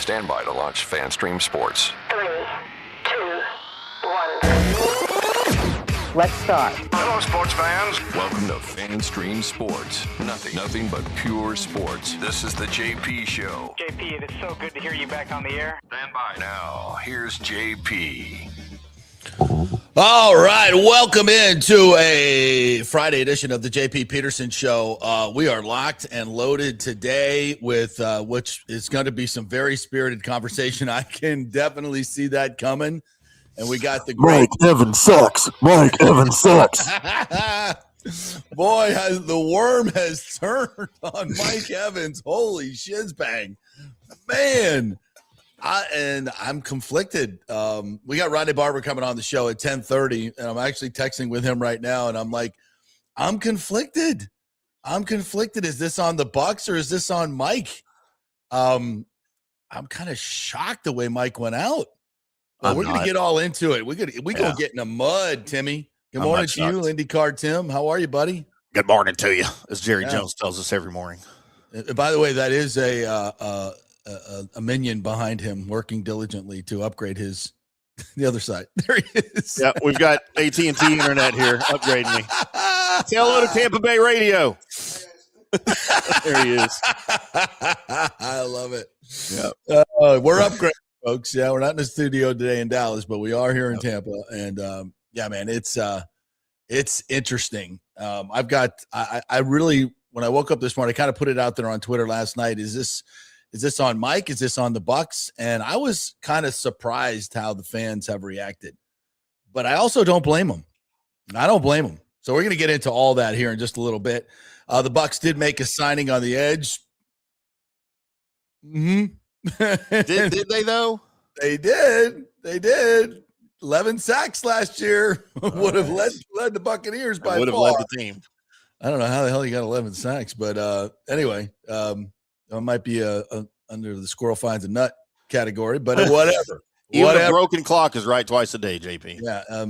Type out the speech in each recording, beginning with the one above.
Stand by to launch FanStream Sports. 3, 2, 1. Let's start. Hello, sports fans. Welcome to FanStream Sports. Nothing but pure sports. This is the JP Show. JP, it is so good to hear you back on the air. Stand by. Now, here's JP. All right, welcome into a Friday edition of the JP Peterson Show. We are locked and loaded today with which is going to be some very spirited conversation. I can definitely see that coming. And we got the great Mike Evans sucks. Mike Evans sucks. Boy, the worm has turned on Mike Evans. Holy shizbang, man! I'm conflicted. We got Rondé Barber coming on the show at 10:30, and I'm actually texting with him right now, and I'm like, I'm conflicted. Is this on the Bucs or is this on Mike? I'm kind of shocked the way Mike went out. We're going to get all into it. We go get in the mud, Timmy. Good morning to you, IndyCarTim. How are you, buddy? Good morning to you, as Jerry Jones tells us every morning. By the way, that is a minion behind him working diligently to upgrade the other side. There he is. Yeah, we've got AT&T internet here upgrading me. Say hello to Tampa Bay Radio. There he is. I love it. Yeah, we're upgrading, folks. Yeah, we're not in the studio today in Dallas, but we are here in Tampa. And yeah, man, it's interesting. I really, when I woke up this morning, I kind of put it out there on Twitter last night. Is this on Mike? Is this on the Bucs? And I was kind of surprised how the fans have reacted, but I also don't blame them. I don't blame them. So we're going to get into all that here in just a little bit. The Bucs did make a signing on the edge. Did they though? They did. 11 sacks last year would have led the Buccaneers by far. Would have led the team. I don't know how the hell he got 11 sacks, but anyway, it might be under the squirrel finds a nut category, but whatever. Even a broken clock is right twice a day, JP. Yeah.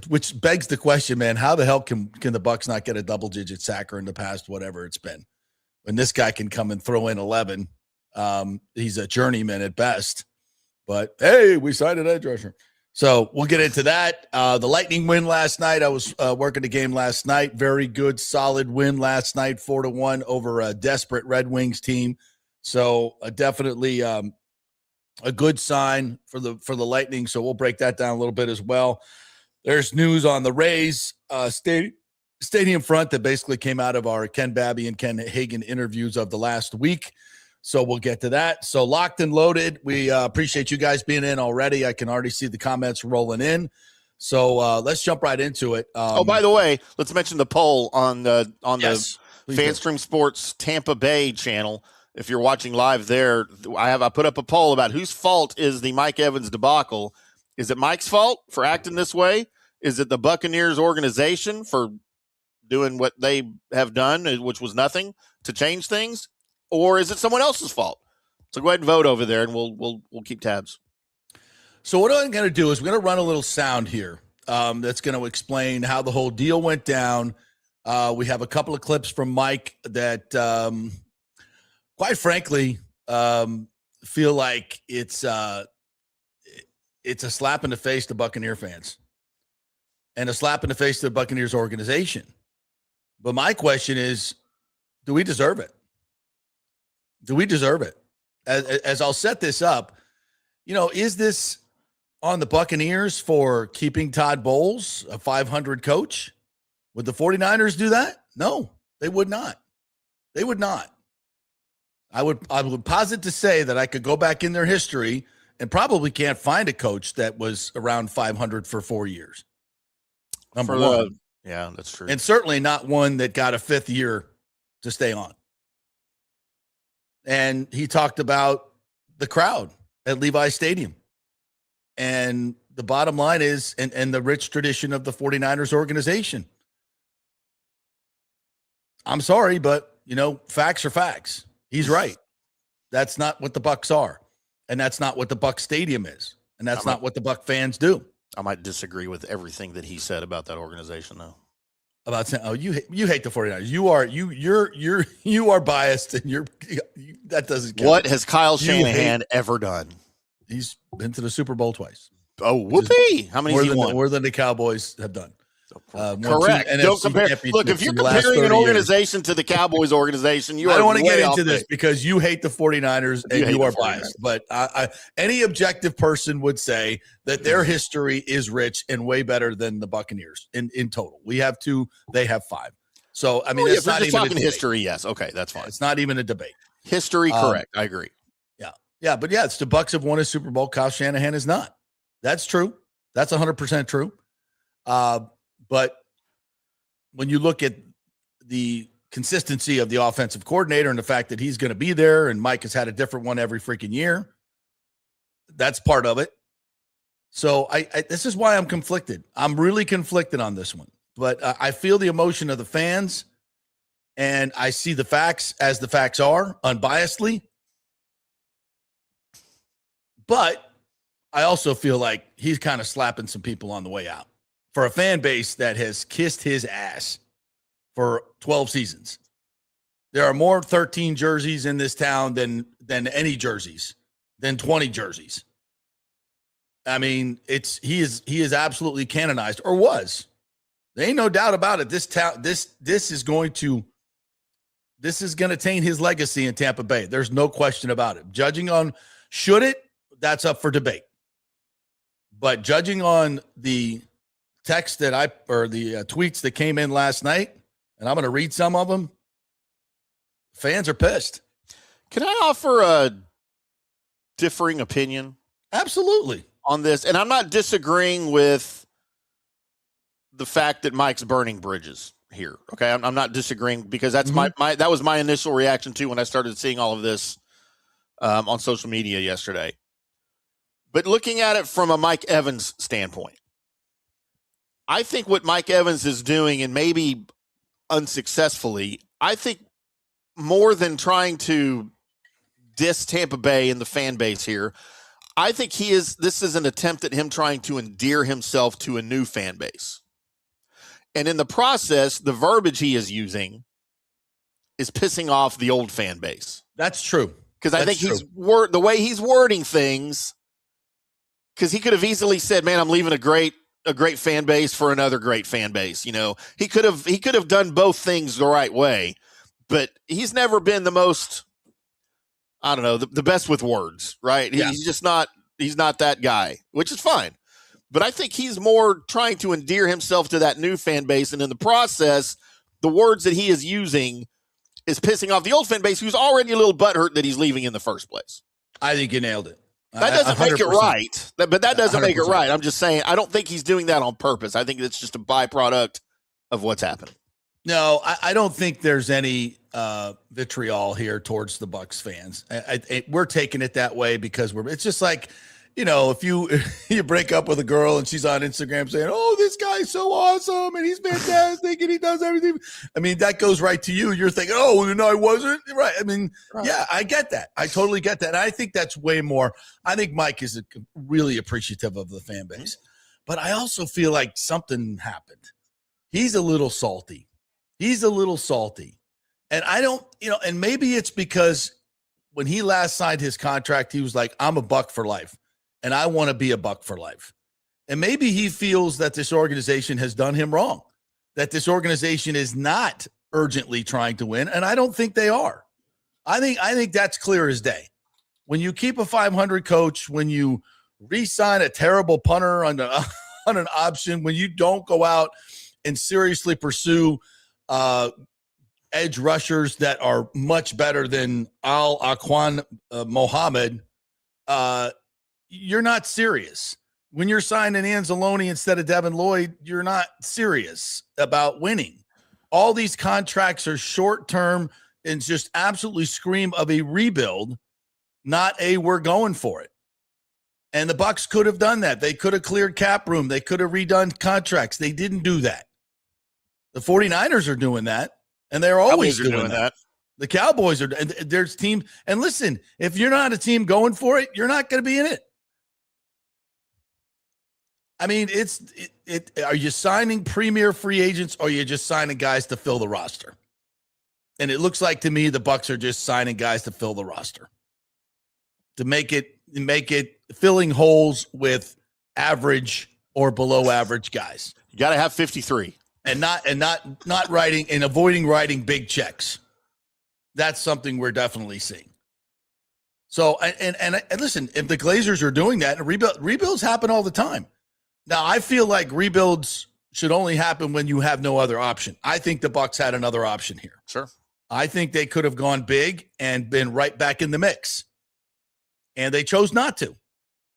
Which begs the question, man, how the hell can the Bucs not get a double-digit sacker in the past, whatever it's been? When this guy can come and throw in 11, he's a journeyman at best. But, hey, we signed an edge rusher. So we'll get into that. The Lightning win last night. I was working the game last night. Very good, solid win last night, 4-1 over a desperate Red Wings team. So definitely a good sign for the Lightning. So we'll break that down a little bit as well. There's news on the Rays stadium front that basically came out of our Ken Babby and Ken Hagan interviews of the last week. So we'll get to that. So locked and loaded. We appreciate you guys being in already. I can already see the comments rolling in. So let's jump right into it. By the way, let's mention the poll on the FanStream Sports Tampa Bay channel. If you're watching live there, I put up a poll about whose fault is the Mike Evans debacle. Is it Mike's fault for acting this way? Is it the Buccaneers organization for doing what they have done, which was nothing, to change things? Or is it someone else's fault? So go ahead and vote over there, and we'll keep tabs. So what I'm going to do is we're going to run a little sound here that's going to explain how the whole deal went down. We have a couple of clips from Mike that, quite frankly, feel like it's a slap in the face to Buccaneer fans and a slap in the face to the Buccaneers organization. But my question is, do we deserve it? Do we deserve it? As I'll set this up, is this on the Buccaneers for keeping Todd Bowles, a 500 coach? Would the 49ers do that? No, they would not. They would not. I would posit to say that I could go back in their history and probably can't find a coach that was around 500 for 4 years. Number one. Yeah, that's true. And certainly not one that got a fifth year to stay on. And he talked about the crowd at Levi Stadium. And the bottom line is, and the rich tradition of the 49ers organization. I'm sorry, but, facts are facts. He's right. That's not what the Bucs are. And that's not what the Bucs Stadium is. And that's not what the Buc fans do. I might disagree with everything that he said about that organization, though. About saying, oh, you hate the 49ers. You are biased, and that doesn't count. What has Kyle Shanahan ever done? He's been to the Super Bowl twice. Oh, whoopee! How many has he won? More than the Cowboys have done. Correct. Don't compare. Look, if you're comparing an organization to the Cowboys organization, I don't want to get into this because you hate the 49ers and you are biased. But any objective person would say that their history is rich and way better than the Buccaneers in total. We have 2, they have 5. So, I mean, it's not even talking history. Yes. Okay. That's fine. It's not even a debate. History. Correct. I agree. Yeah. Yeah. But yeah, it's the Bucs have won a Super Bowl. Kyle Shanahan is not. That's true. That's 100% true. But when you look at the consistency of the offensive coordinator and the fact that he's going to be there and Mike has had a different one every freaking year, that's part of it. So this is why I'm conflicted. I'm really conflicted on this one. But I feel the emotion of the fans, and I see the facts as the facts are, unbiasedly. But I also feel like he's kind of slapping some people on the way out. For a fan base that has kissed his ass for 12 seasons. There are more 13 jerseys in this town than any jerseys, than 20 jerseys. I mean, he is absolutely canonized, or was. There ain't no doubt about it. This is going to taint his legacy in Tampa Bay. There's no question about it. Judging on should it, that's up for debate. But judging on the text the tweets that came in last night, and I'm going to read some of them. Fans are pissed. Can I offer a differing opinion? Absolutely. On this, and I'm not disagreeing with the fact that Mike's burning bridges here. Okay, I'm not disagreeing because that's that was my initial reaction too when I started seeing all of this on social media yesterday. But looking at it from a Mike Evans standpoint, I think what Mike Evans is doing, and maybe unsuccessfully, I think more than trying to diss Tampa Bay and the fan base here, I think this is an attempt at him trying to endear himself to a new fan base. And in the process, the verbiage he is using is pissing off the old fan base. That's true. Because I think the way he's wording things, because he could have easily said, man, I'm leaving a great fan base for another great fan base. You know, he could have done both things the right way, but he's never been the most, I don't know, the best with words, right? Yeah. He's not that guy, which is fine. But I think he's more trying to endear himself to that new fan base. And in the process, the words that he is using is pissing off the old fan base who's already a little butthurt that he's leaving in the first place. I think you nailed it. That doesn't make it right. But that doesn't 100%. Make it right. I'm just saying, I don't think he's doing that on purpose. I think it's just a byproduct of what's happening. No, I don't think there's any vitriol here towards the Bucs fans. We're taking it that way because it's just like, you know, if you break up with a girl and she's on Instagram saying, oh, this guy's so awesome and he's fantastic and he does everything. I mean, that goes right to you. You're thinking, oh, no, I wasn't. Right. I mean, right. Yeah, I get that. I totally get that. And I think that's way more. I think Mike is really appreciative of the fan base. But I also feel like something happened. He's a little salty. And I don't, and maybe it's because when he last signed his contract, he was like, I'm a Buck for life. And I want to be a Buck for life. And maybe he feels that this organization has done him wrong, that this organization is not urgently trying to win. And I don't think they are. I think that's clear as day. When you keep a 500 coach, when you re-sign a terrible punter on an option, when you don't go out and seriously pursue edge rushers that are much better than Al-Aquan Mohammed, you're not serious. When you're signing Anzalone instead of Devin Lloyd, you're not serious about winning. All these contracts are short-term and just absolutely scream of a rebuild, not a we're going for it. And the Bucs could have done that. They could have cleared cap room. They could have redone contracts. They didn't do that. The 49ers are doing that, and they're always doing that. The Cowboys are, and there's teams. And listen, if you're not a team going for it, you're not going to be in it. I mean, are you signing premier free agents or are you just signing guys to fill the roster? And it looks like to me the Bucs are just signing guys to fill the roster, to make it filling holes with average or below average guys. You got to have 53 and not writing and avoiding writing big checks. That's something we're definitely seeing. So, and listen, if the Glazers are doing that, and rebuilds happen all the time. Now, I feel like rebuilds should only happen when you have no other option. I think the Bucs had another option here. Sure. I think they could have gone big and been right back in the mix. And they chose not to,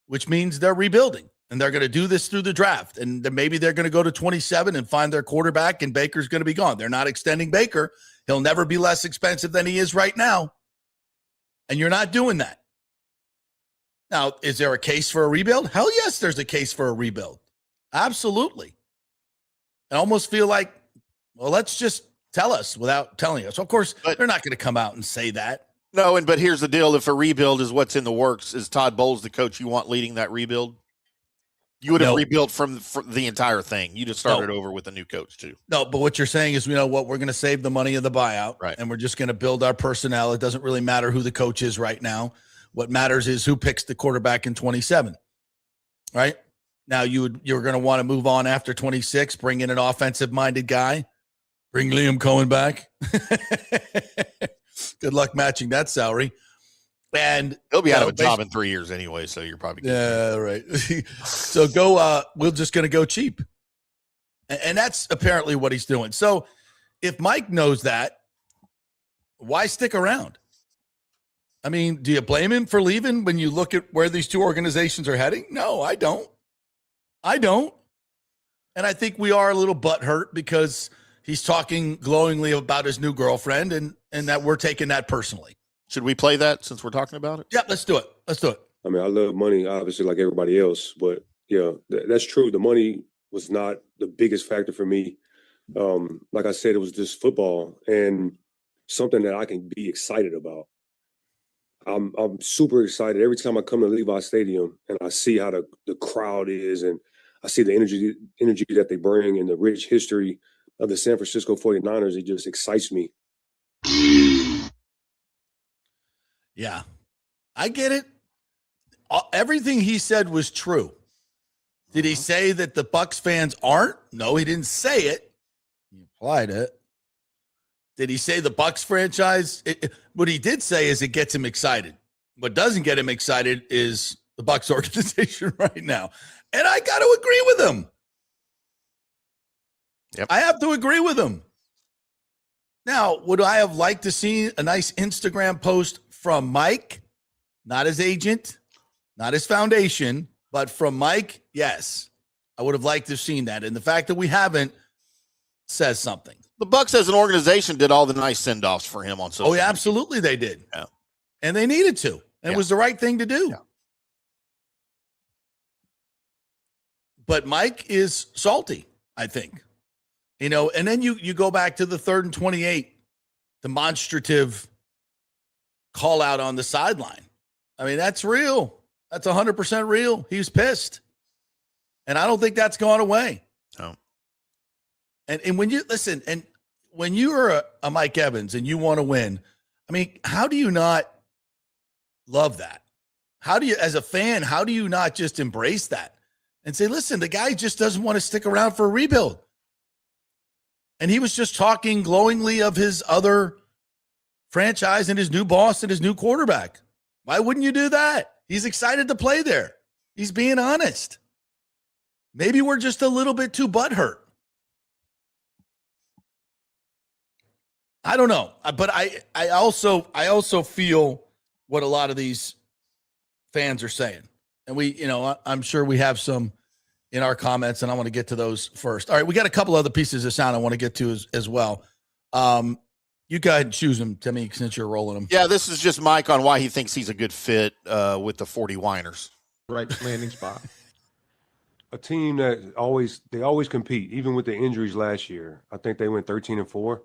which means they're rebuilding. And they're going to do this through the draft. And then maybe they're going to go to 27 and find their quarterback, and Baker's going to be gone. They're not extending Baker. He'll never be less expensive than he is right now. And you're not doing that. Now, is there a case for a rebuild? Hell yes, there's a case for a rebuild. Absolutely. I almost feel like, well, let's just tell us without telling us. Of course, they're not going to come out and say that. No, but here's the deal. If a rebuild is what's in the works, is Todd Bowles the coach you want leading that rebuild? You would have rebuilt from the entire thing. You just started over with a new coach too. No, but what you're saying is, you know what, we're going to save the money of the buyout, right? And we're just going to build our personnel. It doesn't really matter who the coach is right now. What matters is who picks the quarterback in 27, right? Now you're going to want to move on after 26, bring in an offensive-minded guy, bring Liam Cohen back. Good luck matching that salary. And he'll be out of a job in 3 years anyway, so you're probably good. Right. So we're just going to go cheap. And that's apparently what he's doing. So if Mike knows that, why stick around? I mean, do you blame him for leaving when you look at where these two organizations are heading? No, I don't. And I think we are a little butthurt because he's talking glowingly about his new girlfriend and that we're taking that personally. Should we play that since we're talking about it? Yeah, let's do it. I mean, I love money, obviously, like everybody else. But, yeah, that's true. The money was not the biggest factor for me. Like I said, it was just football and something that I can be excited about. I'm super excited every time I come to Levi Stadium and I see how the crowd is and I see the energy that they bring and the rich history of the San Francisco 49ers. It just excites me. Yeah, I get it. Everything he said was true. Did he say that the Bucs fans aren't? No, he didn't say it. He implied it. Did he say the Bucs franchise? What he did say is it gets him excited. What doesn't get him excited is the Bucs organization right now. And I got to agree with him. Yep. I have to agree with him. Now, would I have liked to see a nice Instagram post from Mike? Not his agent, not his foundation, but from Mike? Yes. I would have liked to have seen that. And the fact that we haven't says something. The Bucs as an organization did all the nice send-offs for him on social media. Oh, yeah, absolutely they did. Yeah. And they needed to. And it was the right thing to do. Yeah. But Mike is salty, I think. You know, and then you go back to the 3rd and 28, demonstrative call out on the sideline. I mean, that's real. That's 100% real. He was pissed. And I don't think that's gone away. No. And when you listen, and when you are a Mike Evans and you want to win, I mean, how do you not love that? How do you, as a fan, how do you not just embrace that and say, listen, the guy just doesn't want to stick around for a rebuild. And he was just talking glowingly of his other franchise and his new boss and his new quarterback. Why wouldn't you do that? He's excited to play there. He's being honest. Maybe we're just a little bit too butthurt. I don't know. But I also feel what a lot of these fans are saying. And we, you know, I'm sure we have some in our comments, and I want to get to those first. All right, we got a couple other pieces of sound I want to get to as well. You go ahead and choose them, Timmy, since you're rolling them. Yeah, this is just Mike on why he thinks he's a good fit with the 40 Winers. Right landing spot. A team that always compete, even with the injuries last year. I think they went 13-4.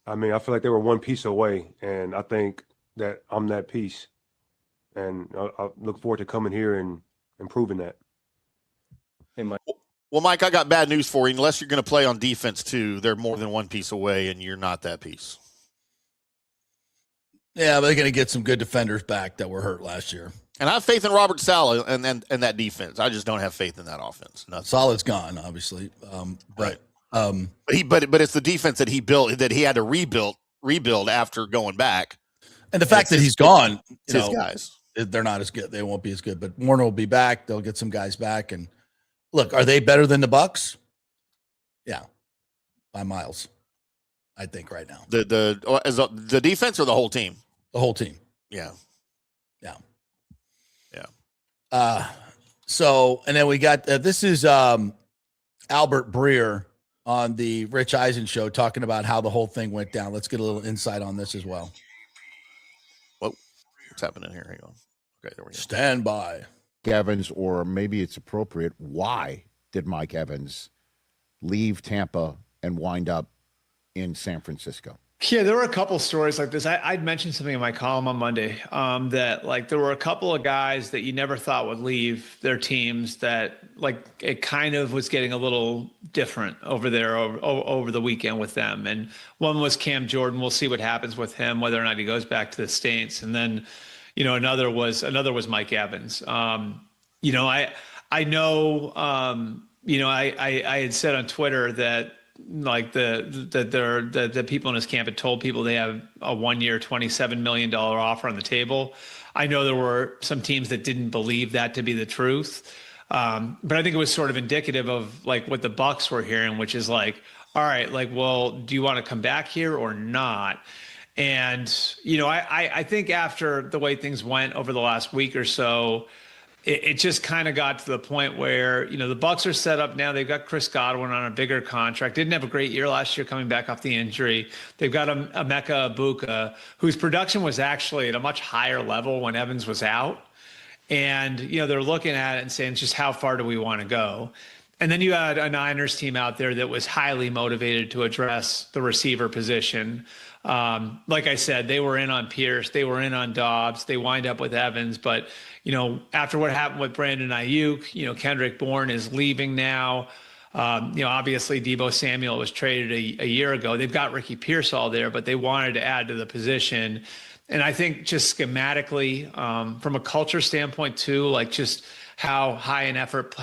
I mean, I feel like they were one piece away, and I think that I'm that piece. And I look forward to coming here and improving that. Well, Mike, I got bad news for you. Unless you're going to play on defense too, they're more than one piece away, and you're not that piece. Yeah, but they're going to get some good defenders back that were hurt last year. And I have faith in Robert Saleh and that defense. I just don't have faith in that offense. Saleh's gone, obviously. Right. But it's the defense that he built, that he had to rebuild after going back. And the fact that he's gone, his guys, they're not as good. They won't be as good. But Warner will be back. They'll get some guys back. And look, are they better than the Bucs? Yeah, by miles. I think right now. The defense or the whole team? The whole team. Yeah. So, and then we got, this is Albert Breer on the Rich Eisen show talking about how the whole thing went down. Let's get a little insight on this as well. What's happening here? Hang on. Okay, there we go. Stand by. Evans, or maybe it's appropriate, why did Mike Evans leave Tampa and wind up in San Francisco? Yeah, there were a couple stories like this. I'd mentioned something in my column on Monday that like there were a couple of guys that you never thought would leave their teams that like it kind of was getting a little different over there over the weekend with them. And one was Cam Jordan. We'll see what happens with him, whether or not he goes back to the States. And then, another was Mike Evans. I know, I had said on Twitter that like the people in his camp had told people they have a 1-year, $27 million offer on the table. I know there were some teams that didn't believe that to be the truth. But I think it was sort of indicative of like what the Bucs were hearing, which is like, all right, like, well, do you want to come back here or not? And, I think after the way things went over the last week or so, it just kind of got to the point where, the Bucs are set up now. They've got Chris Godwin on a bigger contract. Didn't have a great year last year coming back off the injury. They've got Emeka Egbuka, whose production was actually at a much higher level when Evans was out. And, they're looking at it and saying, just how far do we want to go? And then you had a Niners team out there that was highly motivated to address the receiver position. Like I said, they were in on Pierce. They were in on Dobbs. They wind up with Evans. But, after what happened with Brandon Ayuk, Kendrick Bourne is leaving now. Obviously Deebo Samuel was traded a year ago. They've got Ricky Pearsall there, but they wanted to add to the position. And I think just schematically, from a culture standpoint too, like just how high effort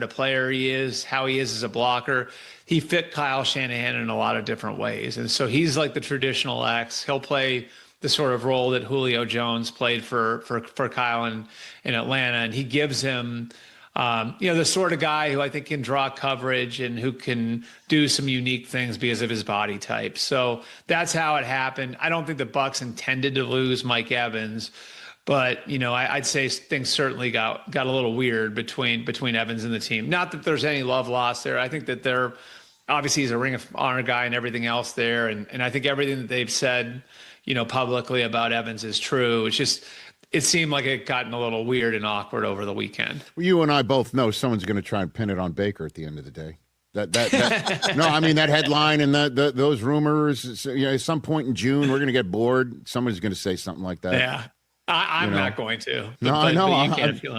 a player he is, how he is as a blocker, he fit Kyle Shanahan in a lot of different ways. And so he's like the traditional X. He'll play the sort of role that Julio Jones played for Kyle in Atlanta. And he gives him, the sort of guy who I think can draw coverage and who can do some unique things because of his body type. So that's how it happened. I don't think the Bucs intended to lose Mike Evans, but, I'd say things certainly got a little weird between Evans and the team. Not that there's any love lost there. I think that obviously he's a Ring of Honor guy and everything else there. And I think everything that they've said, publicly about Evans is true. It's just, it seemed like it gotten a little weird and awkward over the weekend. Well, you and I both know someone's going to try and pin it on Baker at the end of the day. No, I mean, that headline and those rumors, at some point in June, we're going to get bored. Somebody's going to say something like that. Yeah. I'm not going to. No, I know. But you can if you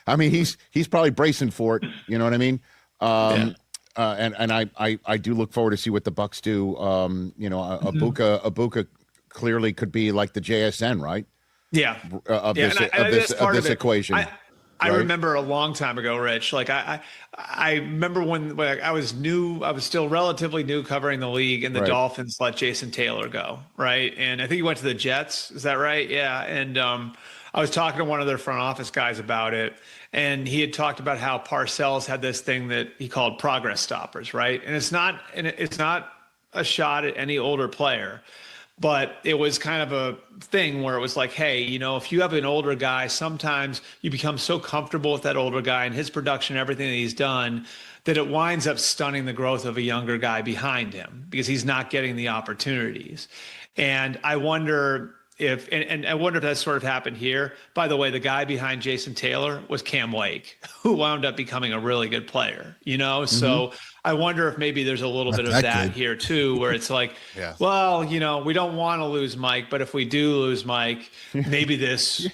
want. He's probably bracing for it. You know what I mean? And I do look forward to see what the Bucs do. Egbuka clearly could be like the JSN, right? Yeah. Of this equation. I remember a long time ago, Rich. Like I remember when I was still relatively new covering the league, and the Dolphins let Jason Taylor go, right? And I think he went to the Jets. Is that right? Yeah. And I was talking to one of their front office guys about it, and he had talked about how Parcells had this thing that he called progress stoppers, right? And it's not a shot at any older player. But it was kind of a thing where it was like, hey, if you have an older guy, sometimes you become so comfortable with that older guy and his production, everything that he's done, that it winds up stunning the growth of a younger guy behind him because he's not getting the opportunities. And I wonder if that sort of happened here. By the way, the guy behind Jason Taylor was Cam Wake, who wound up becoming a really good player, So I wonder if maybe there's a little bit of that here too, where it's like, well, we don't want to lose Mike, but if we do lose Mike, maybe this,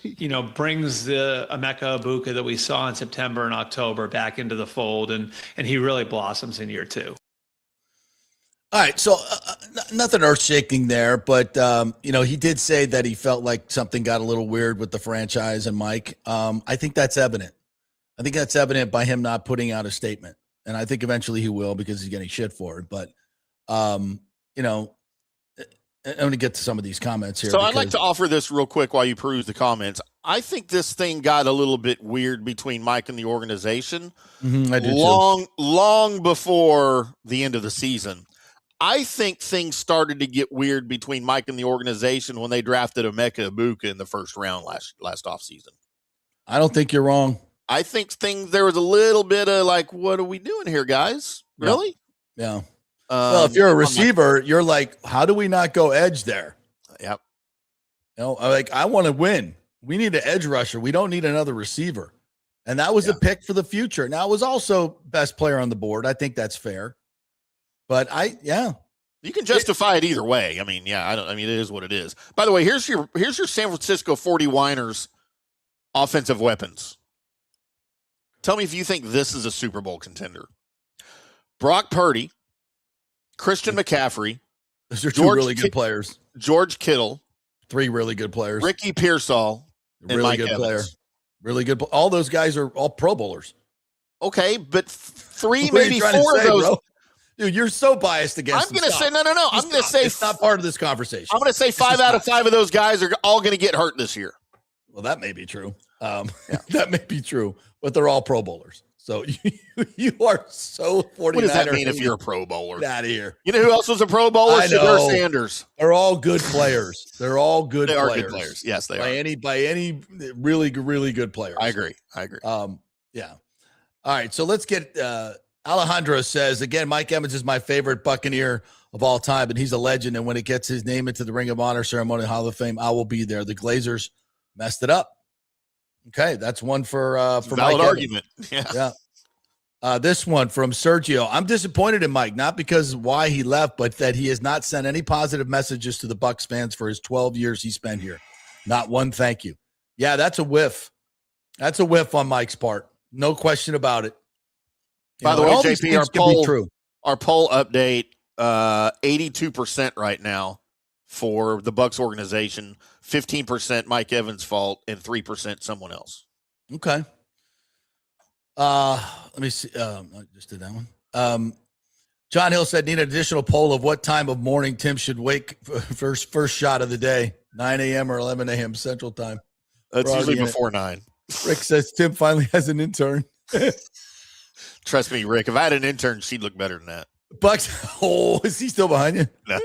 brings the Emeka Egbuka that we saw in September and October back into the fold, and he really blossoms in year 2. All right, so nothing earth-shaking there, but he did say that he felt like something got a little weird with the franchise and Mike. I think that's evident. I think that's evident by him not putting out a statement. And I think eventually he will because he's getting shit for it. But, I'm going to get to some of these comments here. So I'd like to offer this real quick while you peruse the comments. I think this thing got a little bit weird between Mike and the organization I do long before the end of the season. I think things started to get weird between Mike and the organization when they drafted Emeka Egbuka in the first round last offseason. I don't think you're wrong. I think there was a little bit of like, what are we doing here, guys? Really? Yeah. Well, if you're a receiver, you're like, how do we not go edge there? Yep. I want to win. We need an edge rusher. We don't need another receiver. And that was a pick for the future. Now, it was also best player on the board. I think that's fair. But you can justify it either way. I mean, it is what it is. By the way, here's your San Francisco 49ers offensive weapons. Tell me if you think this is a Super Bowl contender. Brock Purdy, Christian McCaffrey. Those are two really good players. George Kittle. 3 really good players. Ricky Pearsall. And really Mike good Evans. player. Really good. All those guys are all Pro Bowlers. Okay, but 3, maybe 4 of those. Bro? Dude, you're so biased against I'm going to say, no. I'm going to say it's not part of this conversation. I'm going to say 5 out of 5 of those guys are all going to get hurt this year. Well, that may be true. That may be true, but they're all Pro Bowlers. So you are so 49er. What does that mean if you're a Pro Bowler? Get out of here. You know who else was a Pro Bowler? Shedeur Sanders. They're all good players. They're all good They players. are good players. Yes, they are. By any really good players. I agree. Yeah. All right, so let's get Alejandro says, again, Mike Evans is my favorite Buccaneer of all time, and he's a legend. And when it gets his name into the Ring of Honor ceremony, Hall of Fame, I will be there. The Glazers messed it up. Okay, that's one for valid Mike argument. Evans. Yeah. This one from Sergio. I'm disappointed in Mike, not because why he left, but that he has not sent any positive messages to the Bucs fans for his 12 years he spent here. Not one thank you. Yeah, that's a whiff. That's a whiff on Mike's part. No question about it. By the way, JP, our poll update, 82% right now for the Bucs organization, 15% Mike Evans' fault, and 3% someone else. Okay. Let me see. I just did that one. John Hill said, need an additional poll of what time of morning Tim should wake first shot of the day, 9 a.m. or 11 a.m. Central Time. That's usually before 9. Rick says Tim finally has an intern. Trust me, Rick, if I had an intern, she'd look better than that. Bucs, is he still behind you? No.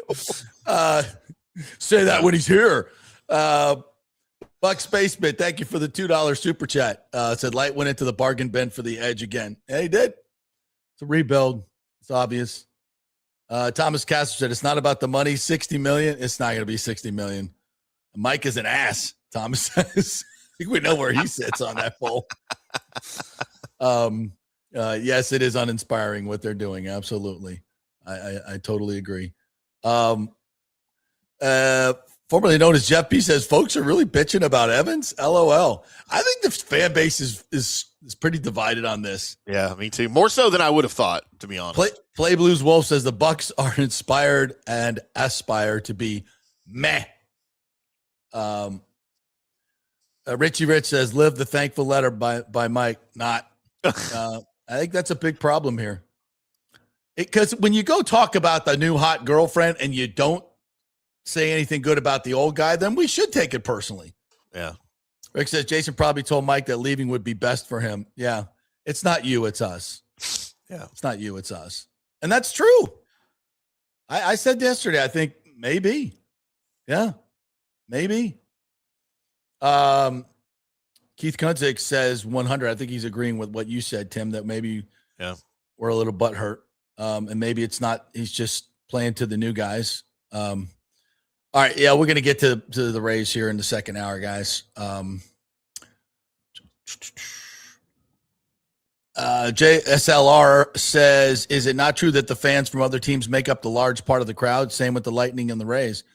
Say that when he's here. Bucs Basement, thank you for the $2 super chat. Said Light went into the bargain bin for the edge again. Yeah, he did. It's a rebuild. It's obvious. Thomas Castor said it's not about the money. 60 million. It's not going to be 60 million. Mike is an ass. Thomas says. I think we know where he sits on that poll. Yes, it is uninspiring what they're doing. Absolutely. I totally agree. Formerly known as Jeff B says, folks are really bitching about Evans. LOL. I think the fan base is pretty divided on this. Yeah, me too. More so than I would have thought, to be honest. Play Blues Wolf says the Bucs are inspired and aspire to be meh. Richie Rich says, live the thankful letter by Mike. Not. I think that's a big problem here. Because when you go talk about the new hot girlfriend and you don't say anything good about the old guy, then we should take it personally. Yeah. Rick says Jason probably told Mike that leaving would be best for him. Yeah. It's not you, it's us. Yeah. It's not you, it's us. And that's true. I said yesterday, I think maybe. Yeah. Maybe. Keith Kunzik says 100. I think he's agreeing with what you said, Tim, that maybe we're a little butthurt. And maybe it's not, he's just playing to the new guys. All right. Yeah, we're going to get to the Rays here in the second hour, guys. JSLR says, is it not true that the fans from other teams make up the large part of the crowd? Same with the Lightning and the Rays.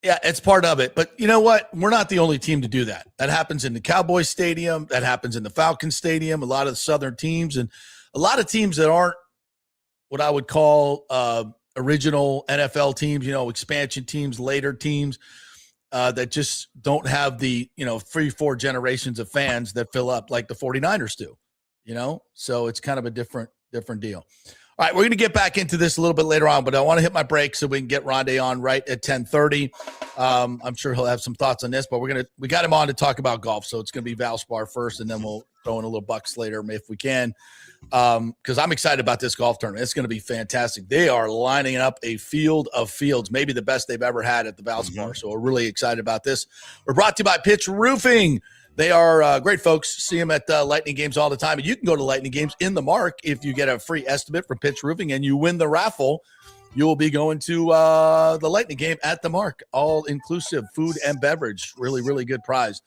Yeah, it's part of it. But you know what? We're not the only team to do that. That happens in the Cowboys Stadium. That happens in the Falcons Stadium. A lot of the Southern teams and a lot of teams that aren't what I would call original NFL teams, expansion teams, later teams that just don't have the, 3-4 generations of fans that fill up like the 49ers do, So it's kind of a different deal. All right, we're going to get back into this a little bit later on, but I want to hit my break so we can get Rondé on right at 10:30. I'm sure he'll have some thoughts on this, but we got him on to talk about golf, so it's going to be Valspar first, and then we'll throw in a little Bucs later if we can, because I'm excited about this golf tournament. It's going to be fantastic. They are lining up a field of fields, maybe the best they've ever had at the Valspar, so we're really excited about this. We're brought to you by Pitch Roofing. They are great folks. See them at Lightning games all the time. And you can go to Lightning games in the Mark if you get a free estimate from Pitch Roofing and you win the raffle. You will be going to the Lightning game at the Mark, all inclusive food and beverage. Really, really good prize.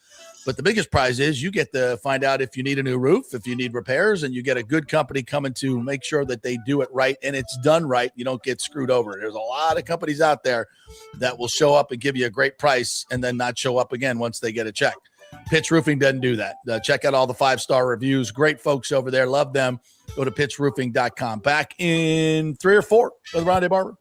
But the biggest prize is you get to find out if you need a new roof, if you need repairs, and you get a good company coming to make sure that they do it right and it's done right. You don't get screwed over. There's a lot of companies out there that will show up and give you a great price and then not show up again once they get a check. Pitch Roofing doesn't do that. Check out all the 5-star reviews. Great folks over there. Love them. Go to pitchroofing.com. Back in 3 or 4 with Rondé Barber.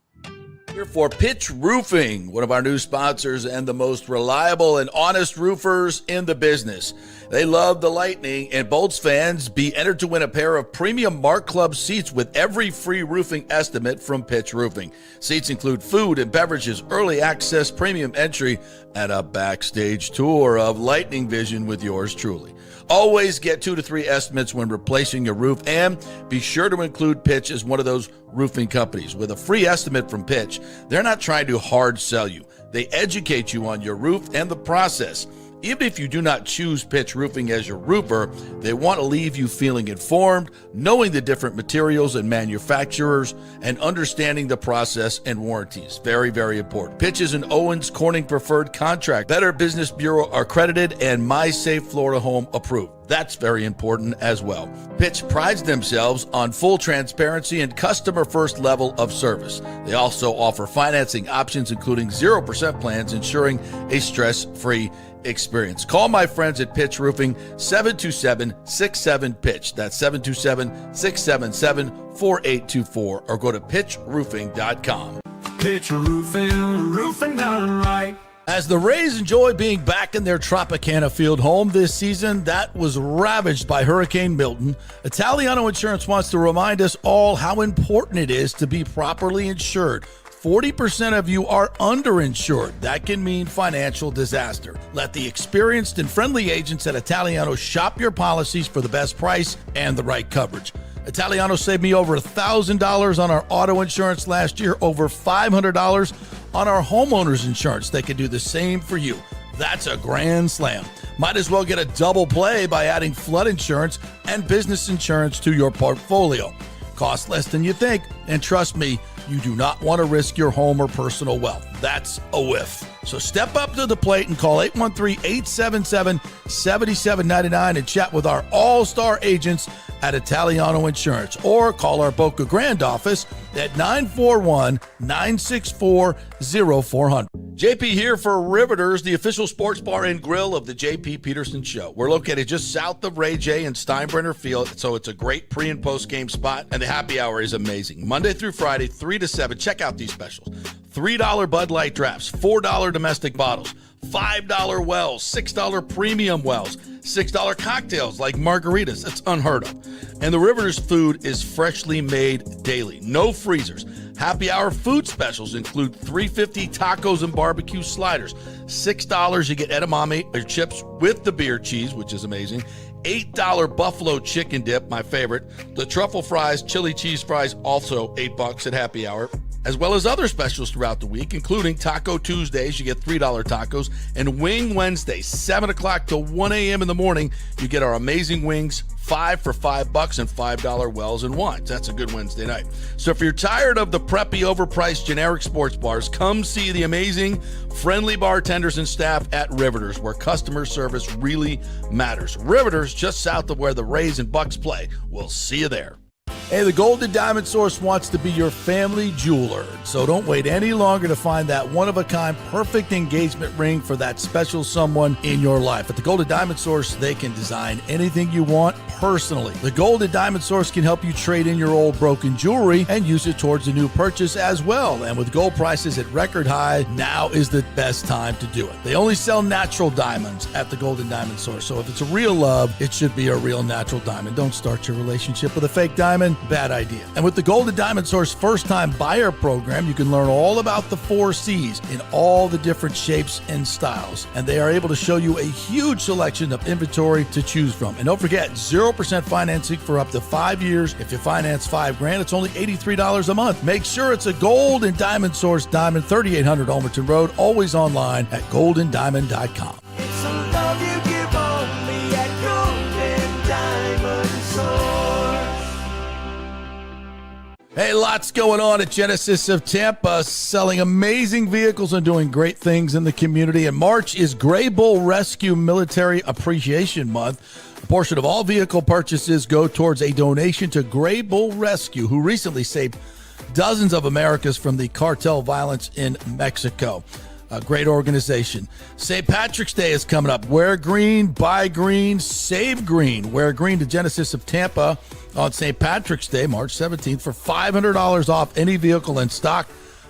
Here for Pitch Roofing, one of our new sponsors and the most reliable and honest roofers in the business. They love the Lightning, and Bolts fans be entered to win a pair of premium Mark Club seats with every free roofing estimate from Pitch Roofing. Seats include food and beverages, early access, premium entry, and a backstage tour of Lightning Vision with yours truly. Always get 2 to 3 estimates when replacing your roof, and be sure to include Pitch as one of those roofing companies. With a free estimate from Pitch, they're not trying to hard sell you. They educate you on your roof and the process. Even if you do not choose Pitch Roofing as your roofer, they want to leave you feeling informed, knowing the different materials and manufacturers, and understanding the process and warranties. Very, very important. Pitch is an Owens Corning preferred contract, Better Business Bureau accredited, and MySafe Florida Home approved. That's very important as well. Pitch prides themselves on full transparency and customer first level of service. They also offer financing options, including 0% plans, ensuring a stress-free experience. Call my friends at Pitch Roofing, 727-67-PITCH. That's 727-677-4824, or go to pitchroofing.com. Pitch Roofing, roofing done right. As the Rays enjoy being back in their Tropicana Field home this season that was ravaged by Hurricane Milton, Italiano Insurance wants to remind us all how important it is to be properly insured. 40% of you are underinsured. That can mean financial disaster. Let the experienced and friendly agents at Italiano shop your policies for the best price and the right coverage. Italiano saved me over $1,000 on our auto insurance last year, over $500 on our homeowners insurance. They can do the same for you. That's a grand slam. Might as well get a double play by adding flood insurance and business insurance to your portfolio. Cost less than you think, and trust me, you do not want to risk your home or personal wealth. That's a whiff. So step up to the plate and call 813-877-7799 and chat with our all-star agents at Italiano Insurance, or call our Boca Grande office at 941-964-0400. JP here for Riveters, the official sports bar and grill of the JP Peterson Show. We're located just south of Ray J and Steinbrenner Field, so it's a great pre- and post-game spot, and the happy hour is amazing. Monday through Friday, 3 to 7. Check out these specials. $3 Bud Light drafts, $4 domestic bottles, $5 wells, $6 premium wells, $6 cocktails like margaritas. That's unheard of. And the Riveters food is freshly made daily. No freezers. Happy hour food specials include $3.50 tacos and barbecue sliders. $6 you get edamame or chips with the beer cheese, which is amazing. $8 buffalo chicken dip, my favorite. The truffle fries, chili cheese fries, also $8 at happy hour, as well as other specials throughout the week, including Taco Tuesdays, you get $3 tacos, and Wing Wednesday, 7 o'clock to 1 a.m. in the morning, you get our amazing wings 5 for $5 and $5 wells and wines. That's a good Wednesday night. So if you're tired of the preppy, overpriced generic sports bars, come see the amazing, friendly bartenders and staff at Riveters, where customer service really matters. Riveters, just south of where the Rays and Bucs play. We'll see you there. Hey, the Golden Diamond Source wants to be your family jeweler, so don't wait any longer to find that one-of-a-kind perfect engagement ring for that special someone in your life. At the Golden Diamond Source, they can design anything you want personally. The Golden Diamond Source can help you trade in your old broken jewelry and use it towards a new purchase as well. And with gold prices at record high, now is the best time to do it. They only sell natural diamonds at the Golden Diamond Source, so if it's a real love, it should be a real natural diamond. Don't start your relationship with a fake diamond. Bad idea. And with the Golden Diamond Source first-time buyer program, you can learn all about the 4 C's in all the different shapes and styles. And they are able to show you a huge selection of inventory to choose from. And don't forget, 0% financing for up to 5 years. If you finance $5,000, it's only $83 a month. Make sure it's a Golden Diamond Source diamond, 3800 Almerton Road, always online at goldendiamond.com. It's a love you give only at Golden Diamond Source. Hey, lots going on at Genesis of Tampa, selling amazing vehicles and doing great things in the community. And March is Gray Bull Rescue Military Appreciation Month. A portion of all vehicle purchases go towards a donation to Gray Bull Rescue, who recently saved dozens of Americans from the cartel violence in Mexico. A great organization. St. Patrick's Day is coming up. Wear green, buy green, save green. Wear green to Genesis of Tampa on St. Patrick's Day, March 17th, for $500 off any vehicle in stock.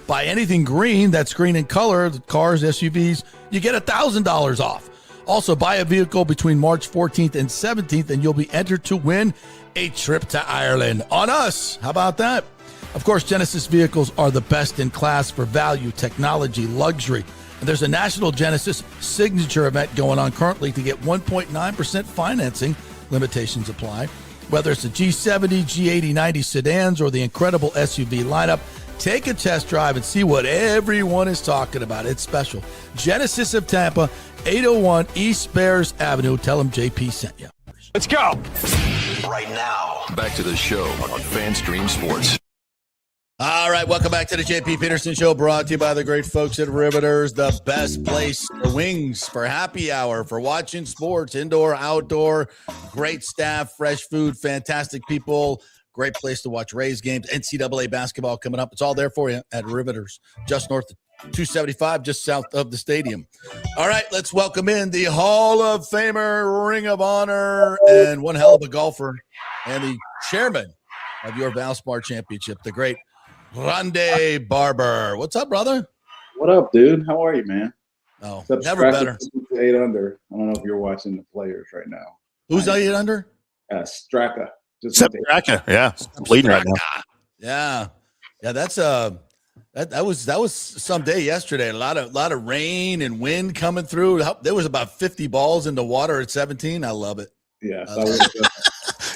Buy anything green, that's green in color, the cars, SUVs, you get $1,000 off. Also, buy a vehicle between March 14th and 17th, and you'll be entered to win a trip to Ireland on us. How about that? Of course, Genesis vehicles are the best in class for value, technology, luxury. And there's a National Genesis Signature event going on currently to get 1.9% financing. Limitations apply. Whether it's the G70, G80, 90 sedans, or the incredible SUV lineup, take a test drive and see what everyone is talking about. It's special. Genesis of Tampa, 801 East Bears Avenue. Tell them JP sent you. Let's go. Right now, back to the show on FanStream Sports. All right, welcome back to the JP Peterson Show, brought to you by the great folks at Riveters, the best place for wings, for happy hour, for watching sports, indoor, outdoor, great staff, fresh food, fantastic people, great place to watch Rays games, NCAA basketball coming up. It's all there for you at Riveters, just north of 275, just south of the stadium. All right, let's welcome in the Hall of Famer, Ring of Honor, and one hell of a golfer, and the chairman of your Valspar Championship, the great Rondé Barber. What's up, brother? What up, dude? How are you, man? Oh, Except never better. 8 under. I don't know if you're watching the players right now. Who's 8 under? Straka. Straka, yeah, leading right now. Yeah. That's that was some day yesterday. A lot of rain and wind coming through. There was about 50 balls in the water at 17. I love it. Yeah,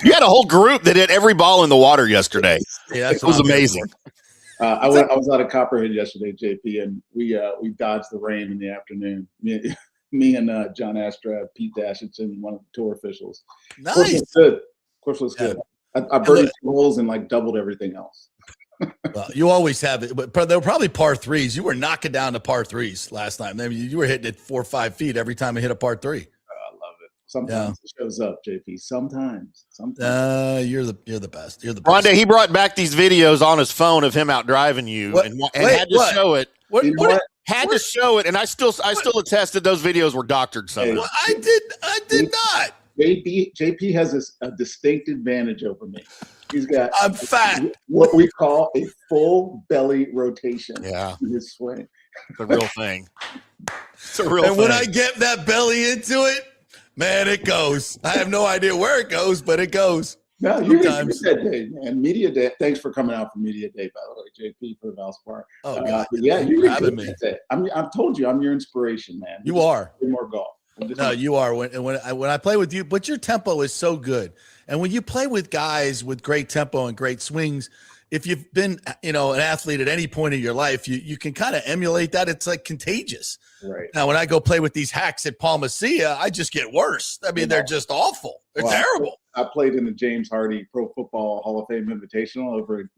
you had a whole group that hit every ball in the water yesterday. Yeah, it was amazing. I was out of Copperhead yesterday, JP, and we dodged the rain in the afternoon. Me and John Astra, Pete Dashington, one of the tour officials. Nice. Course was good. I birdied 2 holes and like doubled everything else. Well, you always have it, but they were probably par 3s. You were knocking down the par 3s last time. I mean, you were hitting it 4 or 5 feet every time I hit a par 3. I love it. Sometimes it shows up, JP. Sometimes. You're the best. You're the best. Rondé, he brought back these videos on his phone of him out driving you, and had to show it. Had to show it, and I still attested those videos were doctored somehow. Well, I did not. JP has a distinct advantage over me. He's got I'm fat. What we call a full belly rotation. Yeah. In his swing. It's a real thing. It's a real thing. And when I get that belly into it, man, it goes. I have no idea where it goes, but it goes. No, you get that day, man. Media Day. Thanks for coming out for Media Day, by the way, JP, for Valspar. Oh, God. Yeah, you're having me. I've told you, I'm your inspiration, man. You are. More golf. No, you are. When I play with you, but your tempo is so good. And when you play with guys with great tempo and great swings, if you've been, an athlete at any point in your life, you can kind of emulate that. It's like contagious. Right. Now, when I go play with these hacks at Palmacia, I just get worse. I mean, they're just awful. They're terrible. I played in the James Hardy Pro Football Hall of Fame Invitational over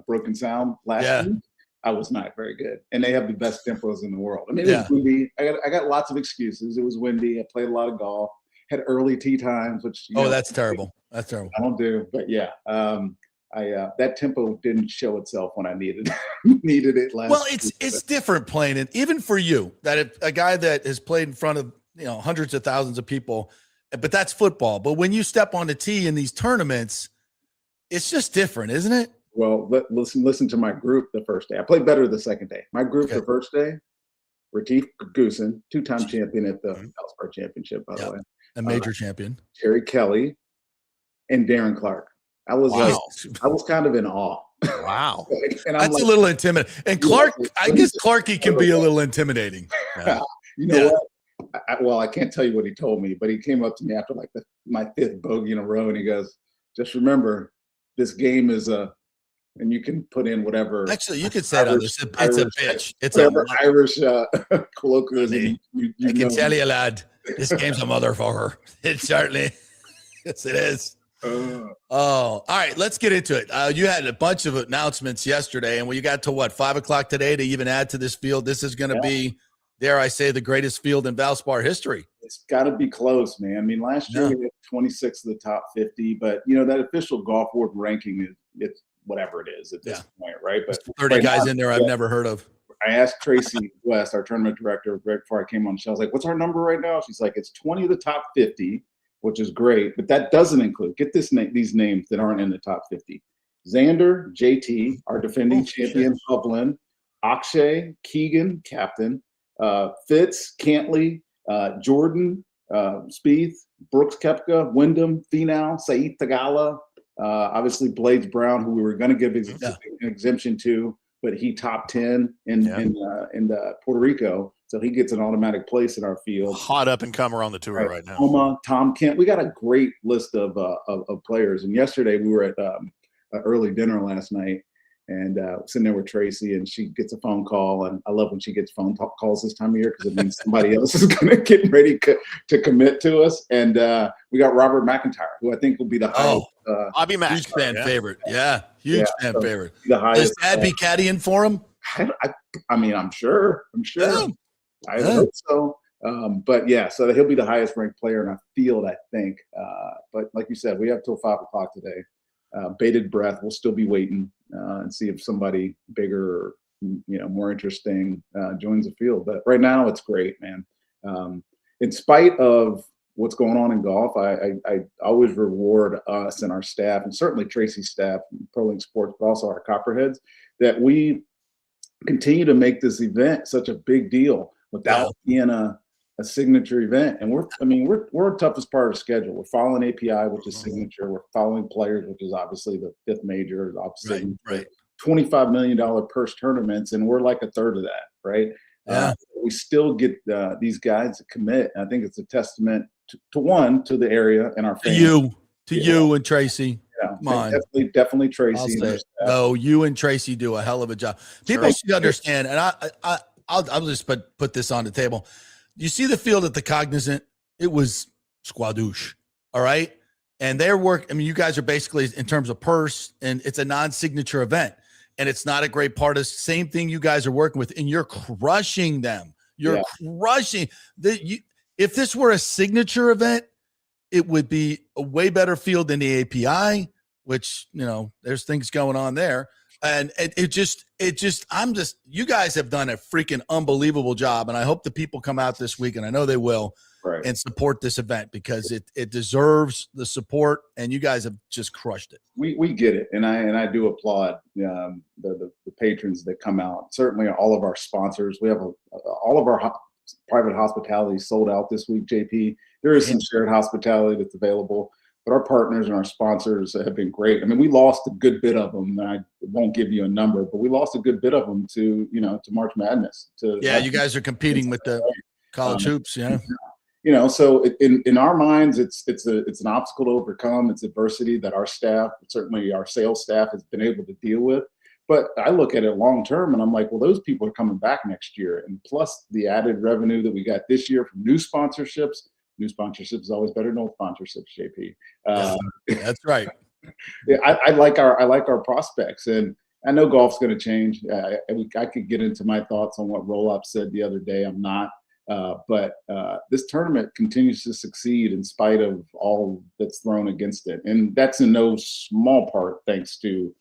Broken Sound last week. I was not very good, and they have the best tempos in the world. I mean, it was windy. I got lots of excuses. It was windy. I played a lot of golf. Had early tee times, which that's terrible. That's terrible. I don't do, but yeah. That tempo didn't show itself when I needed it last. Well, it's different playing it, even for you. That if a guy that has played in front of hundreds of thousands of people, but that's football. But when you step on the tee in these tournaments, it's just different, isn't it? Well, listen to my group the first day. I played better the second day. My group the first day, Retief Goosen, 2-time champion at the Valspar Championship, by the way, a major champion. Terry Kelly, and Darren Clark. I was kind of in awe. Wow. And that's a little intimidating. And Clark, I guess Clarky can be a little intimidating. Yeah. You know what? I can't tell you what he told me, but he came up to me after like my fifth bogey in a row, and he goes, "Just remember, this game is and you can put in whatever." Actually, you could say Irish, it's a bitch. It's whatever Irish colloquialism. I can tell you, lad, this game's a motherfucker. It certainly, yes, it is. All right, let's get into it. You had a bunch of announcements yesterday, and we got to 5 o'clock today to even add to this field. This is going to be, dare I say, the greatest field in Valspar history. It's got to be close, man. I mean, last year we had 26 of the top 50, but that official golf board ranking it's whatever it is at this point, right? But 30 guys in there I've never heard of. I asked Tracy West, our tournament director, right before I came on the show. I was like, "What's our number right now?" She's like, "It's 20 of the top 50." Which is great, but that doesn't include, get these names that aren't in the top 50. Xander, JT, our defending champion, Hovland, Akshay, Keegan, captain, Fitz, Cantley, Jordan, Spieth, Brooks Koepka, Wyndham, Finau, Saeed Tagala, obviously Blades Brown, who we were going to give an exemption to, but he top 10 in Puerto Rico. So he gets an automatic place in our field. Hot up and comer on the tour right now. Homa, Tom Kent. We got a great list of players. And yesterday we were at an early dinner last night, and sitting there with Tracy, and she gets a phone call. And I love when she gets phone calls this time of year, because it means somebody else is going to get ready to commit to us. And we got Robert McIntyre, who I think will be the highest. Bobby Mack. Huge fan favorite. Yeah, huge fan favorite. The highest. Does Dad be caddying for him? I mean, I'm sure. Yeah. I hope so. But yeah, so he'll be the highest ranked player in our field, I think. But like you said, we have till 5 o'clock today. Bated breath. We'll still be waiting and see if somebody bigger or more interesting joins the field. But right now, it's great, man. In spite of what's going on in golf, I always reward us and our staff, and certainly Tracy's staff, ProLink Sports, but also our Copperheads, that we continue to make this event such a big deal without being a signature event. And we're the toughest part of the schedule. We're following API, which is signature. We're following Players, which is obviously the fifth major, obviously $25 million purse tournaments, and we're like a third of that, right? We still get these guys to commit. And I think it's a testament to the area and our fans. To you and Tracy. Yeah, come on. Definitely Tracy. No, you and Tracy do a hell of a job. People should understand, and I'll just put this on the table. You see the field at the Cognizant? It was squadouche, all right? And their work, I mean, you guys are basically, in terms of purse, and it's a non-signature event, and it's not a great part of the same thing you guys are working with, and you're crushing them. You're crushing. If this were a signature event, it would be a way better field than the API, which, there's things going on there. And you guys have done a freaking unbelievable job. And I hope the people come out this week, and I know they will, and support this event, because it deserves the support, and you guys have just crushed it. We get it. And I do applaud the patrons that come out. Certainly all of our sponsors. We have all of our private hospitality sold out this week, JP. There is some shared hospitality that's available. But our partners and our sponsors have been great. I mean, we lost a good bit of them. I won't give you a number, but we lost a good bit of them to March Madness. You guys are competing with the college hoops, So in our minds, it's an obstacle to overcome. It's adversity that our staff, certainly our sales staff, has been able to deal with. But I look at it long term, and I'm like, well, those people are coming back next year, and plus the added revenue that we got this year from new sponsorships. new sponsorship is always better than old sponsorships, JP. That's right. Yeah, I like our prospects, and I know golf's going to change. I could get into my thoughts on what Roll-Up said the other day. I'm not, but this tournament continues to succeed in spite of all that's thrown against it, and that's in no small part thanks to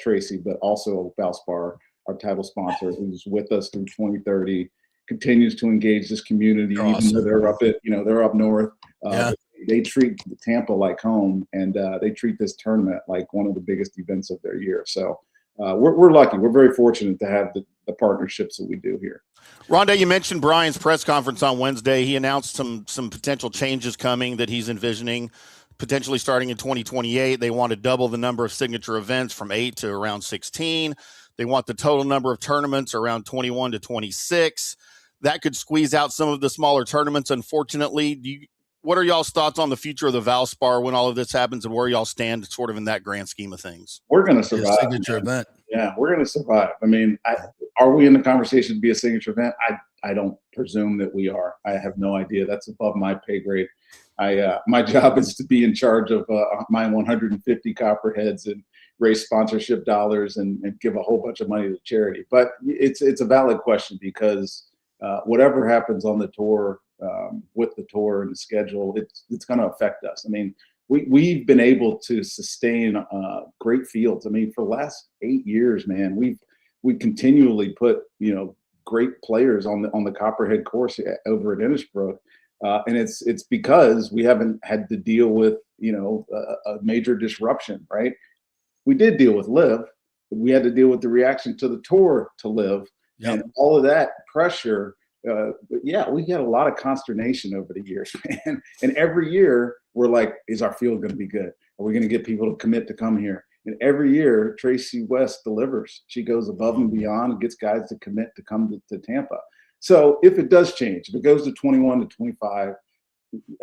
Tracy, but also Valspar, our title sponsor, who's with us through 2030, continues to engage this community, even though they're up north. They treat Tampa like home, and they treat this tournament like one of the biggest events of their year. So we're lucky. We're very fortunate to have the partnerships that we do here. Rondé, you mentioned Brian's press conference on Wednesday. He announced some potential changes coming that he's envisioning, potentially starting in 2028. They want to double the number of signature events from 8 to around 16. They want the total number of tournaments around 21 to 26. That could squeeze out some of the smaller tournaments, unfortunately. What are y'all's thoughts on the future of the Valspar when all of this happens, and where y'all stand sort of in that grand scheme of things? We're going to survive. Signature event. Yeah, we're going to survive. I mean, are we in the conversation to be a signature event? I don't presume that we are. I have no idea. That's above my pay grade. My job is to be in charge of my 150 copperheads and raise sponsorship dollars and give a whole bunch of money to charity. But it's a valid question, because whatever happens on the tour, with the tour and the schedule, it's going to affect us. I mean, we've been able to sustain great fields. I mean, for the last 8 years, man, we continually put great players on the Copperhead course over at Innisbrook, and it's because we haven't had to deal with a major disruption, right? We did deal with Live, but we had to deal with the reaction to the tour to Live, and all of that pressure. But yeah, we had a lot of consternation over the years, man. And every year we're like, is our field going to be good? Are we going to get people to commit to come here? And every year Tracy West delivers. She goes above and beyond and gets guys to commit to come to Tampa. So if it does change, if it goes to 21 to 25,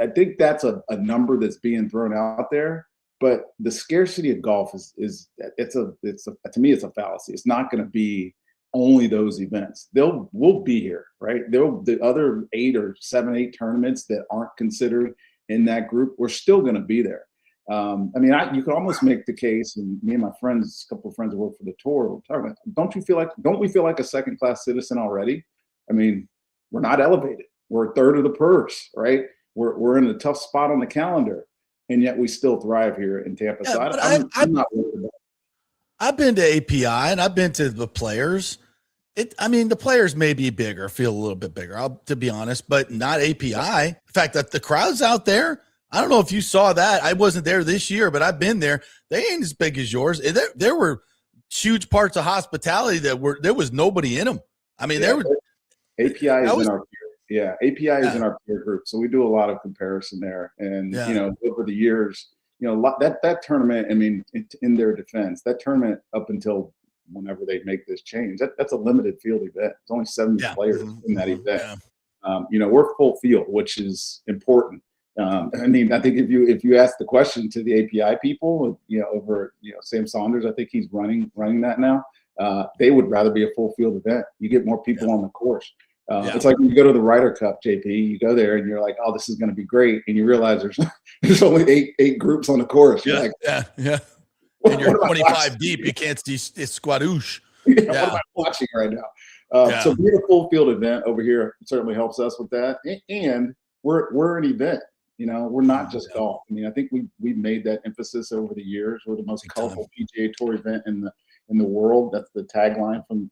I think that's a number that's being thrown out there. But the scarcity of golf is to me, it's a fallacy. It's not going to be only those events. We'll be here, right? The other 8 or 7, 8 tournaments that aren't considered in that group, we're still going to be there. I mean, you could almost make the case, and me and my friends, a couple of friends who work for the tour, we're talking about, don't we feel like a second-class citizen already? I mean, we're not elevated. We're a third of the purse, right? We're in a tough spot on the calendar, and yet we still thrive here in Tampa. Yeah, so I'm not worried about it. I've been to API and I've been to the players. The players may be bigger, feel a little bit bigger, to be honest, but not API. In fact, the crowds out there, I don't know if you saw that. I wasn't there this year, but I've been there. They ain't as big as yours. There were huge parts of hospitality there was nobody in them. I mean, there were. API is in our peer. Yeah, API is in our peer group, so we do a lot of comparison there. And over the years, that tournament. I mean, in their defense, that tournament up until whenever they make this change, that's a limited field event. It's only 70 players in that event. We're full field, which is important. I mean, I think if you ask the question to the API people, over Sam Saunders, I think he's running that now. They would rather be a full field event. You get more people on the course. It's like when you go to the Ryder Cup, JP. You go there and you're like, "Oh, this is going to be great," and you realize there's only eight groups on the course. You're like, and you're 25 deep. You can't see squadoosh. What am I watching right now? So being a full field event over here certainly helps us with that. And we're an event. We're not just golf. I mean, I think we've made that emphasis over the years. We're the most colorful PGA Tour event in the world. That's the tagline from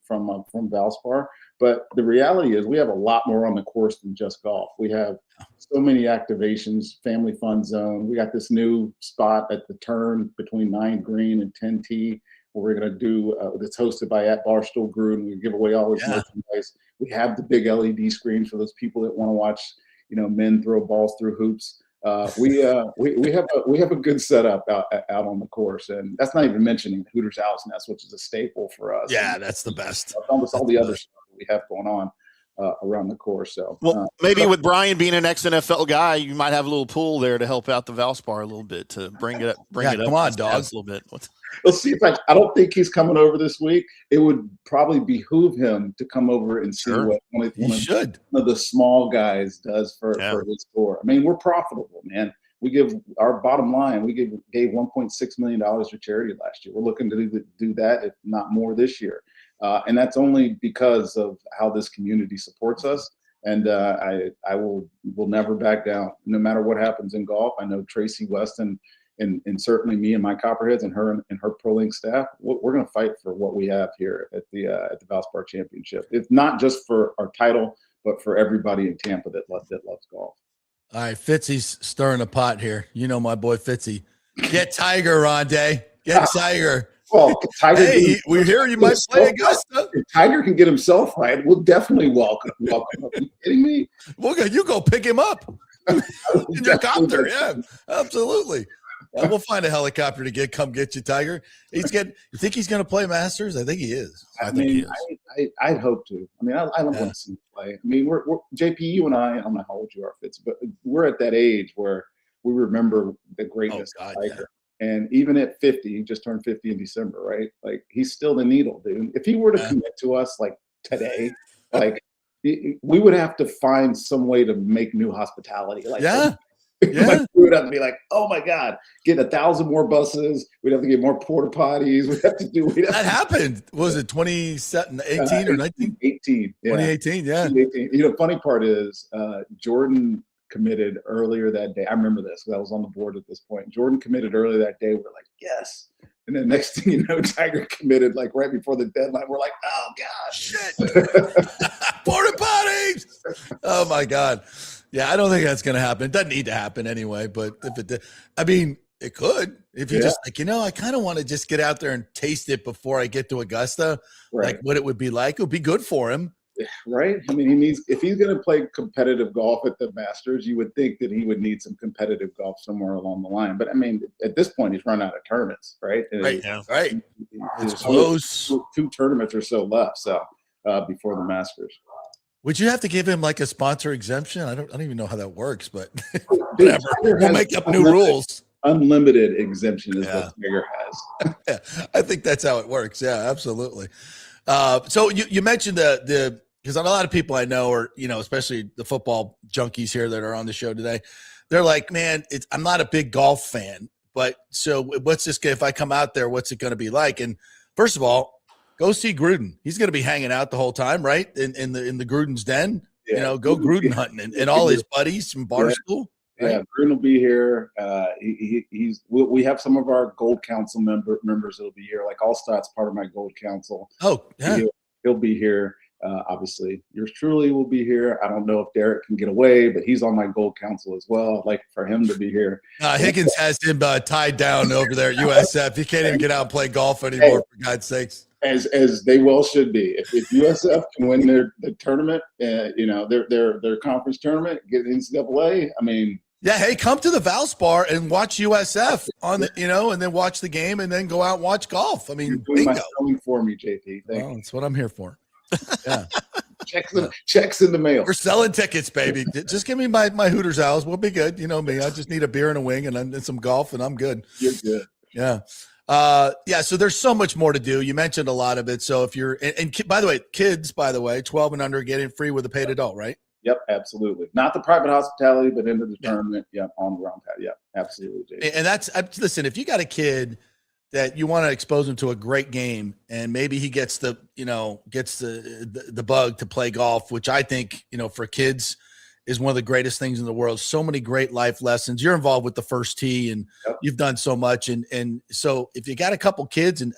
Valspar. But the reality is we have a lot more on the course than just golf. We have so many activations, family fun zone. We got this new spot at the turn between 9 green and 10 tee where we're going to do that's hosted by at Barstool Gruden. We give away all this merchandise. We have the big LED screens for those people that want to watch, men throw balls through hoops. We have a good setup out on the course, and that's not even mentioning Hooters Owl's Nest, which is a staple for us. Yeah, that's the best. Almost all the other stuff that we have going on. around the course. So, maybe with Brian being an ex-NFL guy, you might have a little pool there to help out the Valspar a little bit to bring it up. Come on, dogs, a little bit. We'll see if I don't think he's coming over this week. It would probably behoove him to come over and see what one of the small guys does for his store. I mean, we're profitable, man. We give our bottom line. We gave $1.6 million to charity last year. We're looking to do that, if not more, this year. And that's only because of how this community supports us. And I will never back down, no matter what happens in golf. I know Tracy Weston and certainly me and my Copperheads and her ProLink staff. We're going to fight for what we have here at the Valspar Championship. It's not just for our title, but for everybody in Tampa that loves golf. All right, Fitzy's stirring the pot here. You know my boy Fitzy. Get Tiger, Rondé. Get Tiger. Well, Tiger. Hey, we're here. You might play Augusta. If Tiger can get himself right, we'll definitely welcome him. Are you kidding me? You go pick him up in your copter. Yeah, absolutely. We'll find a helicopter to come get you, Tiger. You think he's going to play Masters? I think he is. I'd hope to. I mean, I don't want to see him play. I mean, we're JP, you and I don't know how old you are, Fitz, but we're at that age where we remember the greatness of Tiger. Yeah. And even at 50, he just turned 50 in December, right? Like, he's still the needle, dude. If he were to commit to us like today, like we would have to find some way to make new hospitality. Like, like, we would have to be like, oh my God, get 1,000 more buses. We'd have to get more porta potties. That happened. What was it 2018 or 19? 18. Yeah. 2018, yeah. 2018. You know, funny part is Jordan committed earlier that day. I remember this because I was on the board at this point. Jordan committed earlier that day. We're like, yes. And then next thing you know, Tiger committed like right before the deadline. We're like, oh gosh, shit. Porta potties. Oh my God. Yeah, I don't think that's going to happen. It doesn't need to happen anyway, but if it did, I mean, it could. If you just like, I kind of want to just get out there and taste it before I get to Augusta, like what it would be like. It would be good for him. Right. I mean, if he's going to play competitive golf at the Masters, you would think that he would need some competitive golf somewhere along the line. But I mean, at this point, he's run out of tournaments, right? Right. It's close. Two tournaments or so left. So before the Masters. Would you have to give him like a sponsor exemption? I don't even know how that works, but whatever. We'll make up new rules. Unlimited exemption is what Tiger has. Yeah, I think that's how it works. Yeah, absolutely. So you mentioned because a lot of people I know are, especially the football junkies here that are on the show today, they're like, man, I'm not a big golf fan, but so what's this? If I come out there, what's it going to be like? And first of all, go see Gruden. He's going to be hanging out the whole time, right? In the Gruden's den, go Gruden hunting and all his buddies from Barstool. Right? Yeah, Gruden will be here. We have some of our Gold Council members that'll be here. Like Allstott's part of my Gold Council. Oh, yeah. He'll be here. Obviously, yours truly will be here. I don't know if Derek can get away, but he's on my Gold Council as well. I'd like for him to be here. Higgins has him tied down over there at USF. He can't even get out and play golf anymore, for God's sakes. As they well should be. If USF can win their tournament, their conference tournament, get NCAA, I mean. Yeah, hey, come to the Valspar and watch USF on the, and then watch the game and then go out and watch golf. I mean, you're doing my selling for me, JP. That's what I'm here for. Yeah. Checks in the mail. We're selling tickets, baby. Just give me my Hooters hours. We'll be good. You know me. I just need a beer and a wing and some golf, and I'm good. You're good. Yeah. So there's so much more to do. You mentioned a lot of it. So if you're and by the way, kids, 12 and under get in free with a paid adult, right? Yep, absolutely. Not the private hospitality, but into the tournament. Yeah, on the round pad. Yeah, absolutely. And that's listen. If you got a kid that you want to expose him to a great game, and maybe he gets the bug to play golf, which I think for kids is one of the greatest things in the world. So many great life lessons. You're involved with the First Tee, and you've done so much. And so if you got a couple kids, and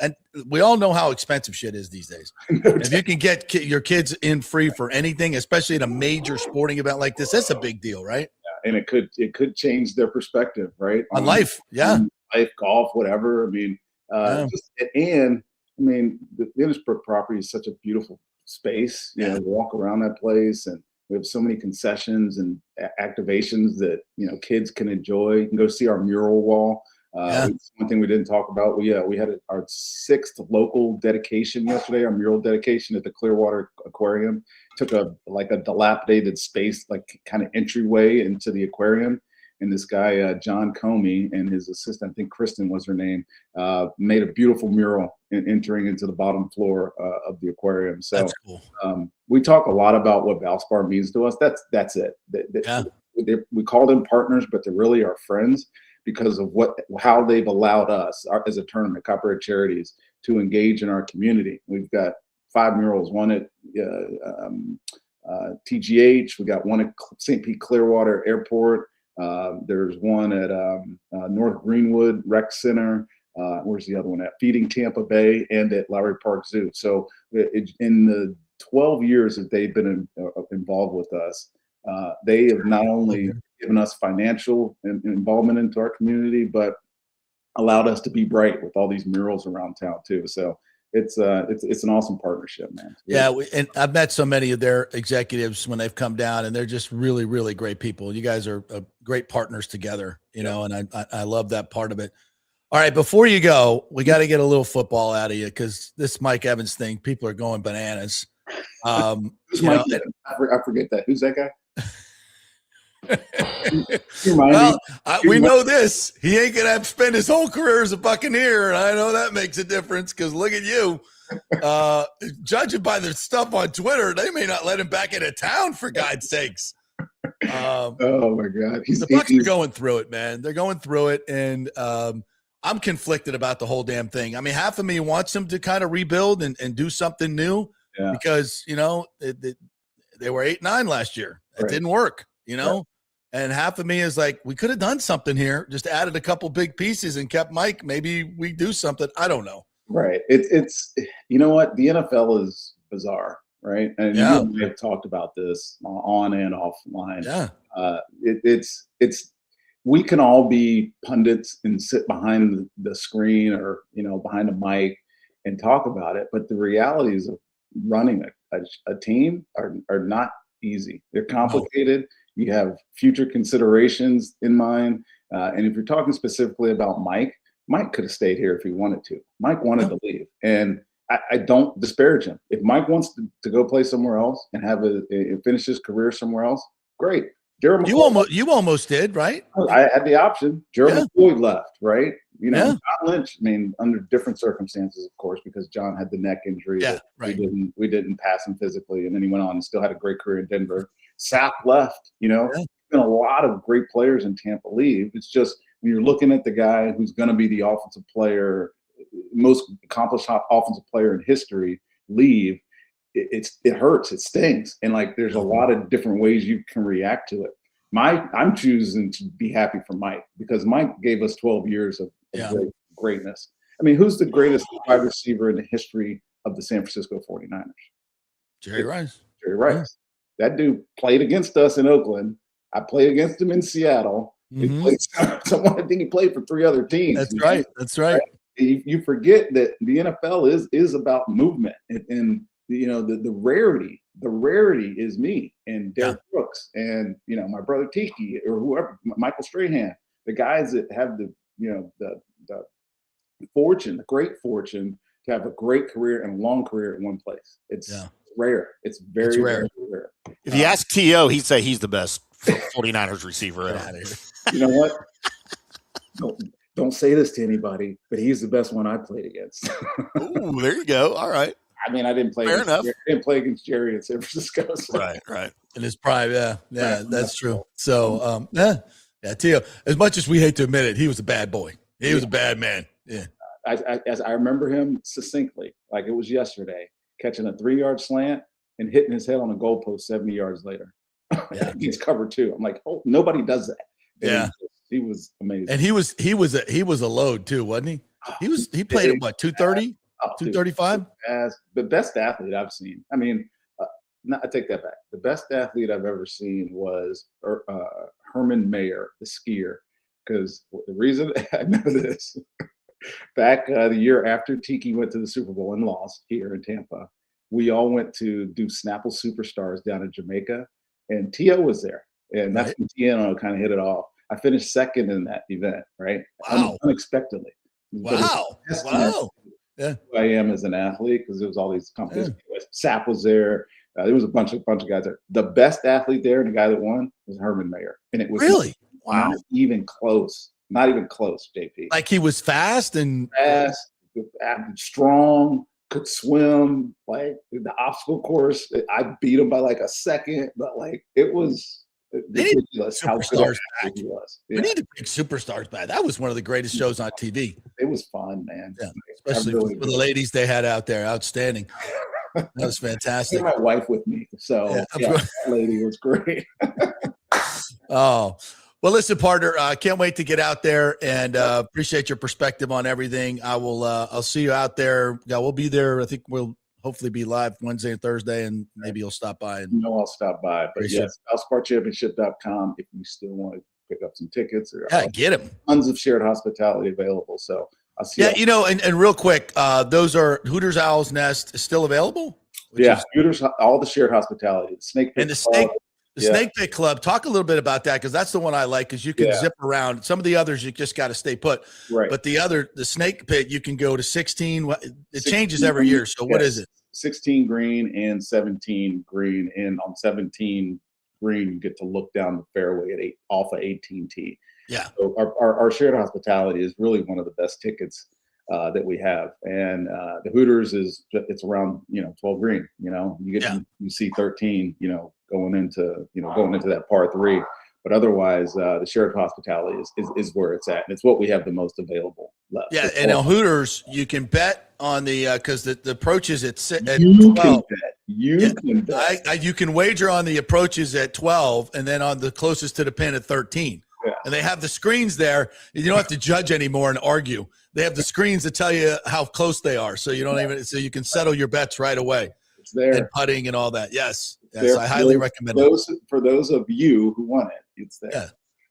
we all know how expensive shit is these days. If you can get your kids in free for anything, especially at a major sporting event like this, that's a big deal, right? Yeah, and it could change their perspective, right? On life. Yeah. Life, golf, whatever. I mean, the Innisbrook property is such a beautiful space. Walk around that place, and we have so many concessions and activations that kids can enjoy. You can go see our mural wall One thing we didn't talk about. We had our 6th local dedication yesterday, our mural dedication at the Clearwater Aquarium. Took a dilapidated space, like kind of entryway into the aquarium. And this guy, John Comey, and his assistant, I think Kristen was her name, made a beautiful mural entering into the bottom floor of the aquarium. So that's cool. We talk a lot about what Valspar means to us. That's it. We call them partners, but they really are friends because of how they've allowed us as a tournament, Copyright Charities, to engage in our community. We've got 5 murals, one at TGH. We got one at St. Pete Clearwater Airport. There's one at North Greenwood Rec Center. Where's the other one at? Feeding Tampa Bay, and at Lowry Park Zoo. So in the 12 years that they've been involved with us, they have not only given us financial involvement into our community, but allowed us to be bright with all these murals around town too. So it's an awesome partnership, man. Yeah, and I've met so many of their executives when they've come down, and they're just really, really great people. You guys are great partners together, and I love that part of it. All right, before you go, we got to get a little football out of you because this Mike Evans thing, people are going bananas. Who's Mike Evans? I forget that. Who's that guy? Well, we know this. He ain't going to spend his whole career as a Buccaneer, and I know that makes a difference because look at you. Judging by the stuff on Twitter, they may not let him back into town, for God's sakes. Oh, my God. The Bucs are going through it, man. They're going through it, and I'm conflicted about the whole damn thing. I mean, half of me wants them to kind of rebuild and do something new because, they were 8-9 last year. It didn't work, and half of me is like, we could have done something here, just added a couple big pieces and kept Mike. Maybe we do something. I don't know. Right. It's you know what? The NFL is bizarre, right? And you and I have talked about this on and offline. Yeah. It's we can all be pundits and sit behind the screen or, behind a mic and talk about it. But the realities of running a team are not easy. They're complicated. You have future considerations in mind. And if you're talking specifically about Mike could have stayed here if he wanted to. Mike wanted to leave. And I don't disparage him. If Mike wants to go play somewhere else and have finish his career somewhere else, great. You almost did, right? I had the option. Gerald McCoy left, right? John Lynch, under different circumstances, of course, because John had the neck injury. Yeah, right. We didn't pass him physically, and then he went on and still had a great career in Denver. Sapp left, There's been a lot of great players in Tampa leave. It's just when you're looking at the guy who's going to be the offensive player, most accomplished offensive player in history, leave, it hurts, it stings. And there's a lot of different ways you can react to it. I'm choosing to be happy for Mike because Mike gave us 12 years of greatness. I mean, who's the greatest wide receiver in the history of the San Francisco 49ers? Jerry Rice. Jerry Rice. That dude played against us in Oakland. I played against him in Seattle. Mm-hmm. I think he played for 3 other teams. That's right. That's right. You forget that the NFL is about movement and the rarity. The rarity is me and Derek Brooks and my brother Tiki or whoever, Michael Strahan, the guys that have the fortune, the great fortune to have a great career and a long career in one place. It's rare. It's very rare. If you ask T.O., he'd say he's the best 49ers receiver ever. You know what? Don't say this to anybody, but he's the best one I played against. Ooh, there you go. All right. I mean, I didn't play. Fair enough. I didn't play against Jerry in San Francisco. So. Right. In his prime, that's true. So, Tio. As much as we hate to admit it, he was a bad boy. He was a bad man. Yeah. As I remember him succinctly, like it was yesterday, catching a 3-yard slant and hitting his head on a goalpost 70 yards later. He's covered too. I'm like, oh, nobody does that. And he was amazing. And he was a load too, wasn't he? He played at what, 230? 235? The best athlete I've seen. I mean, I take that back. The best athlete I've ever seen was Herman Mayer, the skier. Because the reason I know this, back the year after Tiki went to the Super Bowl and lost here in Tampa, we all went to do Snapple Superstars down in Jamaica, and T.O. was there. And that's when T.O. kind of hit it off. I finished second in that event, right? Wow. Unexpectedly. Wow. Yeah. Who I am as an athlete, because there was all these competitions. Yeah. Sapp was there. There was a bunch of guys there. The best athlete there, and the guy that won, was Herman Mayer, and it was really not even close. Not even close, JP. Like he was fast, strong, could swim. Like the obstacle course, I beat him by like a second, but like it was ridiculous how good he was. Yeah. We need to bring superstars back. That was one of the greatest shows on TV. It was fun, man. Yeah, especially for the ladies they had out there. Outstanding. That was fantastic. I had my wife with me, so that lady was great. Oh, well, listen, partner. Can't wait to get out there and appreciate your perspective on everything. I'll see you out there. Yeah, we'll be there. I think we'll hopefully be live Wednesday and Thursday, and maybe you'll stop by. I'll stop by. But yes, ValsparChampionship.com if you still want to pick up some tickets. Or get them. Tons of shared hospitality available. So I'll see. Yeah, and real quick, those are Hooters Owl's Nest is still available. Hooters, all the shared hospitality, the Snake Pit and the Club. Snake Pit Club. Talk a little bit about that, because that's the one I like, because you can zip around. Some of the others you just got to stay put. Right. But the Snake Pit, you can go to 16. It changes every year. So what is it? 16 green and 17 green, and on 17 green you get to look down the fairway off of 18T. Yeah. So our shared hospitality is really one of the best tickets that we have, and the Hooters it's around 12 green. You see 13 going into that par 3, but otherwise the shared hospitality is where it's at, and it's what we have the most available left. Yeah, and at Hooters you can bet on the because the approaches at 12. Can bet. You can wager on the approaches at 12, and then on the closest to the pin at 13. Yeah. And they have the screens there. You don't have to judge anymore and argue. They have the screens that tell you how close they are, so you don't so you can settle your bets right away. It's there. And putting and all that. Yes, I highly recommend it. For those of you who want it, it's there. Yeah,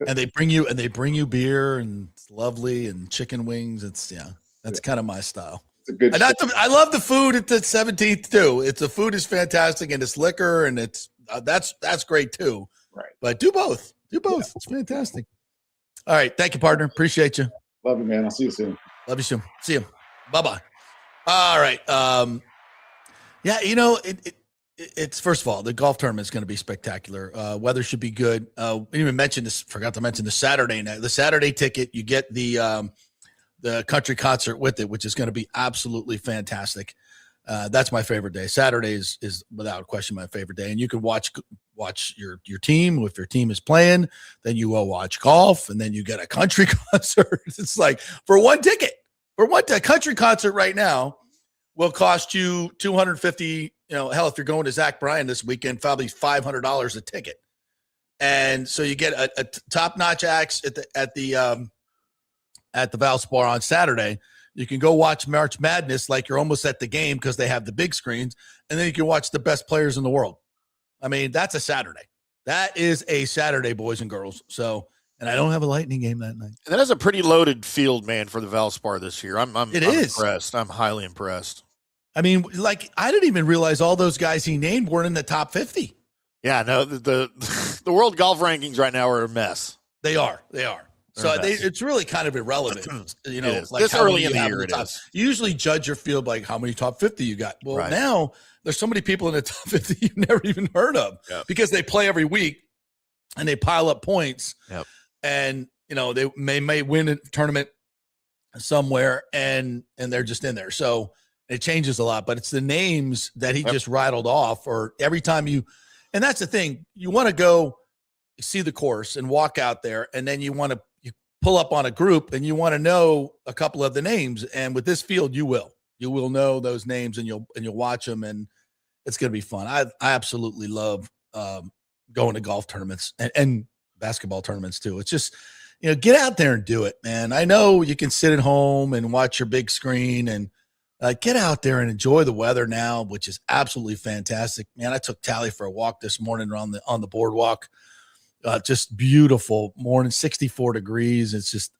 and they bring you beer, and it's lovely, and chicken wings. That's kind of my style. It's a good. I love the food at the 17th too. The food is fantastic, and it's liquor, and it's that's great too. Right. But do both. Do both. Yeah. It's fantastic. All right. Thank you, partner. Appreciate you. Love you, man. I'll see you soon. Love you soon. See you. Bye-bye. All right. It's first of all, the golf tournament is going to be spectacular. Weather should be good. We even mentioned this. Forgot to mention the Saturday night. The Saturday ticket, you get the country concert with it, which is going to be absolutely fantastic. That's my favorite day. Saturday is without question my favorite day, and you can watch your team. If your team is playing, then you will watch golf, and then you get a country concert. It's like for one ticket, a country concert right now will cost you $250. Hell, if you're going to Zach Bryan this weekend, probably $500 a ticket, and so you get a top-notch acts at the Valspar on Saturday. You can go watch March Madness like you're almost at the game because they have the big screens, and then you can watch the best players in the world. I mean, that's a Saturday. That is a Saturday, boys and girls. So, and I don't have a Lightning game that night. And that is a pretty loaded field, man, for the Valspar this year. I'm is. impressed. I'm highly impressed. I mean, like, I didn't even realize all those guys he named weren't in the top 50. Yeah, no, the world golf rankings right now are a mess. They are. So it's really kind of irrelevant, like this early in the year it is. You usually judge your field by how many top 50 you got. Well, now there's so many people in the top 50 you've never even heard of because they play every week and they pile up points. Yep. And, they may win a tournament somewhere and they're just in there. So it changes a lot, but it's the names that he just rattled off, or every time and that's the thing, you want to go see the course and walk out there, and then you pull up on a group and you want to know a couple of the names. And with this field, you will know those names, and you'll watch them, and it's going to be fun. I absolutely love going to golf tournaments and basketball tournaments too. It's just, get out there and do it, man. I know you can sit at home and watch your big screen, and get out there and enjoy the weather now, which is absolutely fantastic, man. I took Tally for a walk this morning on the boardwalk. Just beautiful morning, 64 degrees. It's just,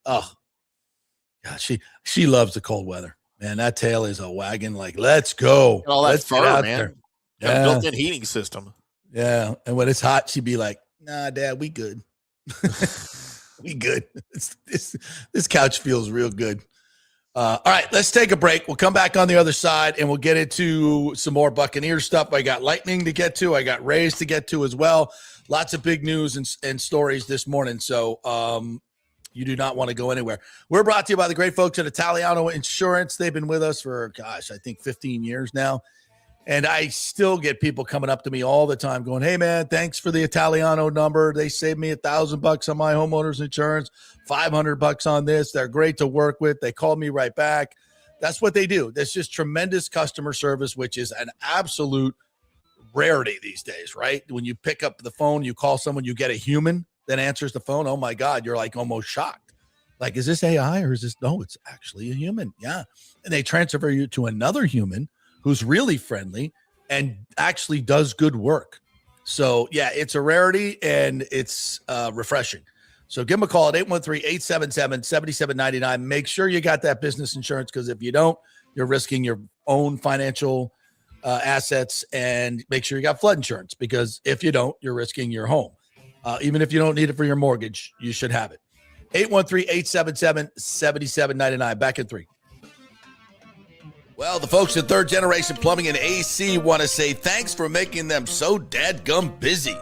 she loves the cold weather, man. That tail is a wagon. Like, let's go. All that let's fur, get out man. there. Yeah. Built-in heating system. Yeah. And when it's hot, she'd be like, nah, Dad, we good. We good. This couch feels real good. All right, let's take a break. We'll come back on the other side, and we'll get into some more Buccaneers stuff. I got Lightning to get to. I got Rays to get to as well. Lots of big news and stories this morning, so you do not want to go anywhere. We're brought to you by the great folks at Italiano Insurance. They've been with us for, I think 15 years now. And I still get people coming up to me all the time going, hey, man, thanks for the Italiano number. They saved me $1,000 on my homeowner's insurance, $500 on this. They're great to work with. They called me right back. That's what they do. There's just tremendous customer service, which is an absolute rarity these days, right? When you pick up the phone, you call someone, you get a human that answers the phone. Oh, my God, you're like almost shocked. Like, is this AI or is this? No, it's actually a human. Yeah. And they transfer you to another human who's really friendly and actually does good work. So, yeah, it's a rarity and it's refreshing. So give them a call at 813-877-7799. Make sure you got that business insurance, because if you don't, you're risking your own financial assets, and make sure you got flood insurance, because if you don't, you're risking your home. Even if you don't need it for your mortgage, you should have it. 813-877-7799. Back in 3. Well, the folks at Third Generation Plumbing and AC want to say thanks for making them so dadgum busy.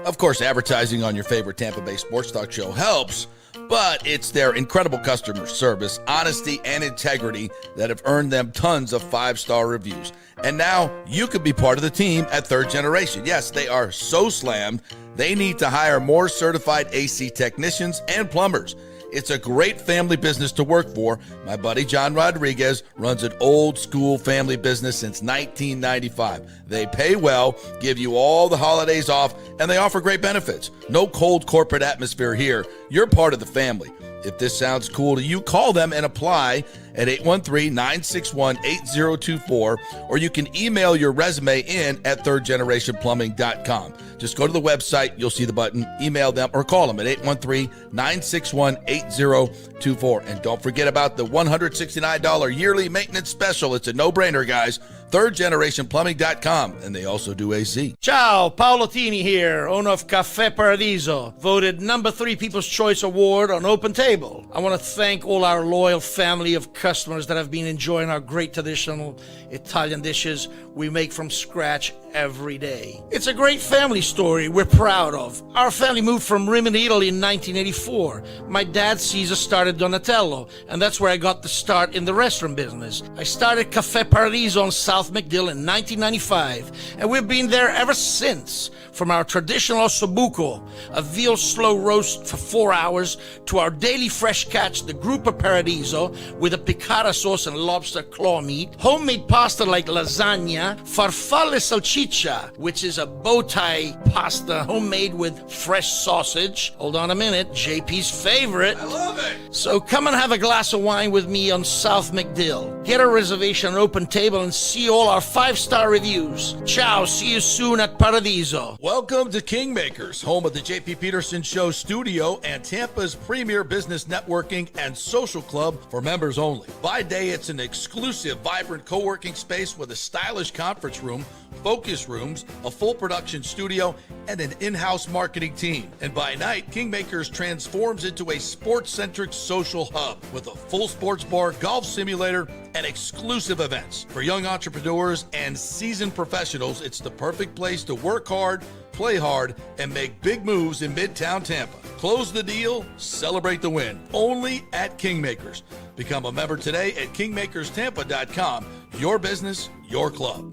Of course, advertising on your favorite Tampa Bay sports talk show helps, but it's their incredible customer service, honesty, and integrity that have earned them tons of 5-star reviews. And now you could be part of the team at Third Generation. Yes, they are so slammed, they need to hire more certified AC technicians and plumbers. It's a great family business to work for. My buddy John Rodriguez runs an old school family business since 1995. They pay well, give you all the holidays off, and they offer great benefits. No cold corporate atmosphere here. You're part of the family. If this sounds cool to you, call them and apply at 813-961-8024, or you can email your resume in at thirdgenerationplumbing.com. Just go to the website, you'll see the button, email them, or call them at 813-961-8024. And don't forget about the $169 yearly maintenance special. It's a no-brainer, guys. thirdgenerationplumbing.com, and they also do AC. Ciao, Paolo Tini here, owner of Caffè Paradiso, voted number 3 People's Choice Award on Open Table. I want to thank all our loyal family of customers that have been enjoying our great traditional Italian dishes we make from scratch every day. It's a great family story we're proud of. Our family moved from Rimini, Italy in 1984. My dad, Caesar, started Donatello, and that's where I got the start in the restaurant business. I started Caffè Paradiso on South McDill in 1995, and we've been there ever since. From our traditional ossobuco, a veal slow roast for 4 hours, to our daily fresh catch, the Gruppo Paradiso, with a piccata sauce and lobster claw meat, homemade pasta like lasagna, farfalle salchicha, which is a bow tie pasta homemade with fresh sausage. Hold on a minute, JP's favorite. I love it. So come and have a glass of wine with me on South McDill. Get a reservation on Open Table and see all our 5-star reviews. Ciao, see you soon at Paradiso. Welcome to Kingmakers, home of the JP Peterson Show studio and Tampa's premier business networking and social club for members only. By day, it's an exclusive, vibrant co-working space with a stylish conference room, focus rooms, a full production studio, and an in-house marketing team. And by night, Kingmakers transforms into a sports-centric social hub with a full sports bar, golf simulator, and exclusive events. For young entrepreneurs and seasoned professionals, it's the perfect place to work hard, play hard, and make big moves in Midtown Tampa. Close the deal, celebrate the win. Only at Kingmakers. Become a member today at kingmakerstampa.com. Your business, your club.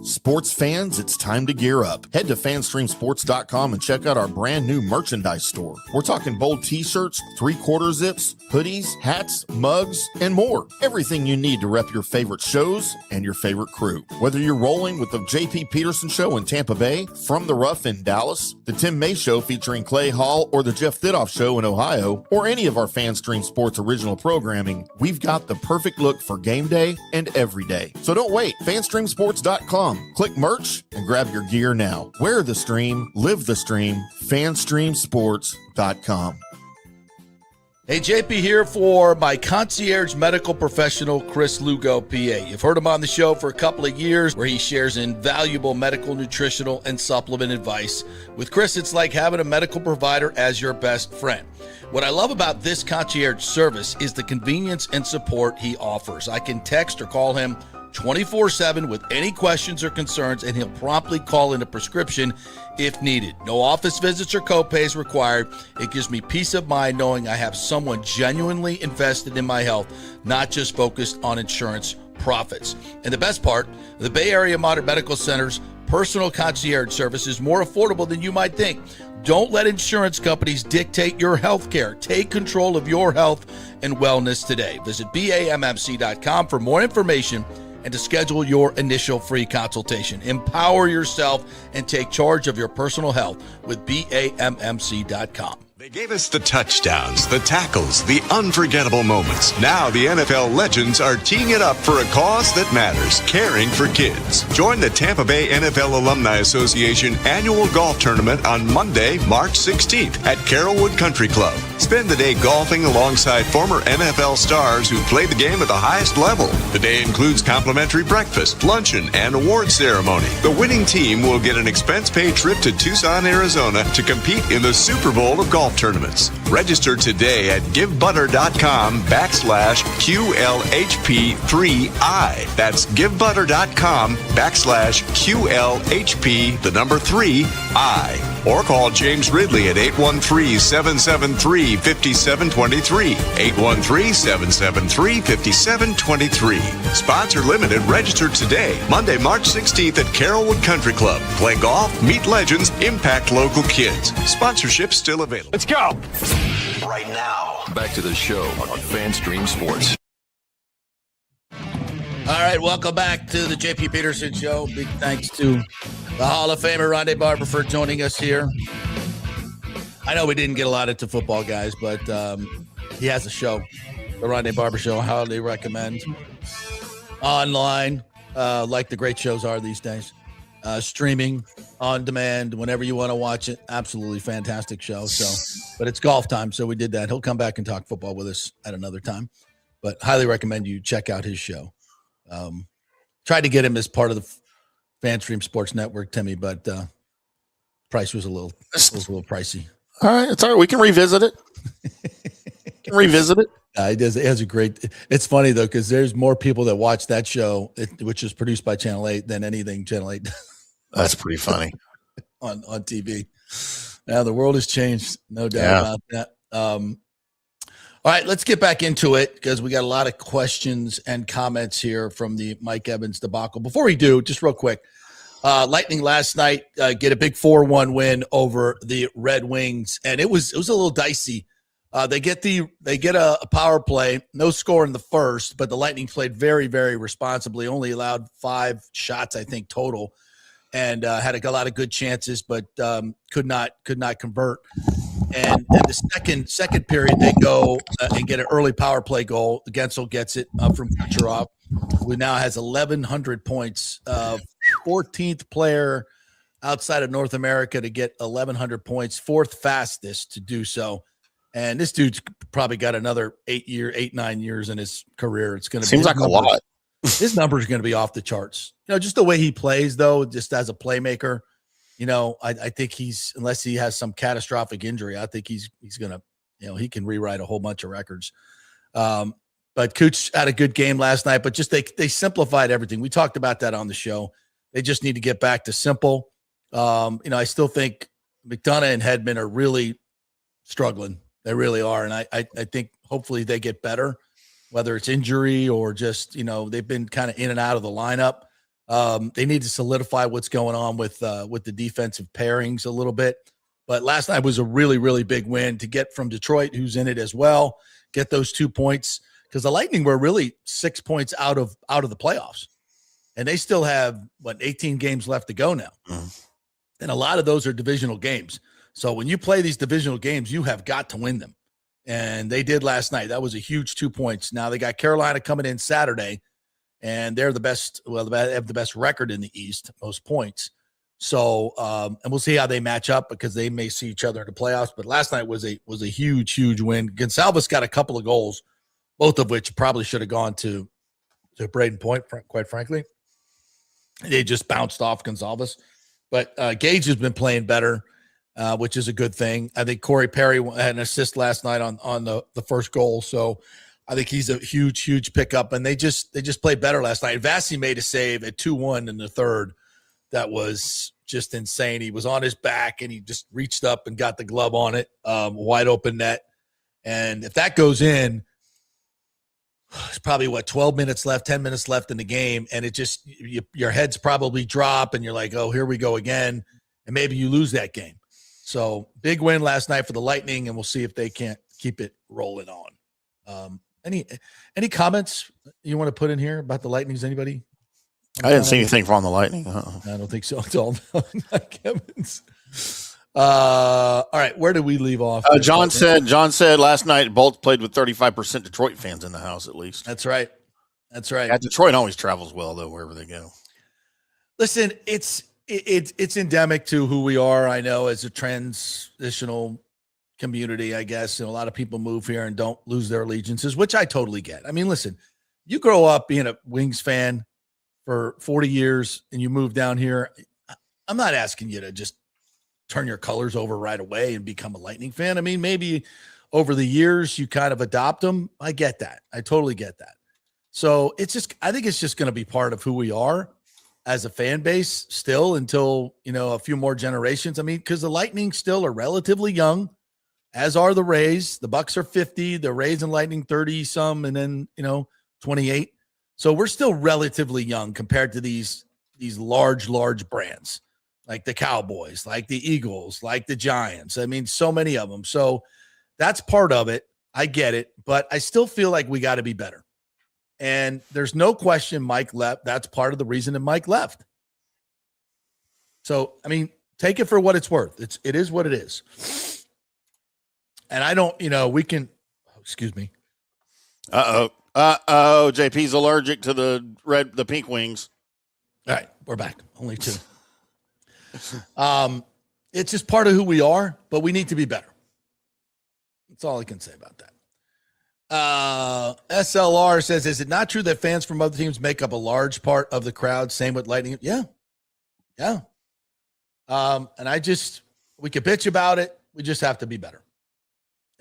Sports fans, it's time to gear up. Head to fanstreamsports.com and check out our brand new merchandise store. We're talking bold t-shirts, 3/4 zips, hoodies, hats, mugs, and more. Everything you need to rep your favorite shows and your favorite crew. Whether you're rolling with the JP Peterson Show in Tampa Bay, From the Rough in Dallas, the Tim May Show featuring Clay Hall, or the Jeff Thidoff Show in Ohio, or any of our Fanstream Sports original programming, we've got the perfect look for game day and every day. So don't wait. fanstreamsports.com. Click merch and grab your gear now. Wear the stream, live the stream, fanstreamsports.com. Hey, JP here for my concierge medical professional, Chris Lugo, PA. You've heard him on the show for a couple of years where he shares invaluable medical, nutritional, and supplement advice. With Chris, it's like having a medical provider as your best friend. What I love about this concierge service is the convenience and support he offers. I can text or call him 24/7 with any questions or concerns, and he'll promptly call in a prescription if needed. No office visits or copays required. It gives me peace of mind knowing I have someone genuinely invested in my health, not just focused on insurance profits. And the best part, the Bay Area Modern Medical Center's personal concierge service is more affordable than you might think. Don't let insurance companies dictate your health care. Take control of your health and wellness today. Visit BAMMC.com for more information and to schedule your initial free consultation. Empower yourself and take charge of your personal health with BAMMC.com. They gave us the touchdowns, the tackles, the unforgettable moments. Now the NFL legends are teeing it up for a cause that matters, caring for kids. Join the Tampa Bay NFL Alumni Association annual golf tournament on Monday, March 16th at Carrollwood Country Club. Spend the day golfing alongside former NFL stars who played the game at the highest level. The day includes complimentary breakfast, luncheon, and award ceremony. The winning team will get an expense-paid trip to Tucson, Arizona to compete in the Super Bowl of golf tournaments. Register today at givebutter.com/QLHP3I. That's givebutter.com/QLHP3I. Or call James Ridley at 813-773-5723. 813-773-5723. Sponsor limited. Register today. Monday, March 16th at Carrollwood Country Club. Play golf, meet legends, impact local kids. Sponsorship still available. Let's go. Right now, back to the show on FanStream Sports. All right, welcome back to the JP Peterson Show. Big thanks to the Hall of Famer Rondé Barber for joining us here. I know we didn't get a lot into football, guys, but he has a show, the Rondé Barber Show. I highly recommend. Online, like the great shows are these days. Streaming on demand whenever you want to watch it. Absolutely fantastic show. But it's golf time, so we did that. He'll come back and talk football with us at another time. But highly recommend you check out his show. Tried to get him as part of the FanStream Sports Network, Timmy, but price was a little pricey. All right, it's all right. We can revisit it. He does. It has a great. It's funny though because there's more people that watch that show, which is produced by Channel 8, than anything Channel 8 does. That's pretty funny on TV. Now the world has changed, no doubt about that. All right, let's get back into it because we got a lot of questions and comments here from the Mike Evans debacle. Before we do, just real quick, Lightning last night get a big 4-1 win over the Red Wings, and it was a little dicey. They get a power play, no score in the first, but the Lightning played very, very responsibly. Only allowed 5 shots, I think, total, and had a lot of good chances, but could not convert. And in the second period, they go and get an early power play goal. Gensel gets it from Kucherov, who now has 1,100 points. 14th player outside of North America to get 1,100 points, 4th fastest to do so. And this dude's probably got another 8-9 years in his career. It's going to seems like a lot. His number is going to be off the charts. Just the way he plays, though, just as a playmaker. I think unless he has some catastrophic injury, I think he's going to, he can rewrite a whole bunch of records. But Cooch had a good game last night, but just they simplified everything. We talked about that on the show. They just need to get back to simple. I still think McDonough and Hedman are really struggling. They really are. And I think hopefully they get better, whether it's injury or just, they've been kind of in and out of the lineup. They need to solidify what's going on with the defensive pairings a little bit. But last night was a really, really big win to get from Detroit, who's in it as well, get those 2 points, because the Lightning were really 6 points out of the playoffs. And they still have, 18 games left to go now. Mm-hmm. And a lot of those are divisional games. So when you play these divisional games, you have got to win them. And they did last night. That was a huge 2 points. Now they got Carolina coming in Saturday, and they're the best. Well, they have the best record in the East, most points. So, and we'll see how they match up because they may see each other in the playoffs. But last night was a huge win. Gonsalves got a couple of goals, both of which probably should have gone to Braden Point, quite frankly. They just bounced off Gonsalves. But Gage has been playing better, which is a good thing. I think Corey Perry had an assist last night on the first goal. So I think he's a huge pickup. And they just played better last night. Vassie made a save at 2-1 in the third. That was just insane. He was on his back, and he just reached up and got the glove on it, wide open net. And if that goes in, it's probably, 10 minutes left in the game, and it just your heads probably drop, and you're like, oh, here we go again, and maybe you lose that game. So big win last night for the Lightning, and we'll see if they can't keep it rolling on. Any comments you want to put in here about the Lightnings? Anybody? I didn't see anything from the Lightning. I don't think so. It's all Mike Evans. All right, where did we leave off? John said last night Bolts played with 35% Detroit fans in the house, at least. That's right. Yeah, Detroit always travels well, though, wherever they go. Listen, it's endemic to who we are. I know, as a transitional community, I guess, and a lot of people move here and don't lose their allegiances, which I totally get. I mean, listen, you grow up being a Wings fan for 40 years and you move down here. I'm not asking you to just turn your colors over right away and become a Lightning fan. I mean, maybe over the years you kind of adopt them. I get that. I totally get that. So I think it's just going to be part of who we are as a fan base still until, a few more generations. I mean, because the Lightning still are relatively young, as are the Rays. The Bucs are 50, the Rays and Lightning 30 some, and then, 28. So we're still relatively young compared to these large brands like the Cowboys, like the Eagles, like the Giants. I mean, so many of them. So that's part of it. I get it, but I still feel like we got to be better. And there's no question Mike left. That's part of the reason that Mike left. So, I mean, take it for what it's worth. It is what it is. And I don't, we can, excuse me. JP's allergic to the pink wings. All right, we're back. Only 2. It's just part of who we are, but we need to be better. That's all I can say about that. SLR says, is it not true that fans from other teams make up a large part of the crowd? Same with Lightning. Yeah. And we could bitch about it. We just have to be better.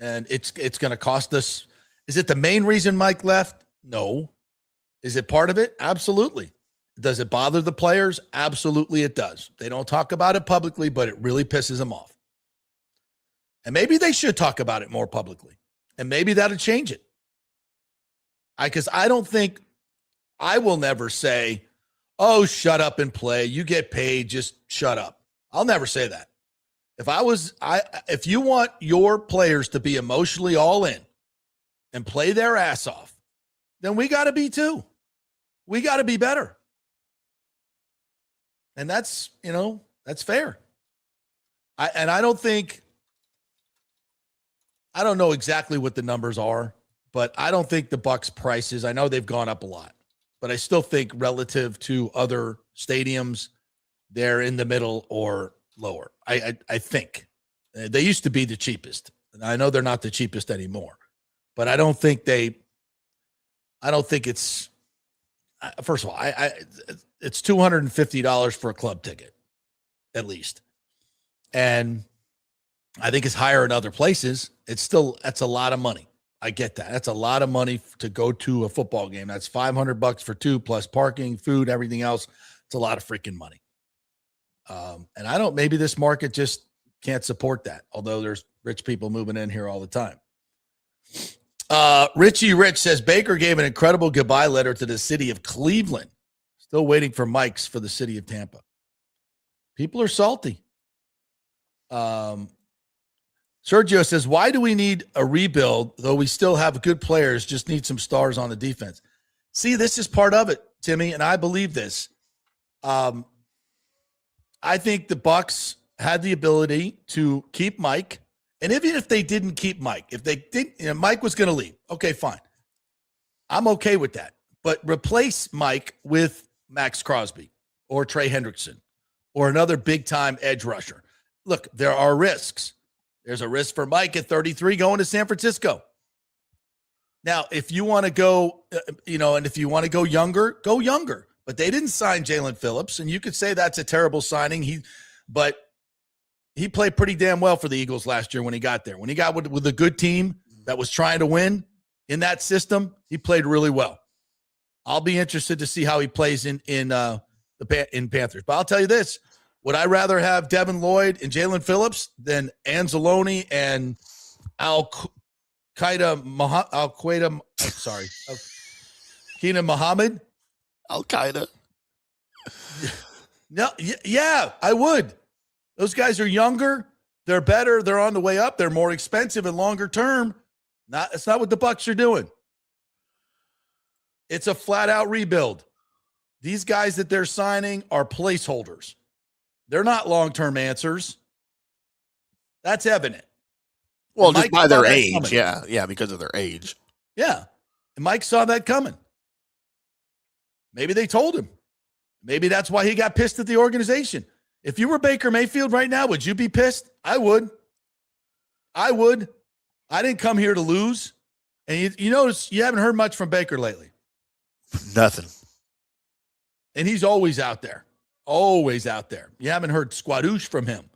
And it's going to cost us. Is it the main reason Mike left? No. Is it part of it? Absolutely. Does it bother the players? Absolutely it does. They don't talk about it publicly, but it really pisses them off. And maybe they should talk about it more publicly. And maybe that'll change it. Because I don't think, I will never say, oh, shut up and play. You get paid, just shut up. I'll never say that. If you want your players to be emotionally all in and play their ass off, then we got to be too. We got to be better. And that's fair. I don't know exactly what the numbers are, but I don't think the Bucs prices, I know they've gone up a lot, but I still think relative to other stadiums, they're in the middle or lower. I think they used to be the cheapest. And I know they're not the cheapest anymore, but I don't think it's, first of all, it's $250 for a club ticket, at least. And I think it's higher in other places. That's a lot of money. I get that. That's a lot of money to go to a football game. That's $500 for 2 plus parking, food, everything else. It's a lot of freaking money. And maybe this market just can't support that. Although there's rich people moving in here all the time. Richie Rich says Baker gave an incredible goodbye letter to the city of Cleveland. Still waiting for Mike's for the city of Tampa. People are salty. Sergio says, why do we need a rebuild, though we still have good players, just need some stars on the defense? See, this is part of it, Timmy, and I believe this. I think the Bucs had the ability to keep Mike, and even if they didn't keep Mike, if they did, Mike was going to leave. Okay, fine. I'm okay with that. But replace Mike with Max Crosby or Trey Hendrickson or another big-time edge rusher. Look, there are risks. There's a risk for Mike at 33 going to San Francisco. Now, if you want to go, and if you want to go younger, go younger. But they didn't sign Jalen Phillips, and you could say that's a terrible signing. But he played pretty damn well for the Eagles last year when he got there. When he got with a good team that was trying to win in that system, he played really well. I'll be interested to see how he plays in Panthers. But I'll tell you this. Would I rather have Devin Lloyd and Jalen Phillips than Anzalone and Keenan Muhammad? Al-Qaeda. No, yeah, I would. Those guys are younger. They're better. They're on the way up. They're more expensive and longer term. That's not what the Bucs are doing. It's a flat-out rebuild. These guys that they're signing are placeholders. They're not long-term answers. That's evident. Well, just by their age. Yeah, because of their age. Yeah. And Mike saw that coming. Maybe they told him. Maybe that's why he got pissed at the organization. If you were Baker Mayfield right now, would you be pissed? I would. I didn't come here to lose. And you notice you haven't heard much from Baker lately. Nothing. And he's always out there. Always out there. You haven't heard squadoosh from him.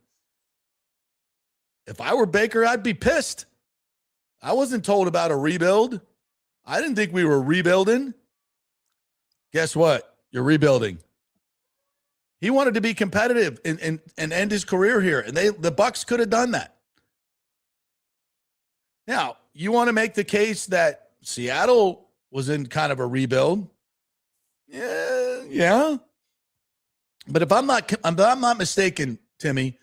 If I were Baker, I'd be pissed. I wasn't told about a rebuild. I didn't think we were rebuilding. Guess what? You're rebuilding. He wanted to be competitive and end his career here, and the Bucs could have done that. Now, you want to make the case that Seattle was in kind of a rebuild? Yeah. But if I'm not mistaken, Timmy,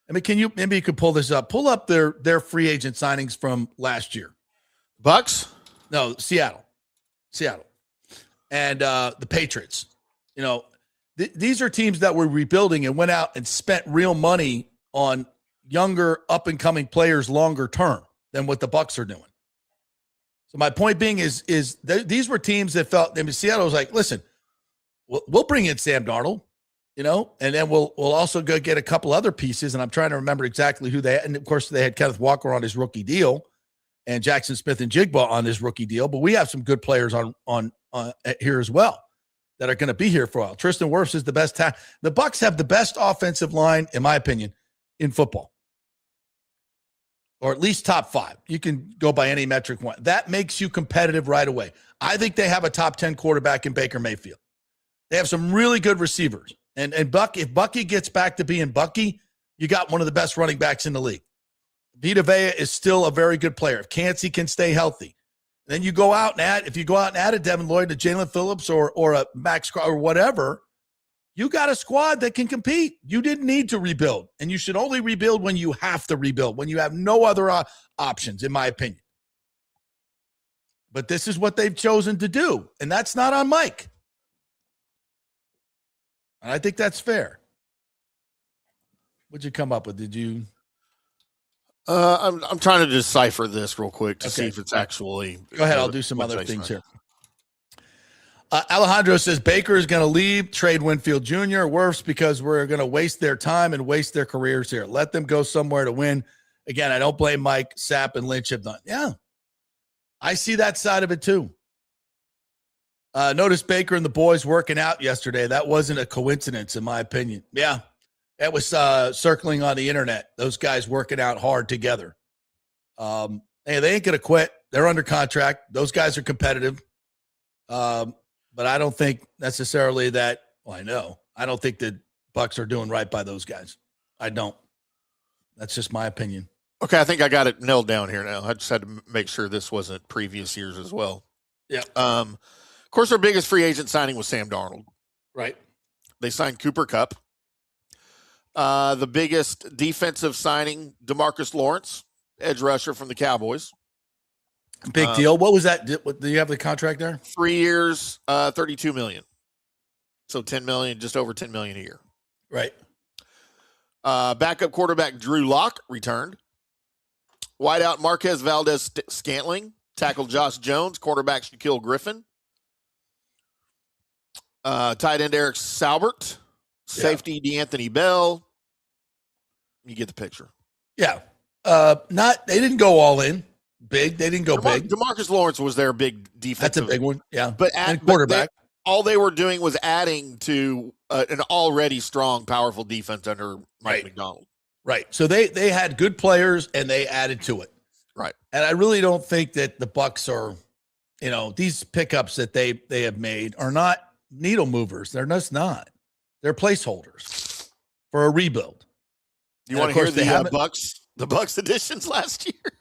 maybe you could pull this up. Pull up their free agent signings from last year. Bucs? No, Seattle. And the Patriots. These are teams that were rebuilding and went out and spent real money on younger up-and-coming players longer term than what the Bucs are doing. So my point being is these were teams that felt, Seattle was like, listen, we'll bring in Sam Darnold, and then we'll also go get a couple other pieces, and I'm trying to remember exactly who they had. And, of course, they had Kenneth Walker on his rookie deal and Jackson Smith and Jigba on his rookie deal, but we have some good players on here as well that are going to be here for a while. Tristan Wirfs is the best. The Bucs have the best offensive line, in my opinion, in football, or at least top 5. You can go by any metric one. That makes you competitive right away. I think they have a top 10 quarterback in Baker Mayfield. They have some really good receivers. And if Bucky gets back to being Bucky, you got one of the best running backs in the league. Vita Vea is still a very good player. If Kancey can stay healthy, then you go out and add a Devin Lloyd, a Jalen Phillips, or a Max or whatever, you got a squad that can compete. You didn't need to rebuild, and you should only rebuild when you have to rebuild, when you have no other options, in my opinion. But this is what they've chosen to do, and that's not on Mike. And I think that's fair. What'd you come up with? Did you? I'm trying to decipher this real quick to see if it's actually. Go ahead. I'll do some other things here. Alejandro says Baker is going to leave, trade Winfield Jr., Wirfs, because we're going to waste their time and waste their careers here. Let them go somewhere to win. Again, I don't blame Mike. Sapp and Lynch have done. Yeah, I see that side of it too. Notice Baker and the boys working out yesterday. That wasn't a coincidence, in my opinion. Yeah, that was circling on the internet. Those guys working out hard together. Hey, they ain't going to quit. They're under contract. Those guys are competitive. But I don't think necessarily that. Well, I know. I don't think the Bucs are doing right by those guys. I don't. That's just my opinion. Okay, I think I got it nailed down here now. I just had to make sure this wasn't previous years as well. Yeah. Of course, our biggest free agent signing was Sam Darnold. Right. They signed Cooper Kupp. The biggest defensive signing, DeMarcus Lawrence, edge rusher from the Cowboys. Big deal. What was that? Do you have the contract there? 3 years, $32 million. So $10 million, just over $10 million a year. Right. Backup quarterback Drew Lock returned. Wideout Marquez Valdez-Scantling. Tackle Josh Jones. Quarterback Shaquille Griffin. Tight end Eric Saubert Safety D'Anthony Bell. You get the picture. Yeah. They didn't go all in big. They didn't go big. DeMarcus Lawrence was their big defensive. That's a big one. Yeah. But quarterback. All they were doing was adding to an already strong, powerful defense under Mike McDonald. Right. So they had good players and they added to it. Right. And I really don't think that the Bucs are, these pickups that they have made are not needle movers. They're just not. They're placeholders for a rebuild. You want to hear the Bucs additions last year?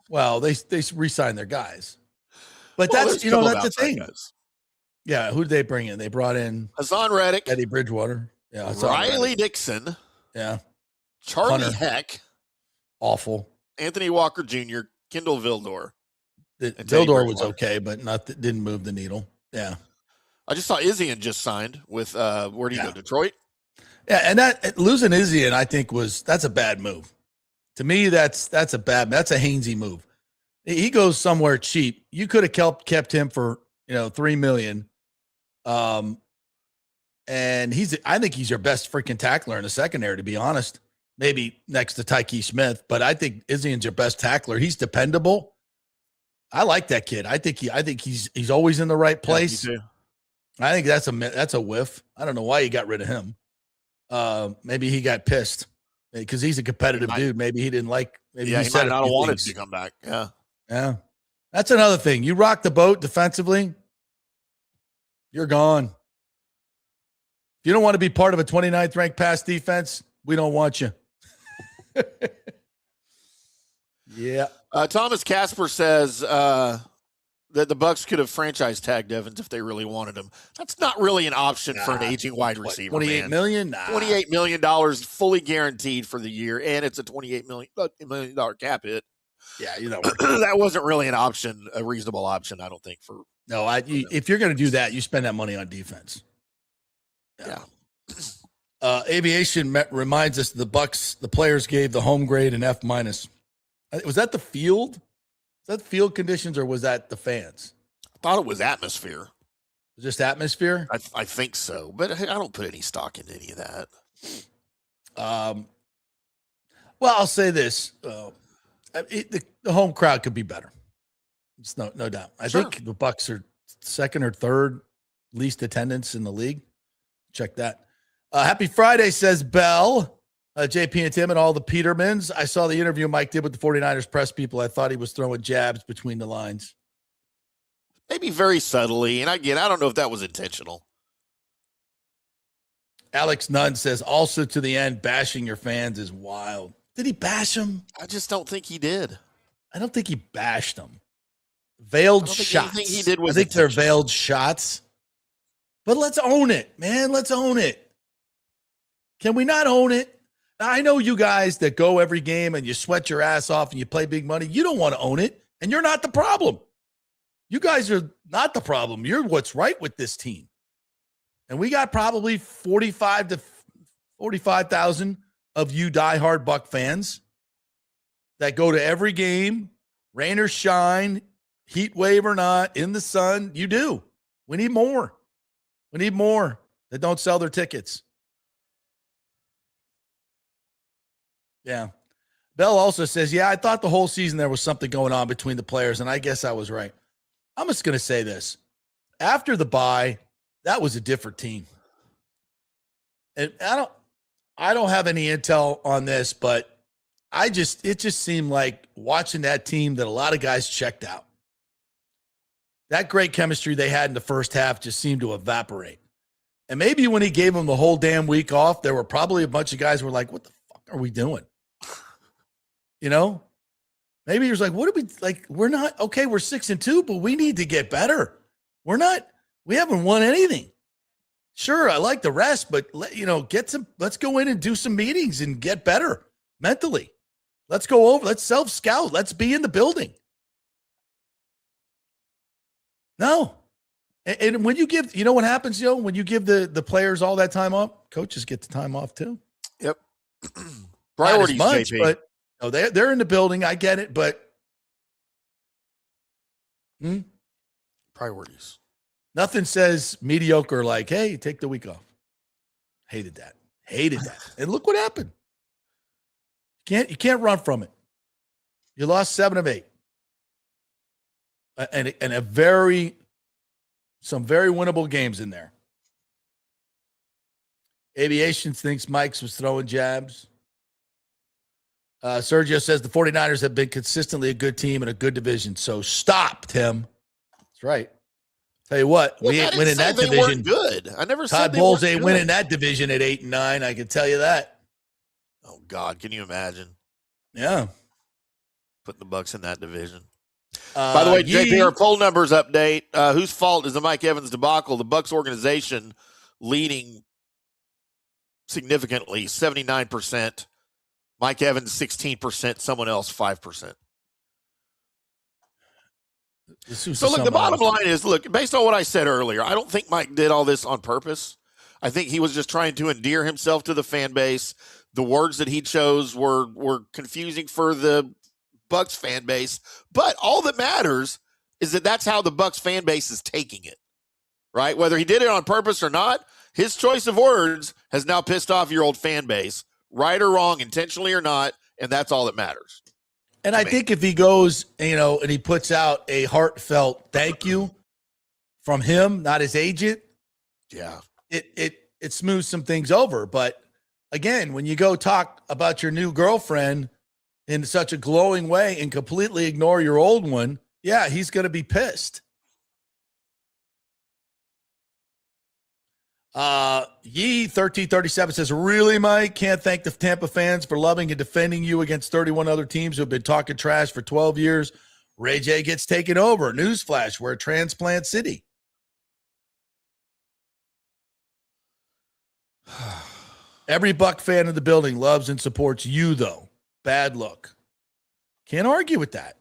Well, they re-signed their guys. But that's that's the thing. Guys. Yeah, who did they bring in? They brought in Hassan Reddick, Eddie Bridgewater, Riley Dixon, Charlie Heck, awful, Anthony Walker Jr., Kendall Vildor. Vildor was okay, but didn't move the needle. Yeah, I just saw Izzian just signed with where did he go? Detroit. Yeah, and that losing Izzian, I think that's a bad move. To me, that's a Hainsey move. He goes somewhere cheap. You could have kept him for $3 million. And I think he's your best freaking tackler in the secondary, to be honest. Maybe next to Tyke Smith, but I think Izzian's your best tackler. He's dependable. I like that kid. I think he's always in the right place. Yeah, me too. I think that's a whiff. I don't know why you got rid of him. Maybe he got pissed because he's a competitive dude. Maybe he didn't like. Maybe he might not have wanted to come back. Yeah, yeah. That's another thing. You rock the boat defensively, you're gone. If you don't want to be part of a 29th ranked pass defense, we don't want you. Yeah. Thomas Casper says that the Bucs could have franchise tagged Evans if they really wanted him. That's not really an option for an aging wide receiver. $28 million? Nah. $28 million fully guaranteed for the year, and it's a $28 million cap hit. Yeah, that wasn't really an option, a reasonable option, I don't think. If you're going to do that, you spend that money on defense. Yeah. Aviation reminds us the Bucs, the players gave the home grade an F-. Was that the field? Was that field conditions or was that the fans? I thought it was atmosphere. Just atmosphere? I think so, but I don't put any stock in any of that. Well, I'll say this. The home crowd could be better. It's no doubt. I think the Bucs are second or third least attendance in the league. Check that. Happy Friday, says Bell. JP and Tim and all the Petermans. I saw the interview Mike did with the 49ers press people. I thought he was throwing jabs between the lines. Maybe very subtly. And I don't know if that was intentional. Alex Nunn says, also to the end, bashing your fans is wild. Did he bash them? I just don't think he did. I don't think he bashed them. Veiled shots. He did was I think they're veiled shots. But let's own it, man. Let's own it. Can we not own it? Now, I know you guys that go every game and you sweat your ass off and you play big money. You don't want to own it, and you're not the problem. You guys are not the problem. You're what's right with this team. And we got probably 45 to 45,000 of you diehard Buck fans that go to every game, rain or shine, heat wave or not, in the sun. You do. We need more. We need more that don't sell their tickets. Yeah. Bell also says, yeah, I thought the whole season there was something going on between the players, and I guess I was right. I'm just going to say this. After the bye, that was a different team. And I don't have any intel on this, but it just seemed like watching that team that a lot of guys checked out. That great chemistry they had in the first half just seemed to evaporate. And maybe when he gave them the whole damn week off, there were probably a bunch of guys who were like, what the fuck are we doing? Maybe he was like, what are we like? We're not okay. We're 6-2, but we need to get better. We haven't won anything. Sure. I like the rest, but let's go in and do some meetings and get better mentally. Let's go over. Let's self-scout. Let's be in the building. No. And when you give, what happens, when you give the players all that time off, coaches get the time off too. Yep. Priorities, much, JP. But they're in the building. I get it, but priorities. Nothing says mediocre like, hey, take the week off. Hated that. And look what happened. You can't run from it. You lost 7 of 8. And some very winnable games in there. Aviation thinks Mike's was throwing jabs. Sergio says the 49ers have been consistently a good team and a good division. So stop, Tim. That's right. Tell you what, we ain't winning that division. Good. I never said Todd Bowles ain't winning that division at 8 and 9. I can tell you that. Oh God, can you imagine? Yeah. Putting the Bucs in that division. By the way, JP, our poll numbers update. Whose fault is the Mike Evans debacle? The Bucs organization leading significantly, 79%. Mike Evans, 16%. Someone else, 5%. So, look, the bottom line is, look, based on what I said earlier, I don't think Mike did all this on purpose. I think he was just trying to endear himself to the fan base. The words that he chose were confusing for the Bucs fan base, but all that matters is that that's how the Bucs fan base is taking it, right? Whether he did it on purpose or not, his choice of words has now pissed off your old fan base, right or wrong, intentionally or not, and that's all that matters. And I think if he goes, and he puts out a heartfelt thank you from him, not his agent, yeah, it smooths some things over. But again, when you go talk about your new girlfriend in such a glowing way and completely ignore your old one, yeah, he's going to be pissed. Yee1337 says, really, Mike? Can't thank the Tampa fans for loving and defending you against 31 other teams who have been talking trash for 12 years. Ray J gets taken over. Newsflash, we're a transplant city. Every Buck fan in the building loves and supports you, though. Bad look. Can't argue with that.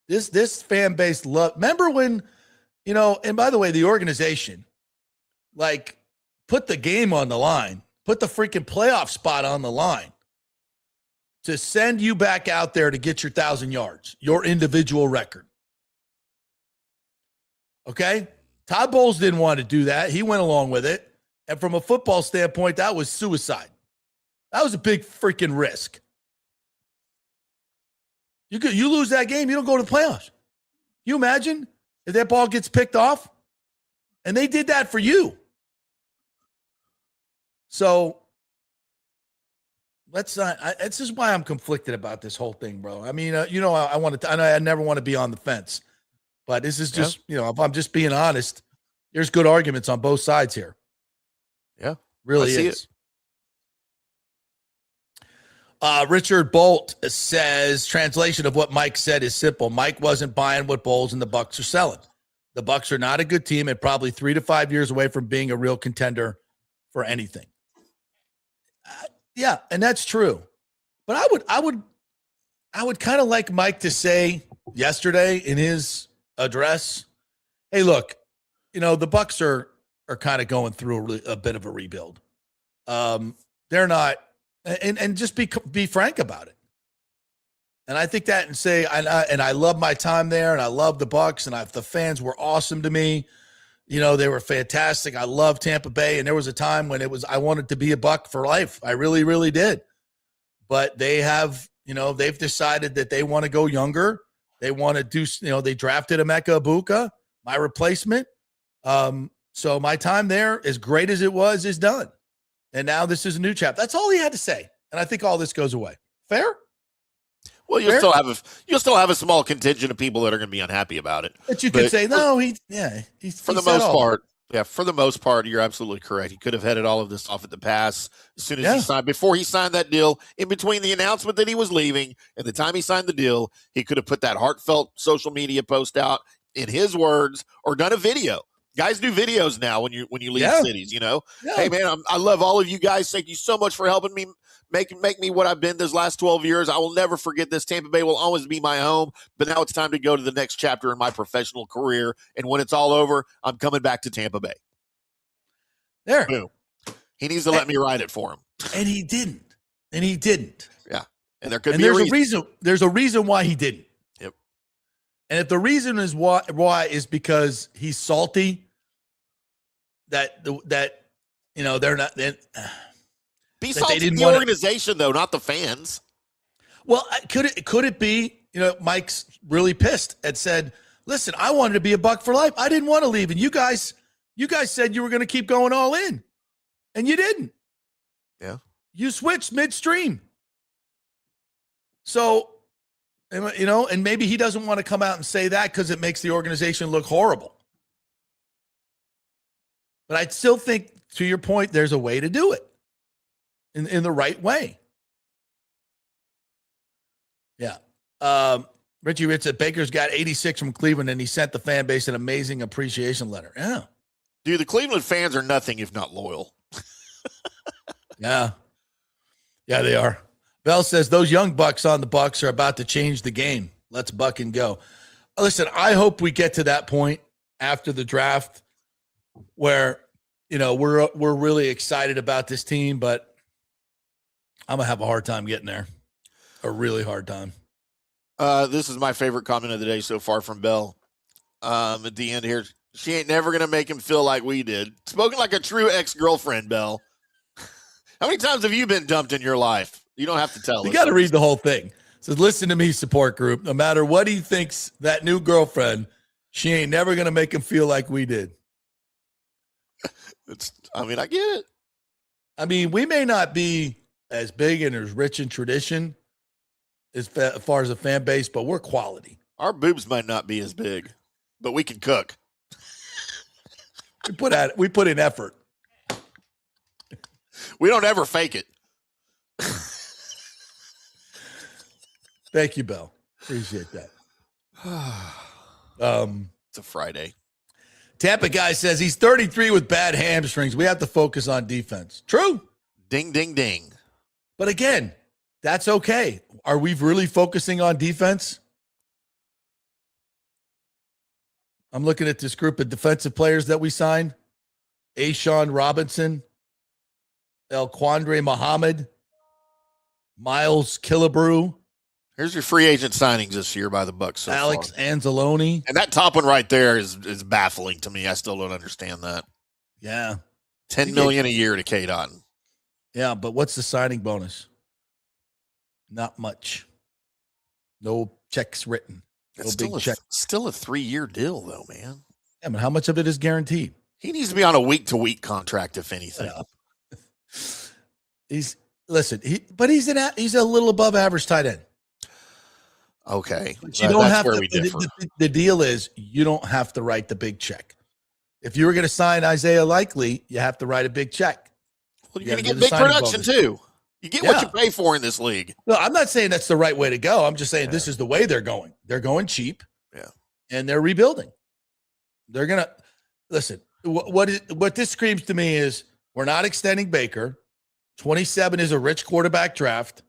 This fan base remember when, and by the way, the organization, put the game on the line, put the freaking playoff spot on the line to send you back out there to get your 1,000 yards, your individual record. Okay? Todd Bowles didn't want to do that. He went along with it. And from a football standpoint, that was suicide. That was a big freaking risk. You lose that game, you don't go to the playoffs. You imagine if that ball gets picked off? And they did that for you. So let's not. This is why I'm conflicted about this whole thing, bro. I mean, I never want to be on the fence, but this is just, if I'm just being honest, there's good arguments on both sides here. Yeah, really is. Richard Bolt says, translation of what Mike said is simple. Mike wasn't buying what Bowles and the Bucs are selling. The Bucs are not a good team and probably 3 to 5 years away from being a real contender for anything. Yeah, and that's true. But I would kind of like Mike to say yesterday in his address, hey, look, the Bucs are kind of going through a bit of a rebuild. They're not, and just be frank about it. And I think that, and say, and I love my time there, and I love the Bucs, and the fans were awesome to me. They were fantastic. I love Tampa Bay, and there was a time when I wanted to be a Buck for life. I really, really did. But they have, they've decided that they want to go younger. They want to do, they drafted Emeka Egbuka, my replacement. So my time there, as great as it was, is done. And now this is a new chapter. That's all he had to say. And I think all this goes away. Fair? Well, you'll still have a small contingent of people that are going to be unhappy about it. But you could say, no, he's for the most part. Yeah, for the most part, you're absolutely correct. He could have headed all of this off at the pass as soon as he signed. Before he signed that deal, in between the announcement that he was leaving and the time he signed the deal, he could have put that heartfelt social media post out in his words or done a video. Guys do videos now when you leave cities, Yeah. Hey, man, I love all of you guys. Thank you so much for helping me make me what I've been this last 12 years. I will never forget this. Tampa Bay will always be my home. But now it's time to go to the next chapter in my professional career. And when it's all over, I'm coming back to Tampa Bay. There. Boom. He needs to let me write it for him. And he didn't. Yeah. And there could be a reason. There's a reason why he didn't. Yep. And if the reason is why is because he's salty that they're not. Be salty the organization, though, not the fans. Well, could it be, Mike's really pissed and said, listen, I wanted to be a Buck for life. I didn't want to leave. And you guys said you were going to keep going all in. And you didn't. Yeah. You switched midstream. So, and maybe he doesn't want to come out and say that because it makes the organization look horrible. But I still think, to your point, there's a way to do it in the right way. Yeah. Richie Rich said Baker's got 86 from Cleveland, and he sent the fan base an amazing appreciation letter. Yeah. Dude, the Cleveland fans are nothing if not loyal. Yeah. Yeah, they are. Bell says those young Bucks on the Bucs are about to change the game. Let's buck and go. Listen, I hope we get to that point after the draft where, we're really excited about this team, but I'm going to have a hard time getting there. A really hard time. This is my favorite comment of the day so far from Bell. At the end here, she ain't never going to make him feel like we did. Spoken like a true ex-girlfriend, Bell. How many times have you been dumped in your life? You don't have to tell us. You got to read the whole thing. It says, listen to me, support group. No matter what he thinks, that new girlfriend, she ain't never going to make him feel like we did. I get it. We may not be as big and as rich in tradition as far as a fan base, but we're quality. Our boobs might not be as big, but we can cook. We put in effort. We don't ever fake it. Thank you, Bill. Appreciate that. It's a Friday. Tampa guy says he's 33 with bad hamstrings. We have to focus on defense. True. Ding, ding, ding. But again, that's okay. Are we really focusing on defense? I'm looking at this group of defensive players that we signed. Ashawn Robinson, Elquandre Muhammad, Miles Killebrew. Here's your free agent signings this year by the Bucs. So Alex far. Anzalone. And that top one right there is baffling to me. I still don't understand that. Yeah. $10 million a year to K-Dot. Yeah, but what's the signing bonus? Not much. No checks written. It's no big check. Still a 3-year deal, though, man. Yeah, but how much of it is guaranteed? He needs to be on a week-to-week contract, if anything. He's a little above average tight end. Okay, but you don't have where we differ. The deal is you don't have to write the big check. If you were going to sign Isaiah Likely, you have to write a big check. Well, you're going to get big production too. You get what you pay for in this league. No, I'm not saying that's the right way to go. I'm just saying this is the way they're going. They're going cheap. Yeah, and they're rebuilding. They're gonna listen. What this screams to me is we're not extending Baker. 27 is a rich quarterback draft.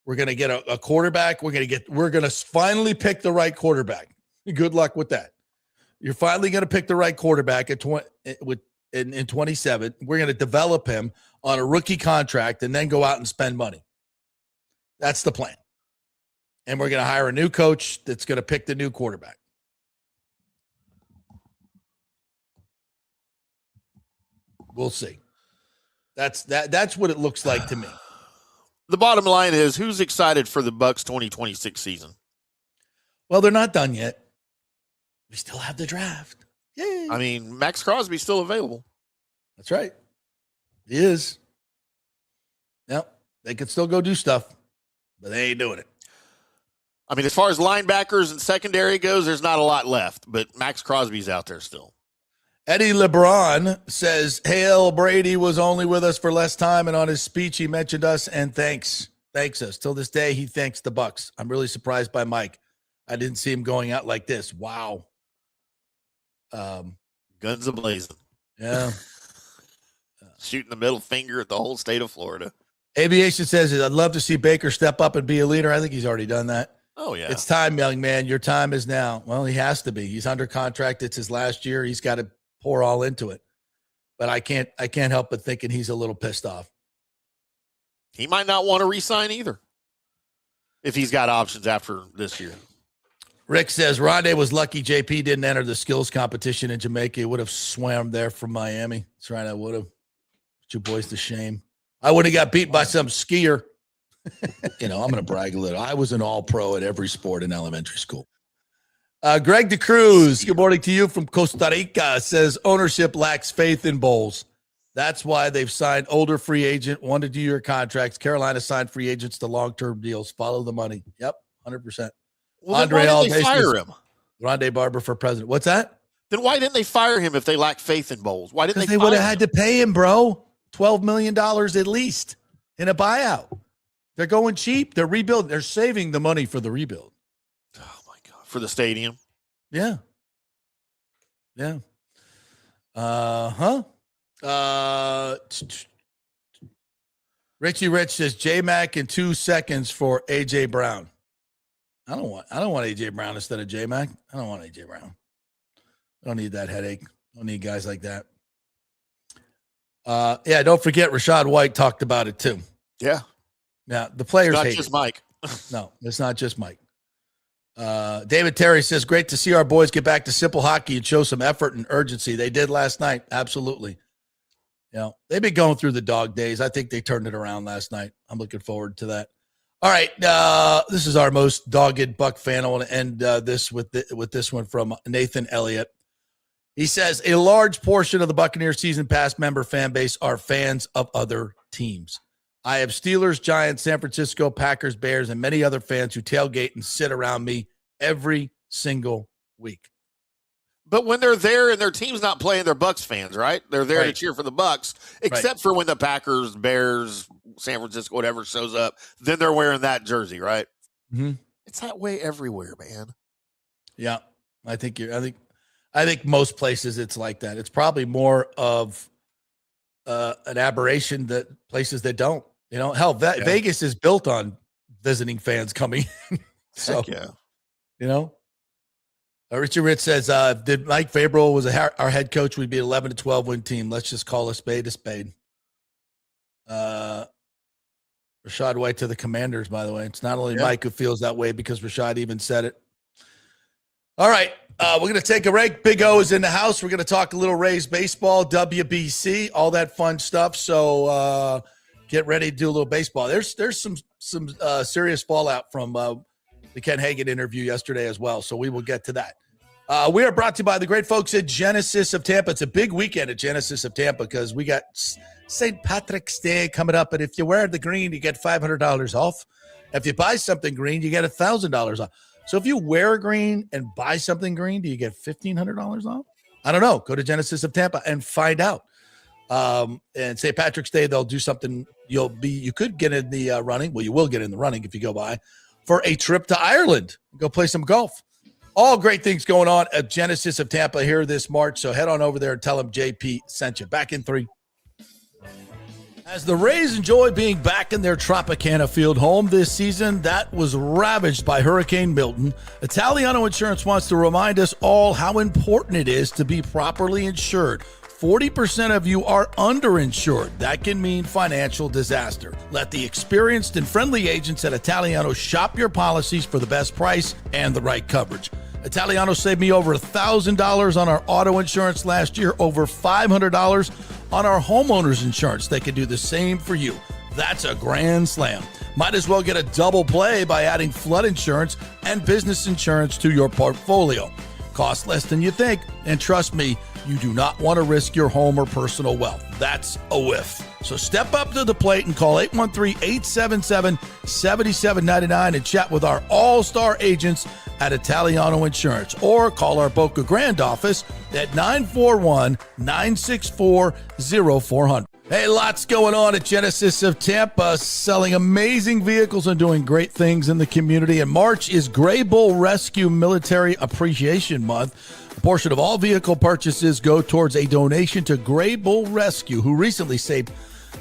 We're going to get a quarterback. We're going to finally pick the right quarterback. Good luck with that. You're finally going to pick the right quarterback in 27. We're going to develop him on a rookie contract and then go out and spend money. That's the plan. And we're going to hire a new coach that's going to pick the new quarterback. We'll see. That's what it looks like to me. The bottom line is, who's excited for the Bucs 2026 season? Well, they're not done yet. We still have the draft. Yay. Max Crosby's still available. That's right. He is. Yep. They could still go do stuff, but they ain't doing it. As far as linebackers and secondary goes, there's not a lot left, but Max Crosby's out there still. Eddie LeBron says, Hale Brady was only with us for less time, and on his speech, he mentioned us and thanks us. Till this day, he thanks the Bucs. I'm really surprised by Mike. I didn't see him going out like this. Wow. Guns a-blazing. Yeah. Shooting the middle finger at the whole state of Florida. Aviation says, I'd love to see Baker step up and be a leader. I think he's already done that. Oh, yeah. It's time, young man. Your time is now. Well, he has to be. He's under contract. It's his last year. He's got to pour all into it. But I can't help but thinking he's a little pissed off. He might not want to re-sign either if he's got options after this year. Rick says Rondé was lucky JP didn't enter the skills competition in Jamaica. He would have swam there from Miami. That's right, I would have. Put you boys to shame. I would have got beat by some skier. I'm going to brag a little. I was an all-pro at every sport in elementary school. Greg DeCruz, good morning to you from Costa Rica, says ownership lacks faith in bowls. That's why they've signed older free agent, 1 to 2 year contracts. Carolina signed free agents to long-term deals. Follow the money. Yep, 100%. Well, Andre, why didn't they fire him? Rondé Barber for president. What's that? Then why didn't they fire him if they lack faith in bowls? Why didn't they? Because they would have had to pay him, bro, $12 million at least in a buyout. They're going cheap. They're rebuilding. They're saving the money for the rebuild. Oh my God! For the stadium. Yeah. Richie Rich says J-Mac in 2 seconds for AJ Brown. I don't want AJ Brown instead of J-Mac. I don't want AJ Brown. I don't need that headache. I don't need guys like that. Don't forget Rachaad White talked about it too. Yeah. Yeah, the players not hate just it. Mike. No, it's not just Mike. David Terry says, great to see our boys get back to simple hockey and show some effort and urgency. They did last night. Absolutely. They've been going through the dog days. I think they turned it around last night. I'm looking forward to that. All right. This is our most dogged Buck fan. I want to end this with this one from Nathan Elliott. He says, a large portion of the Buccaneers season pass member fan base are fans of other teams. I have Steelers, Giants, San Francisco, Packers, Bears, and many other fans who tailgate and sit around me every single week. But when they're there and their team's not playing, they're Bucs fans, right? They're there to cheer for the Bucs, except for when the Packers, Bears, San Francisco, whatever shows up, then they're wearing that jersey, right? Mm-hmm. It's that way everywhere, man. Yeah, I think most places it's like that. It's probably more of an aberration that places that don't. Vegas is built on visiting fans coming. So, Richard Rich says, did Mike Fabrel was our head coach, we'd be 11 to 12 win team. Let's just call a spade a spade. Rachaad White to the Commanders, by the way. It's not only Mike who feels that way because Rachaad even said it. All right. We're going to take a break. Big O is in the house. We're going to talk a little Rays baseball, WBC, all that fun stuff. So get ready to do a little baseball. There's some serious fallout from the Ken Hagan interview yesterday as well. So we will get to that. We are brought to you by the great folks at Genesis of Tampa. It's a big weekend at Genesis of Tampa because we got St. Patrick's Day coming up. And if you wear the green, you get $500 off. If you buy something green, you get $1,000 off. So if you wear green and buy something green, do you get $1,500 off? I don't know. Go to Genesis of Tampa and find out. And St. Patrick's Day, they'll do something. You could get in the running. Well, you will get in the running if you go by for a trip to Ireland. Go play some golf. All great things going on at Genesis of Tampa here this March. So head on over there and tell them JP sent you. Back in 3. As the Rays enjoy being back in their Tropicana field home this season that was ravaged by Hurricane Milton, Italiano Insurance wants to remind us all how important it is to be properly insured. 40% of you are underinsured. That can mean financial disaster. Let the experienced and friendly agents at Italiano shop your policies for the best price and the right coverage. Italiano saved me over $1,000 on our auto insurance last year, over $500 on our homeowners insurance. They can do the same for you. That's a grand slam. Might as well get a double play by adding flood insurance and business insurance to your portfolio. Cost less than you think, and trust me, you do not want to risk your home or personal wealth. That's a whiff. So step up to the plate and call 813-877-7799 and chat with our all-star agents at Italiano Insurance, or call our Boca Grande office at 941-964-0400. Hey, lots going on at Genesis of Tampa, selling amazing vehicles and doing great things in the community. And March is Gray Bull Rescue Military Appreciation Month. A portion of all vehicle purchases go towards a donation to Gray Bull Rescue, who recently saved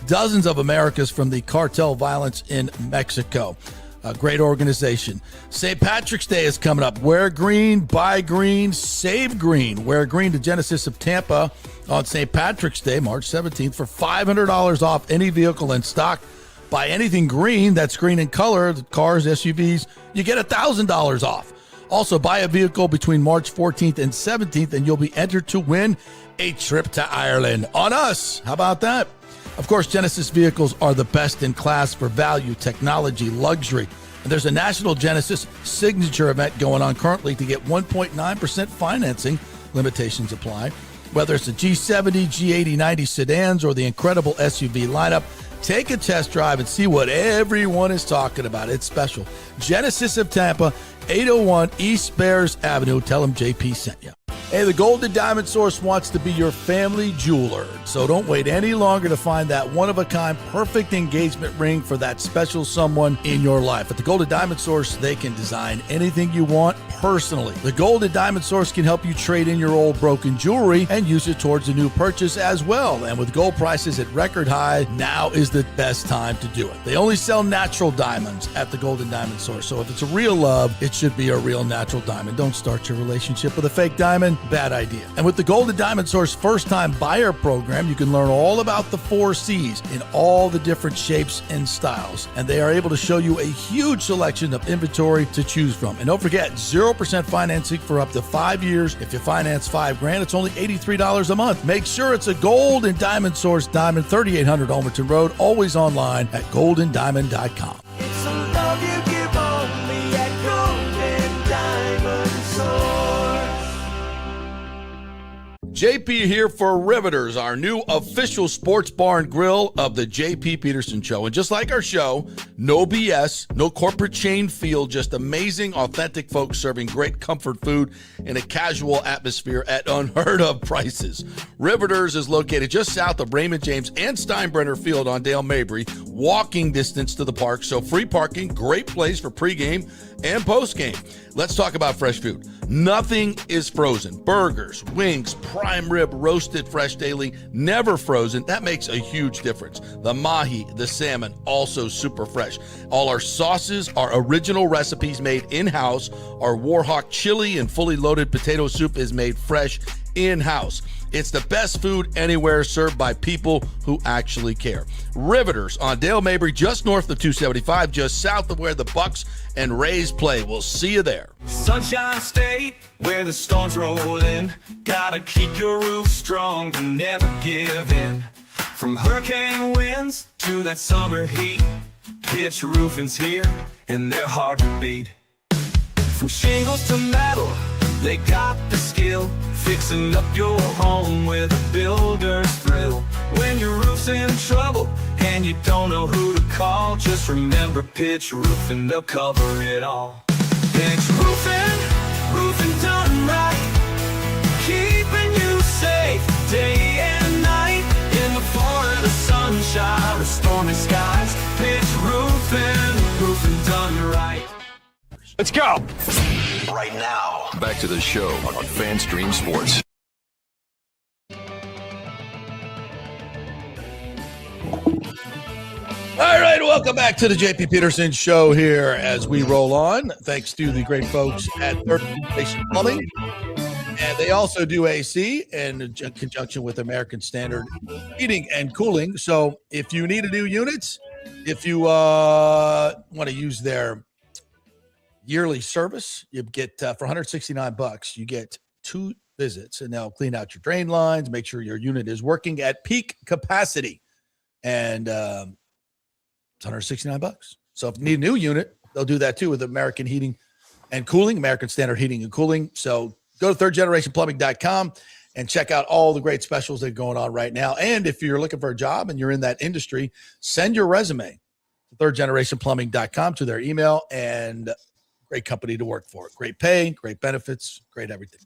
dozens of Americans from the cartel violence in Mexico. A great organization. St. Patrick's Day is coming up. Wear green, buy green, save green. Wear green to Genesis of Tampa on St. Patrick's Day, March 17th, for $500 off any vehicle in stock. Buy anything green, that's green in color, the cars, SUVs, you get $1,000 off. Also, buy a vehicle between March 14th and 17th, and you'll be entered to win a trip to Ireland on us. How about that? Of course, Genesis vehicles are the best in class for value, technology, luxury. And there's a National Genesis Signature event going on currently to get 1.9% financing. Limitations apply. Whether it's the G70, G80, 90 sedans, or the incredible SUV lineup, take a test drive and see what everyone is talking about. It's special. Genesis of Tampa, 801 East Bears Avenue. Tell them JP sent you. Hey, the Golden Diamond Source wants to be your family jeweler, so don't wait any longer to find that one-of-a-kind perfect engagement ring for that special someone in your life. At the Golden Diamond Source, they can design anything you want personally. The Golden Diamond Source can help you trade in your old broken jewelry and use it towards a new purchase as well. And with gold prices at record high, now is the best time to do it. They only sell natural diamonds at the Golden Diamond Source, so if it's a real love, it should be a real natural diamond. Don't start your relationship with a fake diamond. Bad idea. And with the Golden Diamond Source first-time buyer program, you can learn all about the 4 C's in all the different shapes and styles. And they are able to show you a huge selection of inventory to choose from. And don't forget, 0% financing for up to 5 years. If you finance $5,000, it's only $83 a month. Make sure it's a Golden Diamond Source diamond, 3800 Almerton Road, always online at goldendiamond.com. It's a love you give only at Golden Diamond Source. JP here for Riveters, our new official sports bar and grill of the JP Peterson Show. And just like our show, no BS, no corporate chain feel, just amazing, authentic folks serving great comfort food in a casual atmosphere at unheard of prices. Riveters is located just south of Raymond James and Steinbrenner Field on Dale Mabry, walking distance to the park, so free parking, great place for pregame and postgame. Let's talk about fresh food. Nothing is frozen. Burgers, wings, prime rib, roasted fresh daily, never frozen. That makes a huge difference. The mahi, the salmon, also super fresh. All our sauces are original recipes made in-house. Our Warhawk chili and fully loaded potato soup is made fresh in-house. It's the best food anywhere, served by people who actually care. Riveters on Dale Mabry, just north of 275, just south of where the Bucs and Rays play. We'll see you there. Sunshine State, where the storms roll in. Gotta keep your roof strong and never give in. From hurricane winds to that summer heat, pitch roofing's here and they're hard to beat. From shingles to metal, they got the skill, fixing up your home with a builder's thrill. When your roof's in trouble and you don't know who to call, just remember Pitch Roofing, they'll cover it all. Pitch Roofing, roofing done right, keeping you safe day and night. In the Florida sunshine or stormy skies, Pitch Roofing, roofing done right. Let's go. Right now. Back to the show on FanStream Sports. All right, welcome back to the JP Peterson Show here as we roll on. Thanks to the great folks at Third Generation Plumbing. And they also do AC in conjunction with American Standard Heating and Cooling. So if you need a new unit, if you want to use their yearly service, you get for $169, you get 2 visits, and they'll clean out your drain lines, make sure your unit is working at peak capacity. And it's $169. So if you need a new unit, they'll do that too with American Heating and Cooling, American Standard Heating and Cooling. So go to thirdgenerationplumbing.com and check out all the great specials that are going on right now. And if you're looking for a job and you're in that industry, send your resume to thirdgenerationplumbing.com to their email, and great company to work for. Great pay, great benefits, great everything.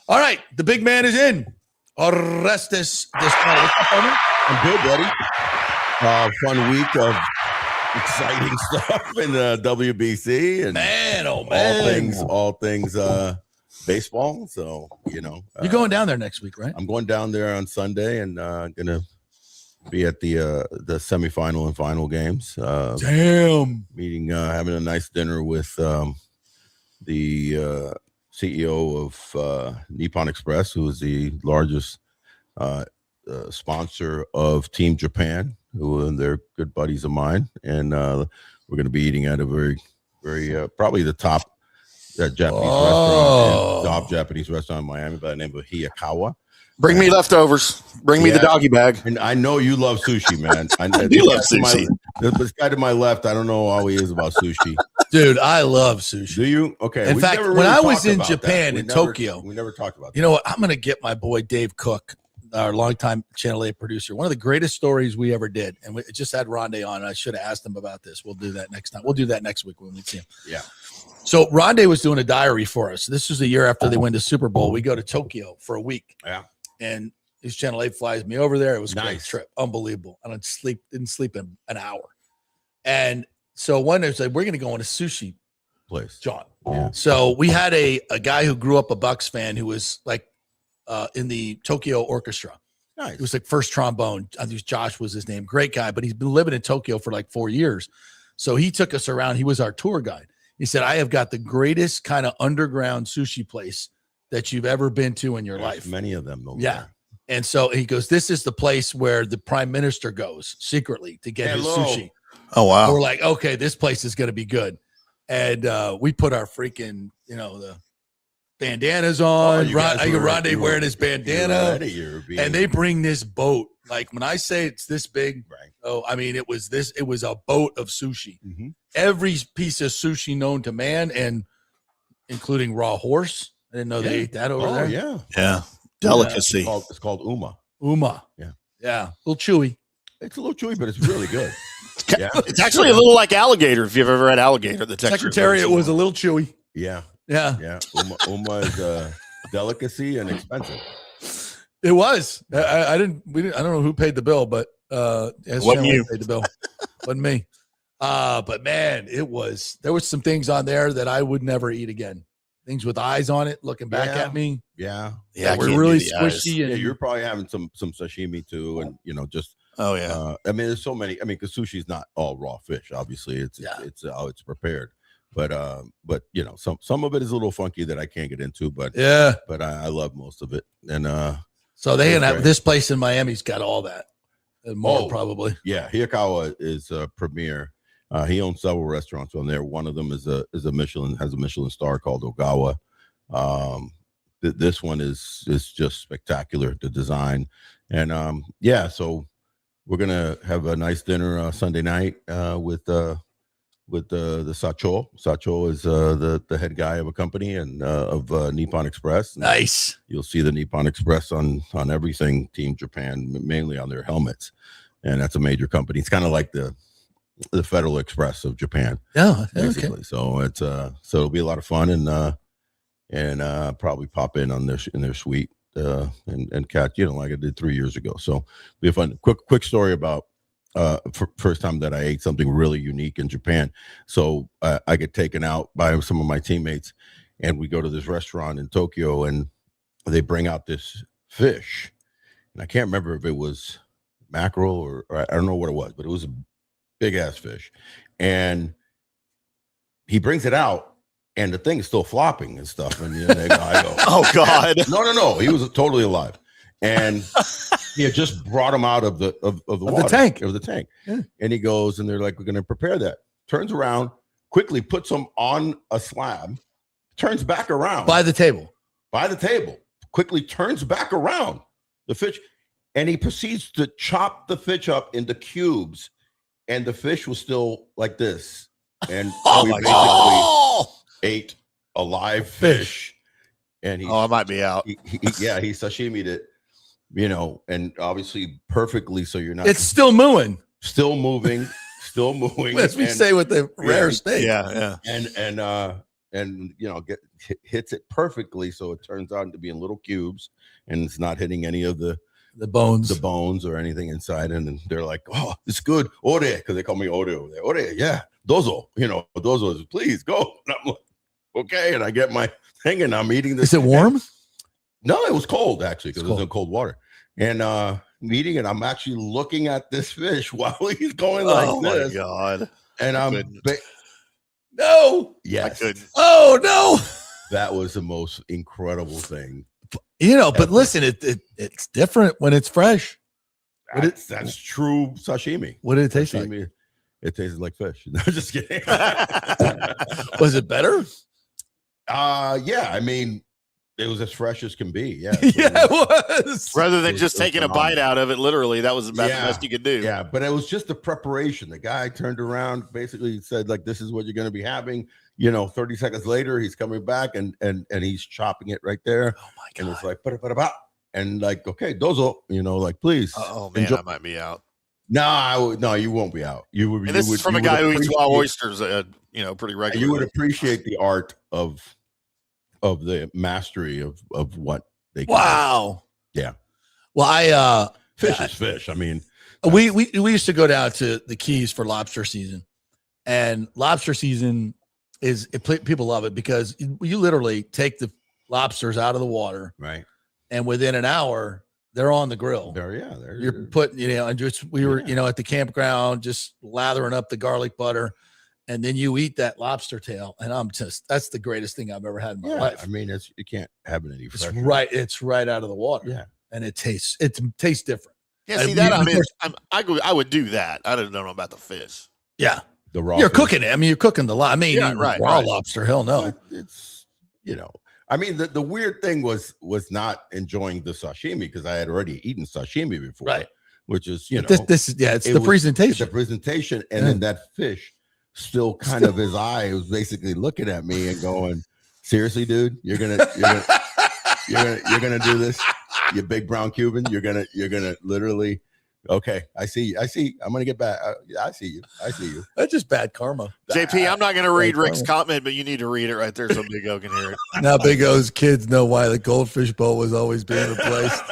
All right, the big man is in. Orestes. What's up, buddy? I'm good, buddy. Fun week of exciting stuff in the WBC and all things baseball. So you're going down there next week, right? I'm going down there on Sunday and gonna be at the semifinal and final games. Meeting, having a nice dinner with the CEO of Nippon Express, who is the largest sponsor of Team Japan, and they're good buddies of mine. And we're going to be eating at a very, very probably the top restaurant, top Japanese restaurant in Miami by the name of Hiyakawa. Bring me leftovers. Bring me the doggy bag. And I know you love sushi, man. I do love sushi. This guy to my left, I don't know how he is about sushi. Dude, I love sushi. Do you? Okay. In fact, when I was in Japan, in Tokyo, we never talked about that. You know what? I'm going to get my boy Dave Cook, our longtime Channel 8 producer. One of the greatest stories we ever did. And we just had Rondé on. I should have asked him about this. We'll do that next time. We'll do that next week when we see him. Yeah. So Rondé was doing a diary for us. This was the year after they win the Super Bowl. We go to Tokyo for a week. Yeah. And his Channel 8 flies me over there. It was a nice great trip. Unbelievable. I didn't sleep in an hour. And so one day it's like, we're going to go on a sushi place, John. Yeah. So we had a guy who grew up a Bucs fan who was like in the Tokyo Orchestra. Nice. He was like first trombone. I think Josh was his name. Great guy, but he's been living in Tokyo for like 4 years. So he took us around. He was our tour guide. He said, I have got the greatest kind of underground sushi place that you've ever been to in your life. Many of them. Yeah. There. And so he goes, this is the place where the prime minister goes secretly to get his sushi. Oh, wow. We're like, okay, this place is going to be good. And we put our freaking, the bandanas on. Rondé wearing his bandana. And they bring this boat. Like when I say it's this big, it was a boat of sushi. Mm-hmm. Every piece of sushi known to man, and including raw horse. I didn't know they ate that over there. Yeah. Yeah. Delicacy. It's called Uma. Uma. Yeah. Yeah. A little chewy. It's a little chewy, but it's really good. Yeah. It's actually a little like alligator. If you've ever had alligator, the texture. Secretariat was a little chewy. Yeah. Yeah. Yeah. Uma is a delicacy and expensive. It was. I don't know who paid the bill, but wasn't you paid the bill. Wasn't me. But man, there was some things on there that I would never eat again. Things with eyes on it, looking back at me. Yeah. Yeah. We're really squishy. And you're probably having some sashimi too. And, just, oh yeah. There's so many, because sushi is not all raw fish. Obviously it's how it's prepared, but some of it is a little funky that I can't get into, but I love most of it. And, so they have this place in Miami's got all that and more probably. Yeah. Hiyakawa is a premier. He owns several restaurants on there. One of them has a Michelin star called Ogawa. This one is just spectacular, the design. And so we're gonna have a nice dinner Sunday night with the Sacho. Sacho is the head guy of a company and of Nippon Express. And nice. You'll see the Nippon Express on everything Team Japan, mainly on their helmets. And that's a major company. It's kind of like the Federal Express of Japan. Yeah, basically. Okay. So it's so it'll be a lot of fun and probably pop in their suite and catch, like I did 3 years ago. So it'll be a fun. Quick story about first time that I ate something really unique in Japan. So I get taken out by some of my teammates, and we go to this restaurant in Tokyo, and they bring out this fish, and I can't remember if it was mackerel or I don't know what it was, but it was a big ass fish. And he brings it out and the thing is still flopping and stuff. And I go, oh God. No. He was totally alive. And he had just brought him out of the water, the tank. Yeah. And he goes, and they're like, we're going to prepare that. Turns around, quickly puts him on a slab, turns back around. By the table. Quickly turns back around the fish. And he proceeds to chop the fish up into cubes. And the fish was still like this. And we basically ate a live fish. And I might be out. He sashimi'd it, and obviously perfectly. So you're not. It's still moving. Still moving. As we say with the rare steak. Yeah. And hits it perfectly. So it turns out to be in little cubes, and it's not hitting any of the bones or anything inside. And they're like, oh, it's good. Ore, because they call me Ore over there. Ore, yeah. Dozo, Dozo is please go. And I'm like, okay. And I get my thing and I'm eating this. Is it warm? No, it was cold actually, because it was in cold water. And I'm eating it. I'm actually looking at this fish while he's going like this. Oh my God. And I'm no. Yes. Oh no. That was the most incredible thing. But listen, it's different when it's fresh. That's true sashimi. What did it taste like? It tasted like fish. No, just kidding. Was it better? Yeah, I mean, it was as fresh as can be. Yeah, Yeah, it was. Rather than just taking a bite out of it, literally, that was about the best you could do. Yeah, but it was just the preparation. The guy turned around, basically said, like, this is what you're going to be having. 30 seconds later, he's coming back and he's chopping it right there. Oh my God. And it's like, and like, okay, dozo, like, please. Oh man, enjoy. I might be out. No, you won't be out. You would. And this is from a guy who eats raw oysters, pretty regularly. You would appreciate the art of the mastery of what they can. Wow. Yeah. Well, fish is fish. I mean, we used to go down to the Keys for lobster season, and lobster season people love it because you literally take the lobsters out of the water, right? And within an hour, they're on the grill. You're putting, and just we were, at the campground, just lathering up the garlic butter. And then you eat that lobster tail, and that's the greatest thing I've ever had in my life. I mean, you can't have it any fresher. It's right out of the water. Yeah. And it tastes different. Yeah, see that I would do that. I don't know about the fish. Yeah. The raw. You're cooking it. I mean, you're cooking the raw lobster. Hell no. But it's, I mean, the weird thing was not enjoying the sashimi because I had already eaten sashimi before. Right. Which is, it's the presentation. It's the presentation. And then that fish still kind of his eye was basically looking at me and going, seriously, dude, you're gonna do this, you big brown Cuban. You're gonna literally, okay, I see, I'm gonna get back. I see you. That's just bad karma. JP, I'm not gonna read Rick's comment, but you need to read it right there so Big O can hear it. Now Big O's kids know why the goldfish bowl was always being replaced.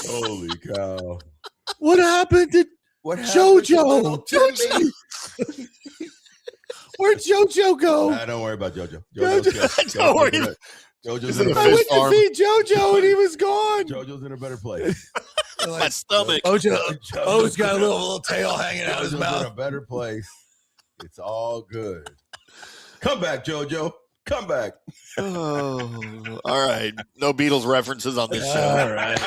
Holy cow. What happened to JoJo? Where'd JoJo go? Nah, don't worry about JoJo. Don't worry. JoJo's in a I went to see JoJo and he was gone. JoJo's in a better place. My stomach. O's got a little tail hanging out of his mouth. In a better place. It's all good. Come back, JoJo. Come back. Oh, all right. No Beatles references on this show. All right.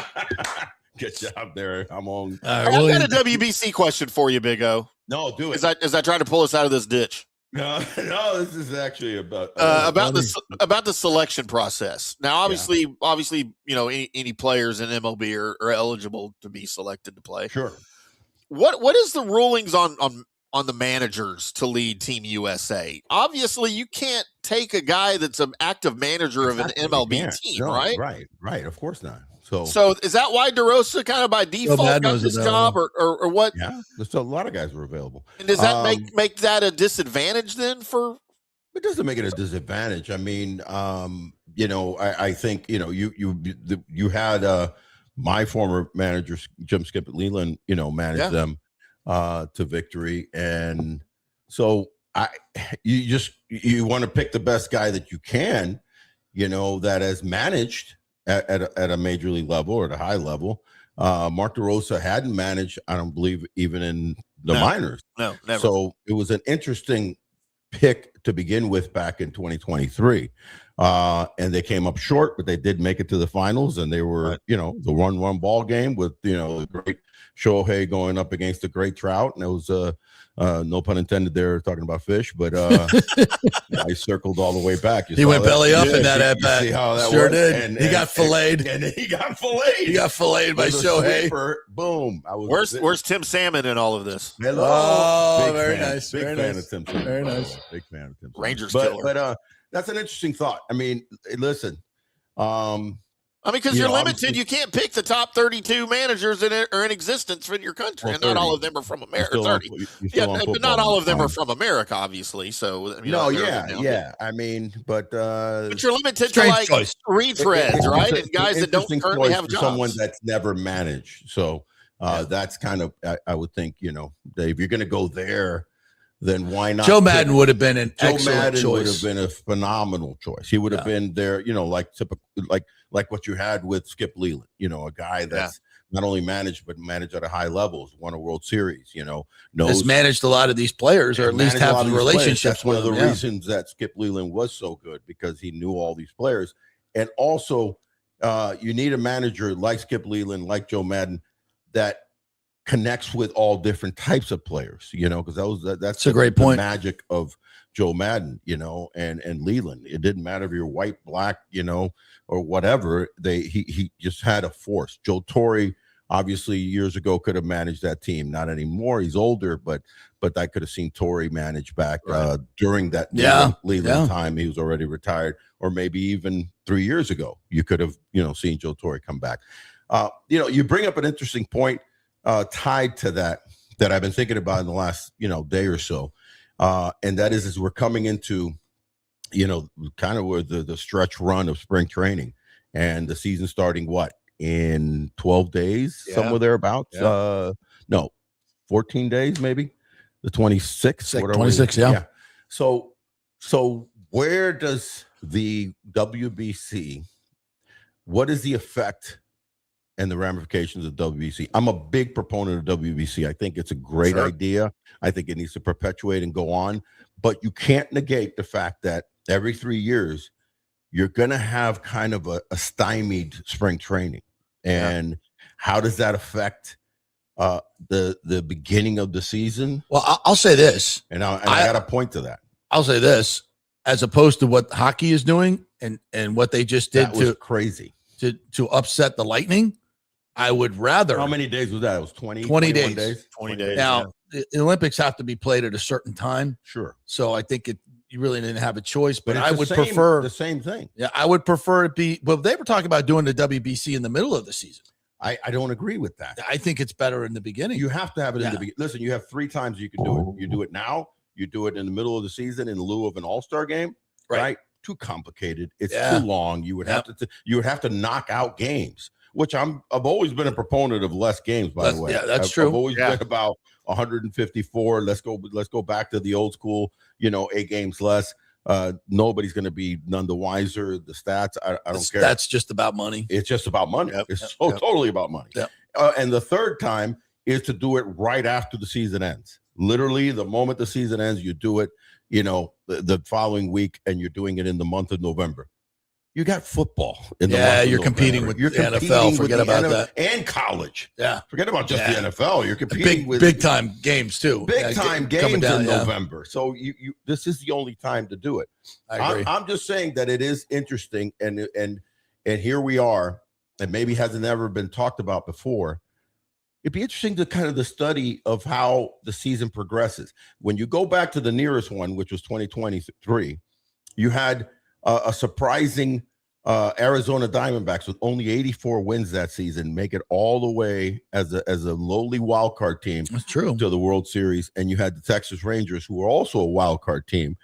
Good job there. I'm on. I've got a WBC question for you, Big O. No, do it. As I try to pull us out of this ditch. No, this is actually about the selection process. Now, obviously, any players in MLB are eligible to be selected to play. Sure. What is the rulings on the managers to lead Team USA? Obviously, you can't take a guy that's an active manager of an MLB team, right? Right. Of course not. So is that why DeRosa kind of by default got this job, or what? Yeah, there's a lot of guys were available. And does that make that a disadvantage then? It doesn't make it a disadvantage. I mean, I think you had my former manager Jim Skip Leland, managed them to victory, and so you want to pick the best guy that you can, that has managed at a major league level or at a high level. Mark DeRosa hadn't managed, I don't believe, even in the minors. No, never. So it was an interesting pick to begin with back in 2023. And they came up short, but they did make it to the finals, and they were, the 1-1 ball game with, the great Shohei going up against the great Trout. And it was, no pun intended there, talking about fish, but I circled all the way back. He went belly up in that at bat. See how that sure worked? did. And he got filleted. And he got filleted. He got filleted by Shohei. Sweeper, boom. Where's Tim Salmon in all of this? Hello. Oh, Big very fan. nice. Big Very fan nice. of Tim Salmon. Very nice. Big fan of Tim Salmon. Rangers killer. But that's an interesting thought. I mean, listen. Because you're limited. You can't pick the top 32 managers that are in existence in your country, and not all of them are from America. 30. But not all of them are from America, obviously. So I mean, but you're limited to like retreads, right? And guys that don't currently have jobs. Someone that's never managed. So that's kind of I would think, if you're going to go there, then why not? Joe Madden would have been an excellent choice. Would have been a phenomenal choice. He would have been there, like what you had with Skip Leland, a guy that's not only managed, but managed at a high level, won a World Series, has managed a lot of these players, or at least have the relationships. That's one of the reasons that Skip Leland was so good, because he knew all these players. And also, you need a manager like Skip Leland, like Joe Madden, that connects with all different types of players, because that's a great point. The magic of Joe Madden, and Leland. It didn't matter if you're white, black, or whatever. He just had a force. Joe Torre, obviously, years ago could have managed that team. Not anymore. He's older, but I could have seen Torre manage baback during that Leland time. He was already retired, or maybe even 3 years ago. You could have, seen Joe Torre come back. You bring up an interesting point tied to that I've been thinking about in the last, day or so. And that is we're coming into, kind of where the stretch run of spring training, and the season starting in 12 days, somewhere thereabouts. No, 14 days, maybe the 26th, 26, yeah. So where does the WBC, what is the effect and the ramifications of WBC? I'm a big proponent of WBC. I think it's a great idea. I think it needs to perpetuate and go on, but you can't negate the fact that every 3 years you're going to have kind of a stymied spring training. And how does that affect the beginning of the season? Well, I'll say this, and I got a point to that. I'll say this, as opposed to what hockey is doing and what they just did that was crazy to upset the Lightning. I would rather. How many days was that? It was 20 days. 20 days. Now, the Olympics have to be played at a certain time. Sure. So I think you really didn't have a choice, but I would prefer the same thing. Yeah, I would prefer it be. Well, they were talking about doing the WBC in the middle of the season. I don't agree with that. I think it's better in the beginning. You have to have it in the beginning. Listen, you have 3 times you can do it. You do it now. You do it in the middle of the season in lieu of an all-star game. Right? Too complicated. It's too long. You would have to knock out games, which I've always been a proponent of less games, by the way. Yeah, that's true. I've always been about 154. Let's go back to the old school, 8 games less. Nobody's going to be none the wiser. The stats, I don't care. That's just about money. It's just about money. It's totally about money. And the third time is to do it right after the season ends. Literally, the moment the season ends, you do it, the following week, and you're doing it in the month of November. You got football in the month of you're November. competing with the NFL. Forget about that. And college. Yeah. Forget about just the NFL. You're competing with big time games too. Big time games in November. So you this is the only time to do it. I agree. I'm just saying that it is interesting, and here we are, and maybe hasn't ever been talked about before. It'd be interesting to kind of the study of how the season progresses. When you go back to the nearest one, which was 2023, you had a surprising Arizona Diamondbacks with only 84 wins that season make it all the way as a lowly wild card team. That's true. To the World Series, and you had the Texas Rangers, who were also a wild card team,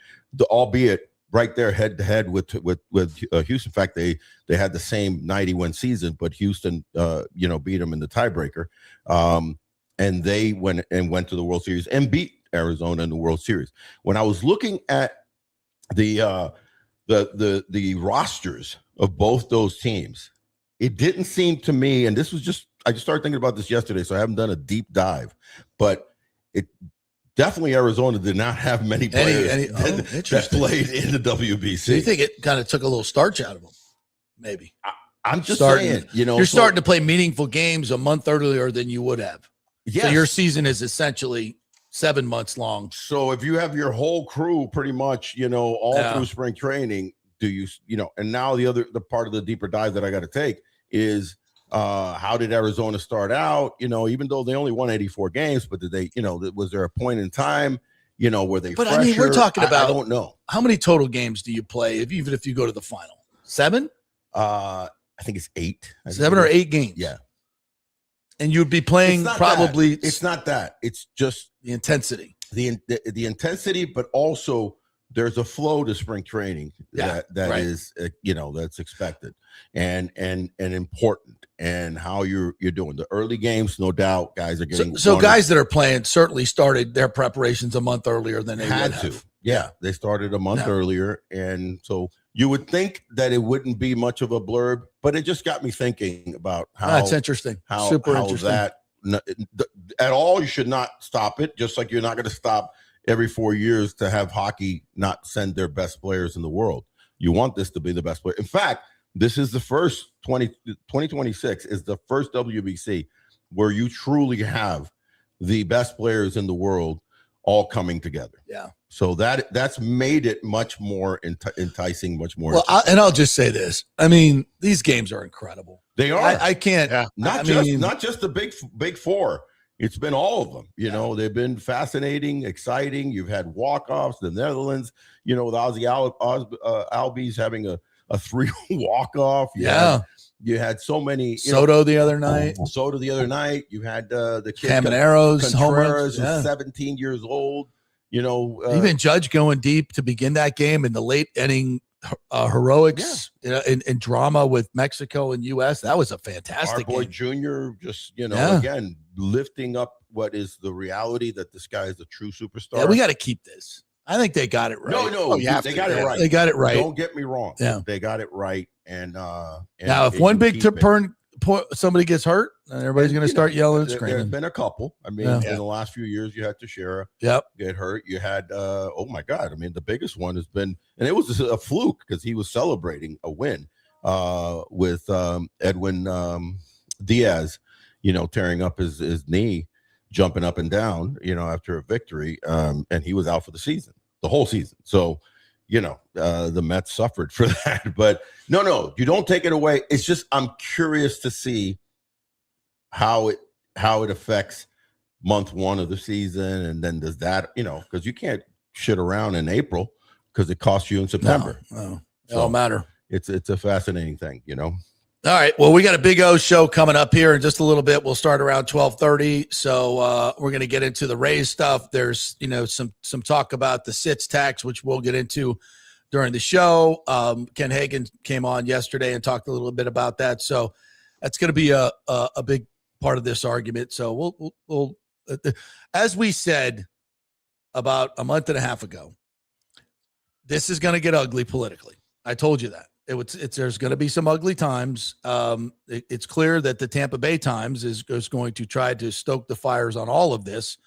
albeit right there head to head with Houston. In fact, they had the same 90-win season, but Houston beat them in the tiebreaker, and they went to the World Series and beat Arizona in the World Series. When I was looking at the rosters of both those teams, it didn't seem to me, and I just started thinking about this yesterday, so I haven't done a deep dive, but it definitely Arizona did not have many players that played in the WBC. So you think it kind of took a little starch out of them? Maybe. I'm just saying, you're starting to play meaningful games a month earlier than you would have. Yes. So your season is essentially 7 months long. So if you have your whole crew pretty much, all through spring training, and now the part of the deeper dive that I got to take is how did Arizona start out? Even though they only won 84 games, but did they, was there a point in time, were they But fresher? I mean, we're talking about, I don't know. How many total games do you play even if you go to the final? 7? I think it's 8. 7 or 8 games. Yeah. And you'd be playing probably. It's not that. It's just the intensity. The intensity, but also there's a flow to spring training that is that's expected and important, and how you're doing the early games. No doubt, guys are getting so guys that are playing certainly started their preparations a month earlier than they had would to. have. Yeah, they started a month earlier, and so you would think that it wouldn't be much of a blurb, but it just got me thinking about how that's interesting. Super interesting. That at all, you should not stop it. Just like you're not going to stop every 4 years to have hockey not send their best players in the world. You want this to be the best player. In fact, this is the first 2026 is the first WBC where you truly have the best players in the world all coming together. Yeah. So that's made it much more enticing, much more. Well, I'll just say this. I mean, these games are incredible. They are. I can't. Yeah. Not just the big four. It's been all of them. You know, they've been fascinating, exciting. You've had walk-offs. The Netherlands, you know, with Ozzy Albies having a 3 walk-off. You had so many. Soto the other night. You had the kid Camaro's Contreras, who's 17 years old. You know, even Judge going deep to begin that game in the late inning heroics, and drama with Mexico and U.S. That was a fantastic our boy game. Junior, just again lifting up what is the reality that this guy is a true superstar. Yeah, we got to keep this. I think they got it right. No, they got it right. They got it right. Don't get me wrong. Yeah, they got it right. And now, if one big somebody gets hurt, everybody's going to start yelling and screaming. There's been a couple. I mean, in the last few years, you had Teixeira get hurt. You had, oh my God. I mean, the biggest one has been, and it was a fluke because he was celebrating a win with Edwin Diaz, you know, tearing up his knee, jumping up and down, you know, after a victory. And he was out for the whole season. So, you know, the Mets suffered for that. But no, you don't take it away. It's just I'm curious to see how it affects month one of the season, and then does that, you know, because you can't shit around in April because it costs you in September. No, it don't matter. It's a fascinating thing, you know. All right. Well, we got a Big O show coming up here in just a little bit. We'll start around 12:30. So we're going to get into the Rays stuff. There's, you know, some talk about the SITS tax, which we'll get into during the show. Ken Hagan came on yesterday and talked a little bit about that. So that's going to be a big part of this argument. So we'll as we said about a month and a half ago, this is going to get ugly politically. I told you that. There's going to be some ugly times. It's clear that the Tampa Bay Times is going to try to stoke the fires on all of this.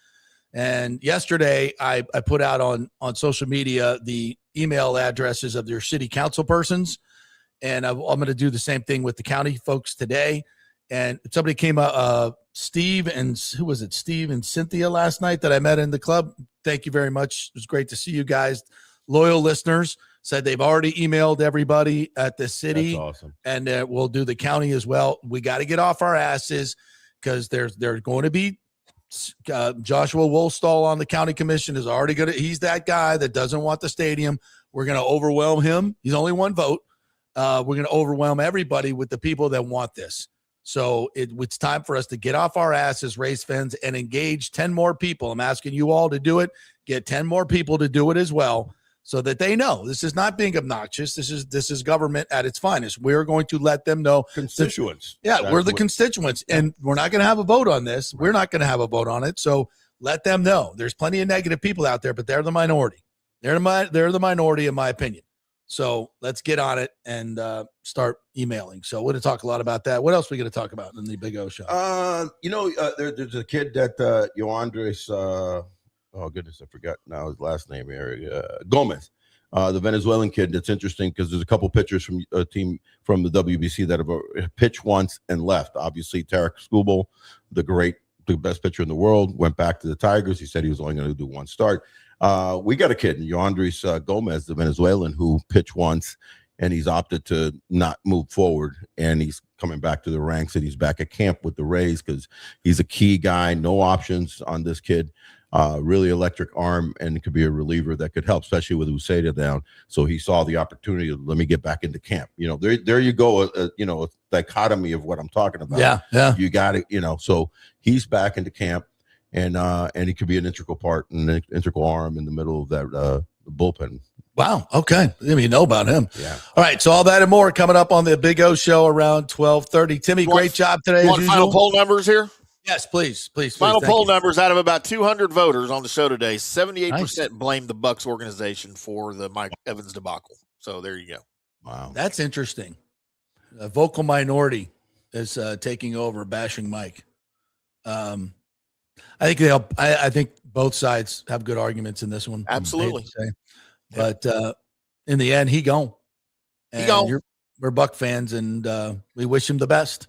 And yesterday, I put out on social media the email addresses of their city council persons, and I'm going to do the same thing with the county folks today. And somebody came up, Steve and who was it? Steve and Cynthia last night that I met in the club. Thank you very much. It was great to see you guys, loyal listeners. Said they've already emailed everybody at the city. That's awesome. And we'll do the county as well. We got to get off our asses because there's going to be Joshua Wolstall on the county commission is already going to. He's that guy that doesn't want the stadium. We're going to overwhelm him. He's only one vote. We're going to overwhelm everybody with the people that want this. So it's time for us to get off our asses, Rays fans, and engage 10 more people. I'm asking you all to do it. Get 10 more people to do it as well, so that they know this is not being obnoxious. This is government at its finest. We're going to let them know. Constituents. We're the constituents, and we're not going to have a vote on this. We're not going to have a vote on it. So let them know. There's plenty of negative people out there, but they're the minority. They're the minority, in my opinion. So let's get on it and start emailing. So we're going to talk a lot about that. What else are we going to talk about in the Big O show? There's a kid that Yoandres oh goodness, I forgot now his last name here. Gomez, the Venezuelan kid. That's interesting because there's a couple pitchers from a team from the WBC that have pitched once and left. Obviously, Tarek Skubal, the best pitcher in the world, went back to the Tigers. He said he was only going to do one start. We got a kid, Yoandres Gomez, the Venezuelan, who pitched once, and he's opted to not move forward, and he's coming back to the ranks, and he's back at camp with the Rays because he's a key guy. No options on this kid. Really electric arm, and it could be a reliever that could help, especially with Uceda down. So he saw the opportunity to let me get back into camp. You know, there you go. A dichotomy of what I'm talking about. Yeah. You got it. You know, so he's back into camp, and he could be an integral part and an integral arm in the middle of that bullpen. Wow. Okay. I didn't even know about him. Yeah. All right. So all that and more coming up on the Big O show around 12:30. Timmy, great job today. You want final poll numbers here? Yes, please. Final poll numbers out of about 200 voters on the show today. 78% blame the Bucs organization for the Mike Evans debacle. So there you go. Wow, that's interesting. A vocal minority is taking over, bashing Mike. I think both sides have good arguments in this one. Absolutely. But in the end, he gone. We're Buck fans, and we wish him the best,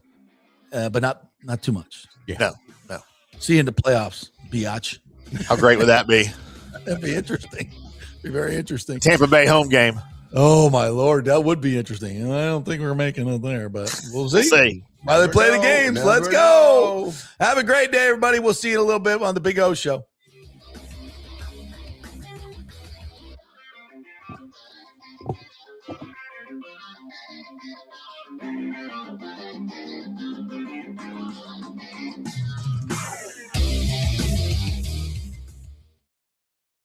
but not Not too much. Yeah. No. See you in the playoffs, biatch. How great would that be? That'd be interesting. Be very interesting. Tampa Bay home game. Oh my Lord, that would be interesting. I don't think we're making it there, but we'll see. While they play the games, let's go. Have a great day, everybody. We'll see you in a little bit on the Big O Show.